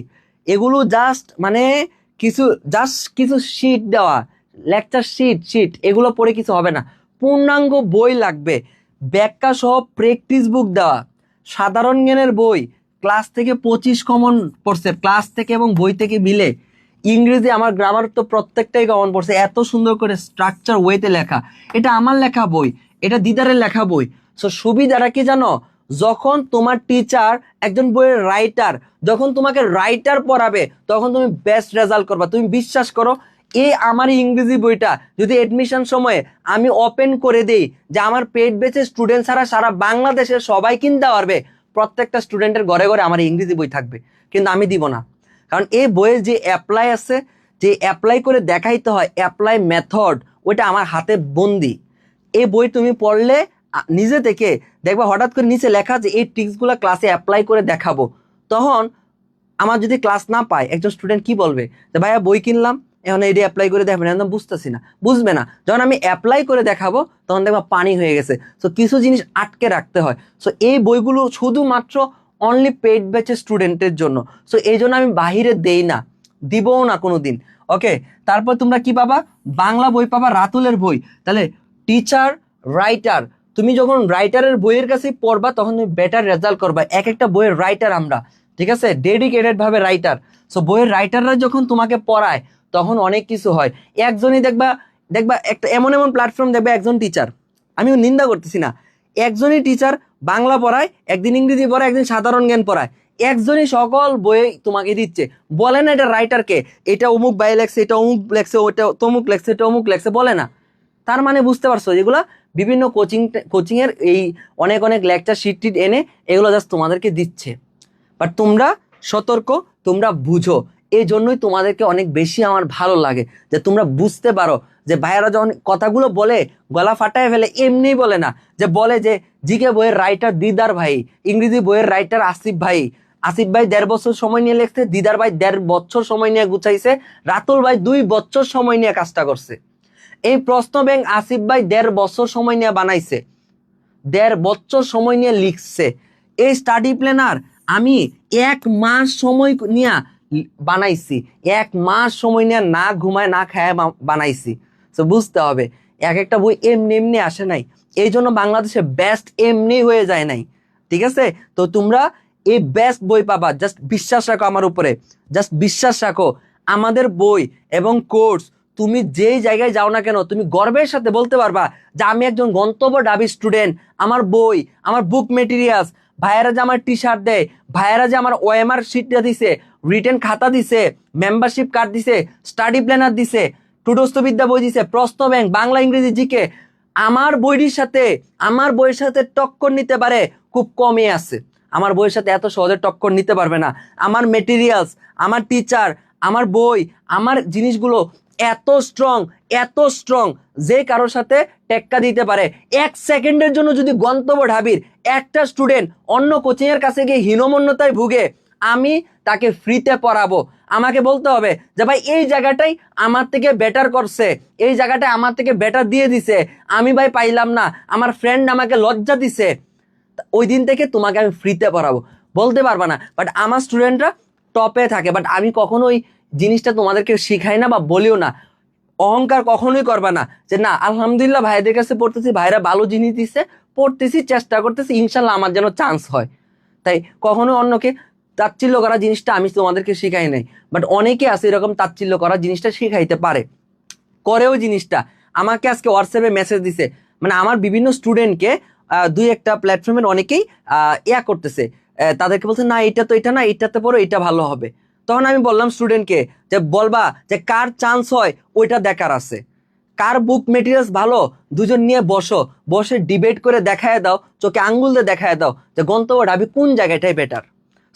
এগুলো জাস্ট মানে কিছু শিট দেওয়া, লেকচার শিট এগুলো পড়ে কিছু হবে না। পূর্ণাঙ্গ বই লাগবে, ব্যাখ্যা সহ প্র্যাকটিস বুক দেওয়া, সাধারণ জ্ঞানের বই ক্লাস থেকে 25 কমন পড়ছে, ক্লাস থেকে এবং বই থেকে মিলে। ইংরেজি আমার গ্রামার তো প্রত্যেকটাই কমন পড়ছে, এত সুন্দর করে স্ট্রাকচার ওয়েতে লেখা। এটা আমার লেখা বই, এটা দিদারের লেখা বই। সো সুবিধাটা কি জানো? যখন তোমার টিচার একজন বইয়ের রাইটার, যখন তোমাকে রাইটার পড়াবে তখন তুমি বেস্ট রেজাল্ট করবা। তুমি বিশ্বাস করো, এই আমার ইংরেজি বইটা যদি এডমিশন সময়ে আমি ওপেন করে দেই যে আমার পেইড ব্যাচের স্টুডেন্ট ছাড়া সারা বাংলাদেশের সবাই কিনতে পারবে, প্রত্যেকটা স্টুডেন্টের ঘরে ঘরে আমার ইংরেজি বই থাকবে, কিন্তু আমি দিব না। কারণ এই বইয়ের যে অ্যাপ্লাই আছে, যে অ্যাপ্লাই করে দেখাইতে হয়, অ্যাপ্লাই মেথড, ওইটা আমার হাতে বন্দি। এই বই তুমি পড়লে নিজে থেকে দেখবা হঠাৎ করে নিচে লেখা যে এই ট্রিক্সগুলো ক্লাসে অ্যাপ্লাই করে দেখাবো। তখন আমার যদি ক্লাস না পায় একজন স্টুডেন্ট কি বলবে যে ভাইয়া বই কিনলাম, এখন এটি অ্যাপ্লাই করে দেখাবেন, একদম বুঝতেছি না, বুঝবে না। যখন আমি অ্যাপ্লাই করে দেখাবো তখন দেখবা পানি হয়ে গেছে। সো কিছু জিনিস আটকে রাখতে হয়। সো এই বইগুলো শুধুমাত্র অনলি পেইড ব্যাচের স্টুডেন্টের জন্য। সো এই জন্য আমি বাহিরে দেই না, দিবও না কোনো দিন। ওকে, তারপর তোমরা কি পাবা, বাংলা বই পাবা, রাতুলের বই। তাহলে টিচার, রাইটার, তুমি যখন রাইটারের বইয়ের কাছে পড়বা তখন তুমি বেটার রেজাল্ট করবা। এক একটা বইয়ের রাইটার আমরা, ঠিক আছে, ডেডিকেটেড ভাবে রাইটার। সো বইয়ের রাইটাররা যখন তোমাকে পড়ায় তখন অনেক কিছু হয়। একজনই দেখবা দেখবা একটা এমন এমন প্ল্যাটফর্ম দেখবে, একজন টিচার, আমিও নিন্দা করতেছি না, একজনই টিচার বাংলা পড়ায়, একদিন ইংরেজি পড়ায়, একদিন সাধারণ জ্ঞান পড়ায়, একজনই সকল বই তোমাকে দিচ্ছে। বলে না এটা রাইটারকে, এটা অমুক বাই লেখছে, এটা অমুক লেখছে, ওটা তমুক লেখছে, এটা অমুক লেখছে, বলে না। তার মানে বুঝতে পারছো, যেগুলা বিভিন্ন কোচিং এর এই অনেক অনেক লেকচার শিট টিট এনে এগুলো জাস্ট তোমাদেরকে দিচ্ছে। বাট তোমরা সতর্ক, তোমরা বুঝো, এই জন্যই তোমাদেরকে অনেক বেশি আমার ভালো লাগে যে তোমরা বুঝতে পারো যে ভাইয়ারা যখন কথাগুলো বলে গলা ফাটায় ফেলে, এমনি বলে না, যে বলে যে জিকে বইয়ের রাইটার দিদার ভাই, ইংরেজি বইয়ের রাইটার আসিফ ভাই, আসিফ ভাই 1.5 বছর সময় নিয়ে লিখছে, দিদার ভাই 1.5 বছর সময় নিয়ে গুছাইছে, রাতুল ভাই 2 বছর সময় নিয়ে কাজটা করছে। এই প্রশ্ন ব্যাংক আসিফ ভাই 1.5 বছর সময় নিয়ে বানাইছে, 1.5 বছর সময় নিয়ে লিখছে। এই স্টাডি প্ল্যানার আমি 1 মাস সময় নিয়ে বানাইছি, 1 মাস সময় নিয়ে না ঘুমায় না খায় বানাইছি। তো বুঝতে হবে এক একটা বই এমনি এমনি আসে নাই, এই জন্য বাংলাদেশে বেস্ট এমনি হয়ে যায় নাই, ঠিক আছে। তো তোমরা এই বেস্ট বই পাবা, জাস্ট বিশ্বাস রাখো আমার উপরে, জাস্ট বিশ্বাস রাখো। আমাদের বই এবং কোর্স তুমি যেই জায়গায় যাও না কেন, তুমি গর্বের সাথে বলতে পারবা যে আমি একজন গন্তব্যগামী স্টুডেন্ট। আমার বই, আমার বুক মেটেরিয়ালস, ভাইয়েরা যে আমার টি শার্ট দেয়, ভাইয়েরা যে আমার ওএমআর শিটটা দিছে, রিটেন খাতা দিছে, মেম্বারশিপ কার্ড দিছে, স্টাডি প্ল্যানার দিছে, টুডস্থবিদ্যা বই দিছে, প্রশ্ন ব্যাংক, বাংলা ইংরেজি জিকে, আমার বইয়ের সাথে টক্কর নিতে পারে খুব কমই আছে। আমার বইয়ের সাথে এত সহজে টক্কর নিতে পারবে না। আমার মেটেরিয়ালস, আমার টিচার, আমার বই, আমার জিনিসগুলো এত স্ট্রং যে কারোর সাথে টেক্কা দিতে পারে। 1 সেকেন্ডের জন্য যদি গন্তব্য ঢাবির একটা স্টুডেন্ট অন্য কোচিং এর কাছে গিয়ে হীনমন্যতায় ভুগে, আমি তাকে ফ্রিতে পড়াবো। আমাকে বলতে হবে যে ভাই এই জায়গাটাই আমার থেকে বেটার করছে, এই জায়গাটা আমার থেকে বেটার দিয়ে দিছে, আমি ভাই পাইলাম না, আমার ফ্রেন্ড আমাকে লজ্জা দিছে, ওই দিন থেকে তোমাকে আমি ফ্রিতে পড়াবো। বলতে পারবা না, বাট আমার স্টুডেন্টরা টপে থাকে। বাট আমি কখনোই জিনিসটা তোমাদেরকে শিখাই না বা বলিও না। অহংকার কখনোই করবা না যে না আলহামদুলিল্লাহ ভাইদের কাছে পড়তেছি, ভাইরা ভালো জিনিস দিচ্ছে, পড়তেছি, চেষ্টা করতেছি, ইনশাল্লাহ আমার যেন চান্স হয়। তাই কখনো অন্যকে তাচ্ছিল্য করা জিনিসটা আমি তোমাদেরকে শিখাই নাই। বাট অনেকে আছে এরকম তাচ্ছিল্য করা জিনিসটা শিখাইতে পারে, করেও জিনিসটা। আমাকে আজকে হোয়াটসঅ্যাপে মেসেজ দিছে, মানে আমার বিভিন্ন স্টুডেন্টকে 2-1টা প্ল্যাটফর্মের অনেকেই করতেছে, তাদেরকে বলছে না এটা তো এটা না, এটাতে পড়ো, এটা ভালো হবে। তখন আমি বললাম স্টুডেন্টকে যে বলবা যে কার চান্স হয় ওইটা দেখার আছে, কার বুক মেটেরিয়ালস ভালো, দুজন নিয়ে বসে ডিবেট করে দেখায় দাও, চোখে আঙ্গুল দিয়ে দেখায় দাও যে গন্তব্য ঢাবি কোন জায়গাটাই বেটার।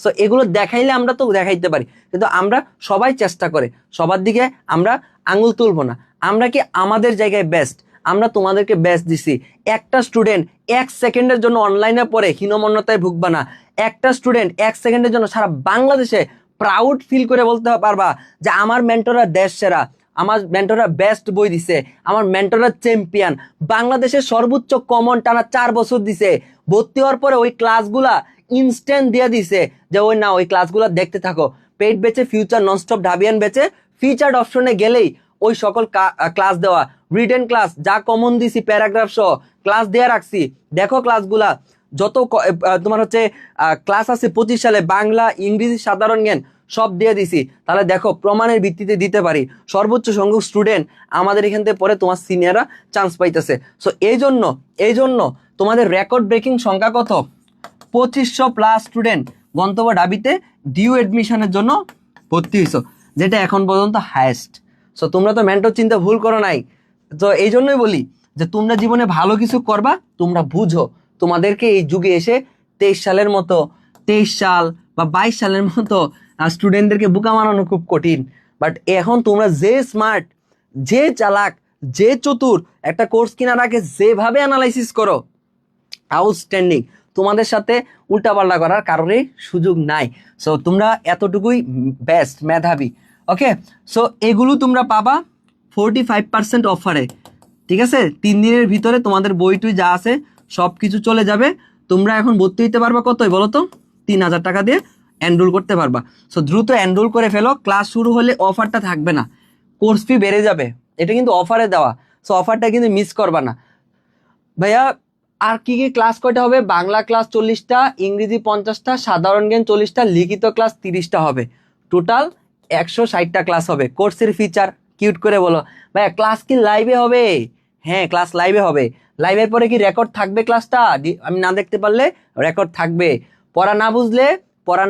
সো এগুলো দেখাইলে আমরা তো দেখাইতে পারি, কিন্তু আমরা সবাই চেষ্টা করে, সবার দিকে আমরা আঙ্গুল তুলবো না। আমরা কি আমাদের জায়গায় বেস্ট, আমরা তোমাদেরকে বেস্ট দিছি। একটা স্টুডেন্ট 1 সেকেন্ডের জন্য অনলাইনে পড়ে হীনমন্যতায় ভুগবা না। একটা স্টুডেন্ট 1 সেকেন্ডের জন্য সারা বাংলাদেশে প্রাউড ফিল করে বলতে পারবা যে আমার মেন্টররা দেশ সেরা, আমার মেন্টররা বেস্ট বই দিছে, আমার মেন্টররা চ্যাম্পিয়ন, বাংলাদেশের সর্বোচ্চ কমন টানা 4 বছর দিছে। ভর্তি হওয়ার পরে ওই ক্লাসগুলা ইনস্ট্যান্ট দিয়ে দিছে যে ওই না ওই ক্লাসগুলো দেখতে থাকো। পেইড বেচে, ফিউচার, ননস্টপ, ঢাবিয়ান বেচে, ফিচার্ড অপশনে গেলেই ওই সকল ক্লাস দেওয়া, রিটেন ক্লাস যা কমন দিছি প্যারাগ্রাফ সহ ক্লাস দেয়া রাখছি। দেখো ক্লাসগুলা যত তোমার হচ্ছে ক্লাস আছে 25 সালে, বাংলা ইংরেজি সাধারণ জ্ঞান সব দিয়ে দিছি। তাহলে দেখো প্রমাণের ভিত্তিতে দিতে পারি সর্বোচ্চ সংখ্যক স্টুডেন্ট আমাদের এখান থেকে পরে তোমার সিনিয়ররা চান্স পাইতেছে। সো এই জন্য তোমাদের রেকর্ড ব্রেকিং সংখ্যা কত, 2500+ স্টুডেন্ট গন্তব্য ঢাবিতে ডিউ এডমিশনের জন্য ভর্তি হইছো, যেটা এখন পর্যন্ত হাইয়েস্ট। সো তোমরা তো মেন্টর চিন্তা ভুল করো নাই। তো এই জন্যই বলি যে তোমরা জীবনে ভালো কিছু করবা, তোমরা বুঝো তোমাদেরকে এই যুগে এসে 23 সাল বা 22 সালের মতো স্টুডেন্টদেরকে বোকা বানানো খুব কঠিন। বাট এখন তোমরা যে স্মার্ট, যে চালাক, যে চতুর, একটা কোর্স কেনার আগে যেভাবে অ্যানালাইসিস করো, আউটস্ট্যান্ডিং। তোমাদের সাথে উল্টাপাল্টা করার কারণে সুযোগ নাই। সো তোমরা এতটুকুই বেস্ট, মেধাবী। ওকে, সো এগুলো তোমরা পাবা 45% অফারে, ঠিক আছে। 3 দিনের ভিতরে তোমাদের বই টুই যা আছে সব কিছু চলে যাবে। তোমরা এখন ভর্তি হইতে পারবা কতই বলো তো, 3000 টাকা দিয়ে এনরোল করতে পারবা। সো দ্রুত এনরোল করে ফেলো, ক্লাস শুরু হলে অফারটা থাকবে না। কোর্স ফি বেড়ে যাবে, এটা কিন্তু অফারে দেওয়া, সো অফারটা কিন্তু মিস করবা না ভাইয়া। আর কি কি ক্লাস কয়টা হবে? বাংলা ক্লাস 40টা, ইংরেজি 50টা, সাধারণ জ্ঞান 40টা, লিখিত ক্লাস 30টা হবে, টোটাল 160টা ক্লাস হবে। কোর্সের ফিচার কিউট করে বলো ভাইয়া, ক্লাস কি লাইভে হবে? হ্যাঁ, ক্লাস লাইভে হবে। লাইভের পরে কি রেকর্ড থাকবে? ক্লাসটা আমি না দেখতে পারলে রেকর্ড থাকবে। পড়া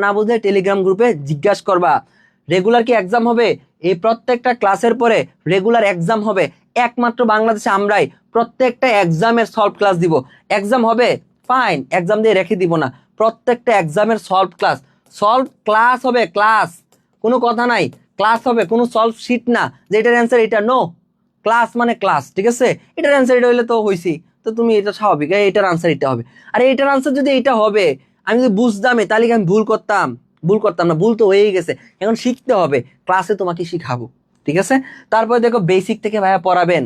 না বুঝলে টেলিগ্রাম গ্রুপে জিজ্ঞাসা করবা। রেগুলার কি এক্সাম হবে? এই প্রত্যেকটা ক্লাসের পরে রেগুলার এক্সাম হবে। একমাত্র বাংলাদেশে আমরাই প্রত্যেকটা এক্সামের সলভ ক্লাস দিব। এক্সাম হবে, ফাইন, এক্সাম দিয়ে রেখে দিব না, প্রত্যেকটা এক্সামের সলভ ক্লাস হবে। ক্লাস, কোনো কথা নাই, ক্লাস হবে, কোনো সলভ শিট না যে এটার অ্যান্সার এটা, নো, ক্লাস মানে ক্লাস, ঠিক আছে? এটার অ্যান্সার এটা হইলে তো হইছি, তো তুমি এটা স্বাভাবিক এটার আনসার এটা হবে। আর এটার আনসার যদি এটা হবে, আমি যদি বুঝতামই তাহলে কি আমি ভুল করতাম না, ভুল তো হয়েই গেছে, এখন শিখতে হবে, ক্লাসে তোমাকে শিখাবো, ঠিক আছে? তারপরে দেখো বেসিক থেকে ভাইয়া পড়াবেন।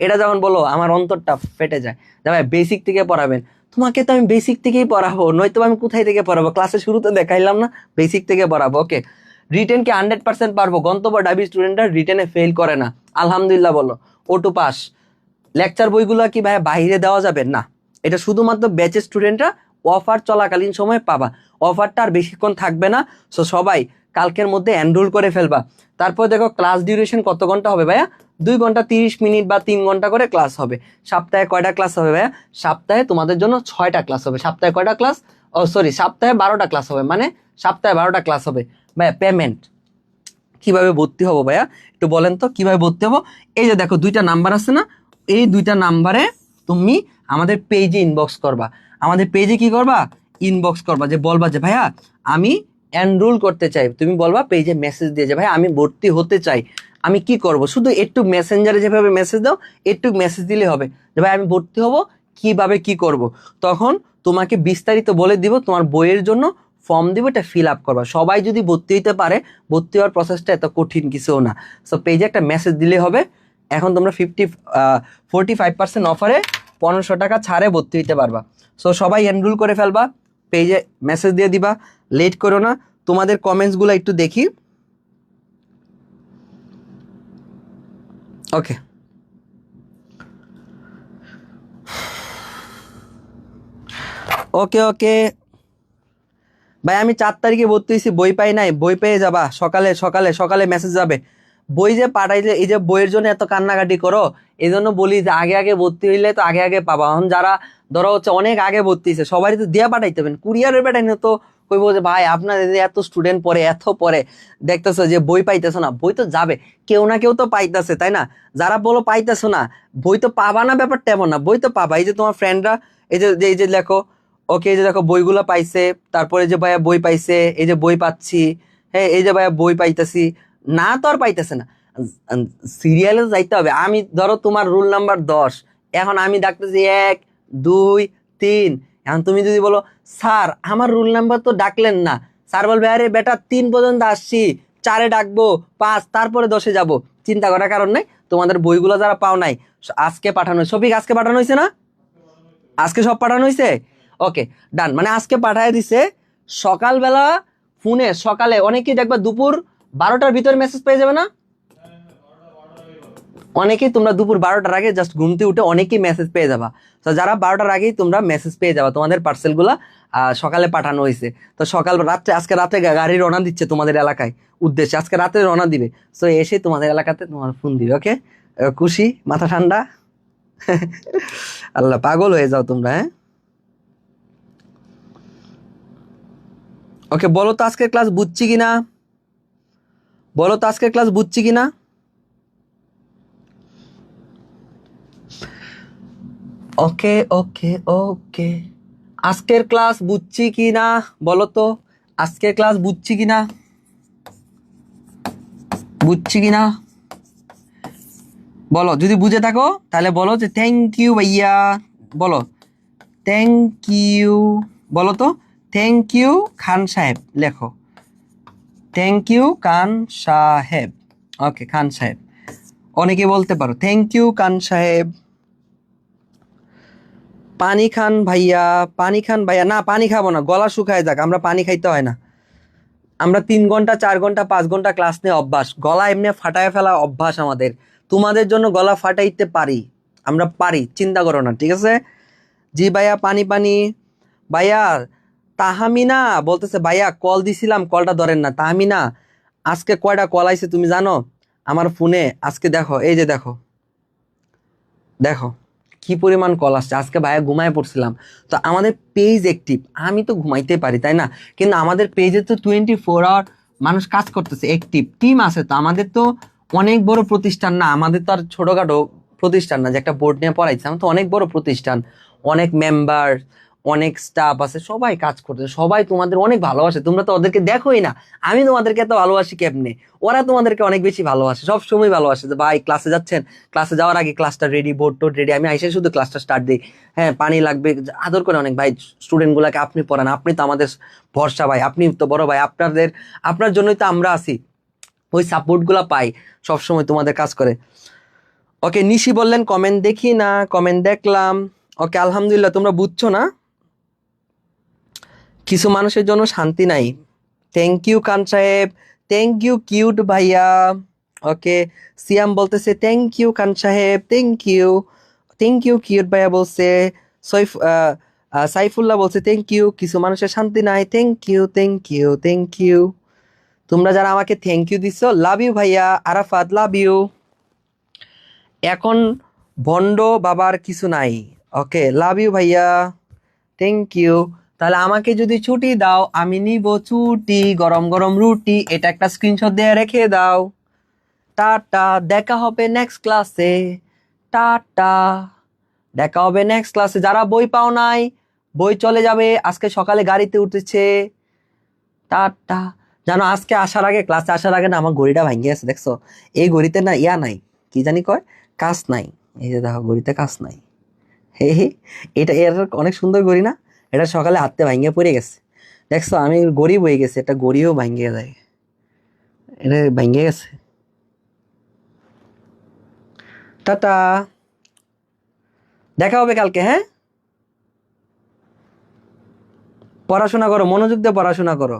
এটা যখন বলো আমার অন্তরটা ফেটে যায় যে ভাই বেসিক থেকে পড়াবেন। তোমাকে তো আমি বেসিক থেকেই পড়াবো, নয়তো আমি কোথায় থেকে পড়াবো? ক্লাসে শুরুতে দেখাইলাম না, বেসিক থেকে পড়াবো। ওকে, রিটেন কি 100% পারবো? গন্তব্য ডাবি স্টুডেন্টরা রিটেনে ফেল করে না, আলহামদুলিল্লাহ বলো, ওটু পাস। লেকচার বইগুলো কি ভাই বাইরে দেওয়া যাবে না? এটা শুধুমাত্র ব্যাচের স্টুডেন্টরা অফার চলাকালীন সময় পাবা, অফারটা আর বেশিক্ষণ থাকবে না, সো সবাই কালকের মধ্যে এনরোল করে ফেলবা। তারপর দেখো ক্লাস ডিউরেশন কত ঘন্টা হবে ভাইয়া? 2 ঘন্টা 30 মিনিট বা 3 ঘন্টা করে ক্লাস হবে। সপ্তাহে কয়টা ক্লাস হবে ভাইয়া? সপ্তাহে তোমাদের জন্য 6টা ক্লাস হবে। সপ্তাহে কয়টা ক্লাস? সপ্তাহে 12টা ক্লাস হবে, মানে সপ্তাহে 12টা ক্লাস হবে। ভাইয়া পেমেন্ট কিভাবে ভর্তি হবো ভাইয়া একটু বলেন তো, কিভাবে ভর্তি হবো? এই যে দেখো 2টা নাম্বার আছে না, এই 2টা নাম্বারে তুমি আমাদের পেজে ইনবক্স করবা। আমাদের পেজে কি করবা? ইনবক্স করবা, যে বলবা যে ভাইয়া আমি এনরোল করতে চাই। তুমি বলবা পেজে মেসেজ দিয়ে যে ভাই আমি ভর্তি হতে চাই, আমি কি করব? শুধু একটু মেসেঞ্জারে যেভাবে মেসেজ দাও, একটু মেসেজ দিলে হবে যে ভাই আমি ভর্তি হব, কিভাবে কি করব। তখন তোমাকে বিস্তারিত বলে দিব, তোমার বইয়ের জন্য ফর্ম দিব, এটা ফিল আপ করবা। সবাই যদি ভর্তি হইতে পারে, ভর্তি হওয়ার প্রসেসটা এত কঠিন কিছুও না। সো পেজে একটা মেসেজ দিলে হবে। এখন তোমরা 45% অফারে 1500 টাকা ছাড়ে ভর্তি হইতে পারবা। সো সবাই এনরোল করে ফেলবা, পেজে মেসেজ দিয়ে দিবা, লেট করো না। তোমাদের কমেন্টসগুলো একটু দেখি। ওকে, ওকে ওকে ভাই, আমি 4 তারিখে ভর্তি হয়েছি, বই পাই নাই। বই পেয়ে যাবা, সকালে সকালে সকালে মেসেজ যাবে। বই যে পাঠাইলে, এই যে বইয়ের জন্য এত কান্নাকাটি করো, এই জন্য বলি যে আগে আগে ভর্তি হইলে তো আগে আগে পাবা। এখন যারা ধরো হচ্ছে অনেক আগে ভর্তি হয়েছে, সবারই তো দিয়া পাঠাইতে হবেন, কুরিয়ারের পাঠাইলে তো কইবো যে ভাই আপনাদের এত স্টুডেন্ট পড়ে, এত পড়ে, দেখতেছো যে বই পাইতেছো না। বই তো যাবে, কেউ না কেউ তো পাইতেছে, তাই না? যারা বলো পাইতেছো না, বই তো পাবা না, ব্যাপারটা এমন না, বই তো পাবা। এই যে তোমার ফ্রেন্ডরা, এই যে লেখো, ওকে, এই যে দেখো বইগুলো পাইছে, তারপরে যে ভাইয়া বই পাইছে, এই যে বই পাচ্ছি, হ্যাঁ এই যে ভাইয়া বই পাইতেছি, না তো আর পাইতেছে না, সিরিয়ালে যাইতে হবে। আমি ধরো তোমার রুল নাম্বার 10, এখন আমি ডাকতেছি 1 2 3, এখন তুমি যদি বলো স্যার আমার রুল নাম্বার তো ডাকলেন না, স্যার বলবে আরে বেটা 3 পর্যন্ত আসছি, 4-এ ডাকবো, 5, তারপরে 10-এ যাবো। চিন্তা করার কারণ নাই, তোমাদের বইগুলো যারা পাও নাই আজকে পাঠানো, শফিক আজকে পাঠানো হয়েছে না? আজকে সব পাঠানো হয়েছে, ওকে ডান। মানে আজকে পাঠায় দিছে সকালবেলা ফোনে, সকালে অনেকেই দেখবা দুপুর 12টার ভিতরে মেসেজ পেয়ে যাবে না? অনেকেই তোমরা দুপুর 12টার আগে জাস্ট ঘুমতে উঠে অনেকেই মেসেজ পেয়ে যাবা। তো যারা 12টার আগেই তোমরা মেসেজ পেয়ে যাবা, তোমাদের পার্সেলগুলা সকালে পাঠানো হয়েছে। তো রাত্রে, আজকে রাত্রে গাড়ি রওনা দিচ্ছে তোমাদের এলাকায় উদ্দেশ্যে, আজকে রাত্রে রওনা দিবে। সো এসে তোমাদের এলাকাতে তোমার ফোন দিবে। ওকে, খুশি, মাথা ঠান্ডা। আল্লাহ, পাগল হয়ে যাও তোমরা, হ্যাঁ। ওকে, বলো তো আজকের ক্লাস বুঝছি কিনা, বলো তো আজকের ক্লাস বুঝছি কিনা। ওকে ওকে ওকে, আজকের ক্লাস বুঝছি কিনা বলো তো, আজকের ক্লাস বুঝছি কিনা, বুঝছি কিনা বলো। যদি বুঝে থাকো তাহলে বলো যে থ্যাংক ইউ ভাইয়া, বলো থ্যাংক ইউ, বলো তো থ্যাংক ইউ খান সাহেব, লেখো থ্যাংক ইউ খান সাহেব। ওকে, খান সাহেব অনেকে বলতে পারো, থ্যাংক ইউ খান সাহেব। পানি খান ভাইয়া, পানি খান ভাইয়া, না পানি খাবো না, গলা শুকায় যাক, আমরা পানি খাইতে হয় না। আমরা 3 ঘন্টা 4 ঘন্টা 5 ঘন্টা ক্লাস নিয়ে অভ্যাস, গলা এমনি ফাটায় ফেলা অভ্যাস আমাদের। তোমাদের জন্য গলা ফাটাইতে পারি, আমরা পারি, চিন্তা করো না, ঠিক আছে? জি ভাইয়া, পানি পানি। ভাইয়া তাহামিনা বলতেছে, ভাইয়া কল দিছিলাম, কলটা ধরেন না। তাহামিনা, আজকে কয়টা কল আইছে তুমি জানো আমার ফোনে? আজকে দেখো, এই যে দেখো, দেখো কি পরিমাণ কল আসছে। আজকে ভাইয়া ঘুমায় পড়ছিলাম, তো আমাদের পেজ অ্যাক্টিভ, আমি তো ঘুমাইতে পারি তাই না, কিন্তু আমাদের পেজে তো 24 আওয়ার মানুষ কাজ করতেছে, অ্যাক্টিভ টিম আছে। তো আমাদের তো অনেক বড় প্রতিষ্ঠান না, আমাদের তো আর ছোটখাটো প্রতিষ্ঠান না যে একটা বোর্ড নিয়ে পড়াইছে, আমার তো অনেক বড় প্রতিষ্ঠান, অনেক মেম্বার, অনেক স্টাফ আছে, সবাই কাজ করতেছে, সবাই তোমাদের অনেক ভালোবাসে, তোমরা তো ওদেরকে দেখোই না। আমি তোমাদেরকে এত ভালোবাসি কেমনে, ওরা তোমাদেরকে অনেক বেশি ভালোবাসে, সব সময় ভালোবাসে যে ভাই ক্লাসে যাচ্ছেন, ক্লাসে যাওয়ার আগে ক্লাসটা রেডি, বোর্ড টোড রেডি, আমি আইসে শুধু ক্লাসটা স্টার্ট দিই। হ্যাঁ পানি লাগবে, আদর করে অনেক, ভাই স্টুডেন্ট গুলাকে আপনি পড়ান, আপনি তো আমাদের ভরসা ভাই, আপনি তো বড় ভাই, আপনার জন্যই তো আমরা আছি, ওই সাপোর্ট গুলা পাই সবসময় তোমাদের কাজ করে। ওকে, নিশি বললেন কমেন্ট দেখি না, কমেন্ট দেখলাম। ওকে আলহামদুলিল্লাহ, তোমরা বুঝছো না, কিছু মানুষের জন্য শান্তি নাই। থ্যাংক ইউ খান সাহেব, থ্যাংক ইউ কিউট ভাইয়া। ওকে, সিয়াম বলতেছে থ্যাংক ইউ খান সাহেব, থ্যাংক ইউ কিউট ভাইয়া বলছে। সাইফুল্লাহ বলছে থ্যাংক ইউ, কিছু মানুষের শান্তি নাই, thank you thank you thank you. তোমরা যারা আমাকে থ্যাংক ইউ দিছো, লাভ ইউ ভাইয়া। Arafat, love you. এখন ভণ্ড বাবার কিছু নাই। ওকে, লাভ ইউ ভাইয়া, থ্যাংক ইউ। তাহলে আমাকে যদি ছুটি দাও, আমি নিব ছুটি, গরম গরম রুটি, এটা একটা স্ক্রিনশট দিয়ে রেখে দাও। টাটা, দেখা হবে নেক্সট ক্লাসে। টাটা, দেখা হবে নেক্সট ক্লাসে। যারা বই পাও নাই, বই চলে যাবে, আজকে সকালে গাড়িতে উঠেছে। টাটা। জানো আজকে আসার আগে, ক্লাসে আসার আগে না আমার ঘড়িটা ভাঙে গেছে, দেখছো? এই ঘড়িতে না ইয়া নাই, কি জানি কয়, কাজ নাই। এই যে দেখো ঘড়িতে কাজ নাই। হে হে, এটা এর অনেক সুন্দর ঘড়ি না? এটা সকালে হাতে ভাঙিয়ে পড়ে গেছে, দেখছো? আমি গরিব হয়ে গেছে, এটা গড়িও ভাঙিয়ে যায়, এটা ভাঙিয়ে গেছে। টাটা, দেখা হবে কালকে। হ্যাঁ, পড়াশোনা করো, মনোযোগ দিয়ে পড়াশোনা করো।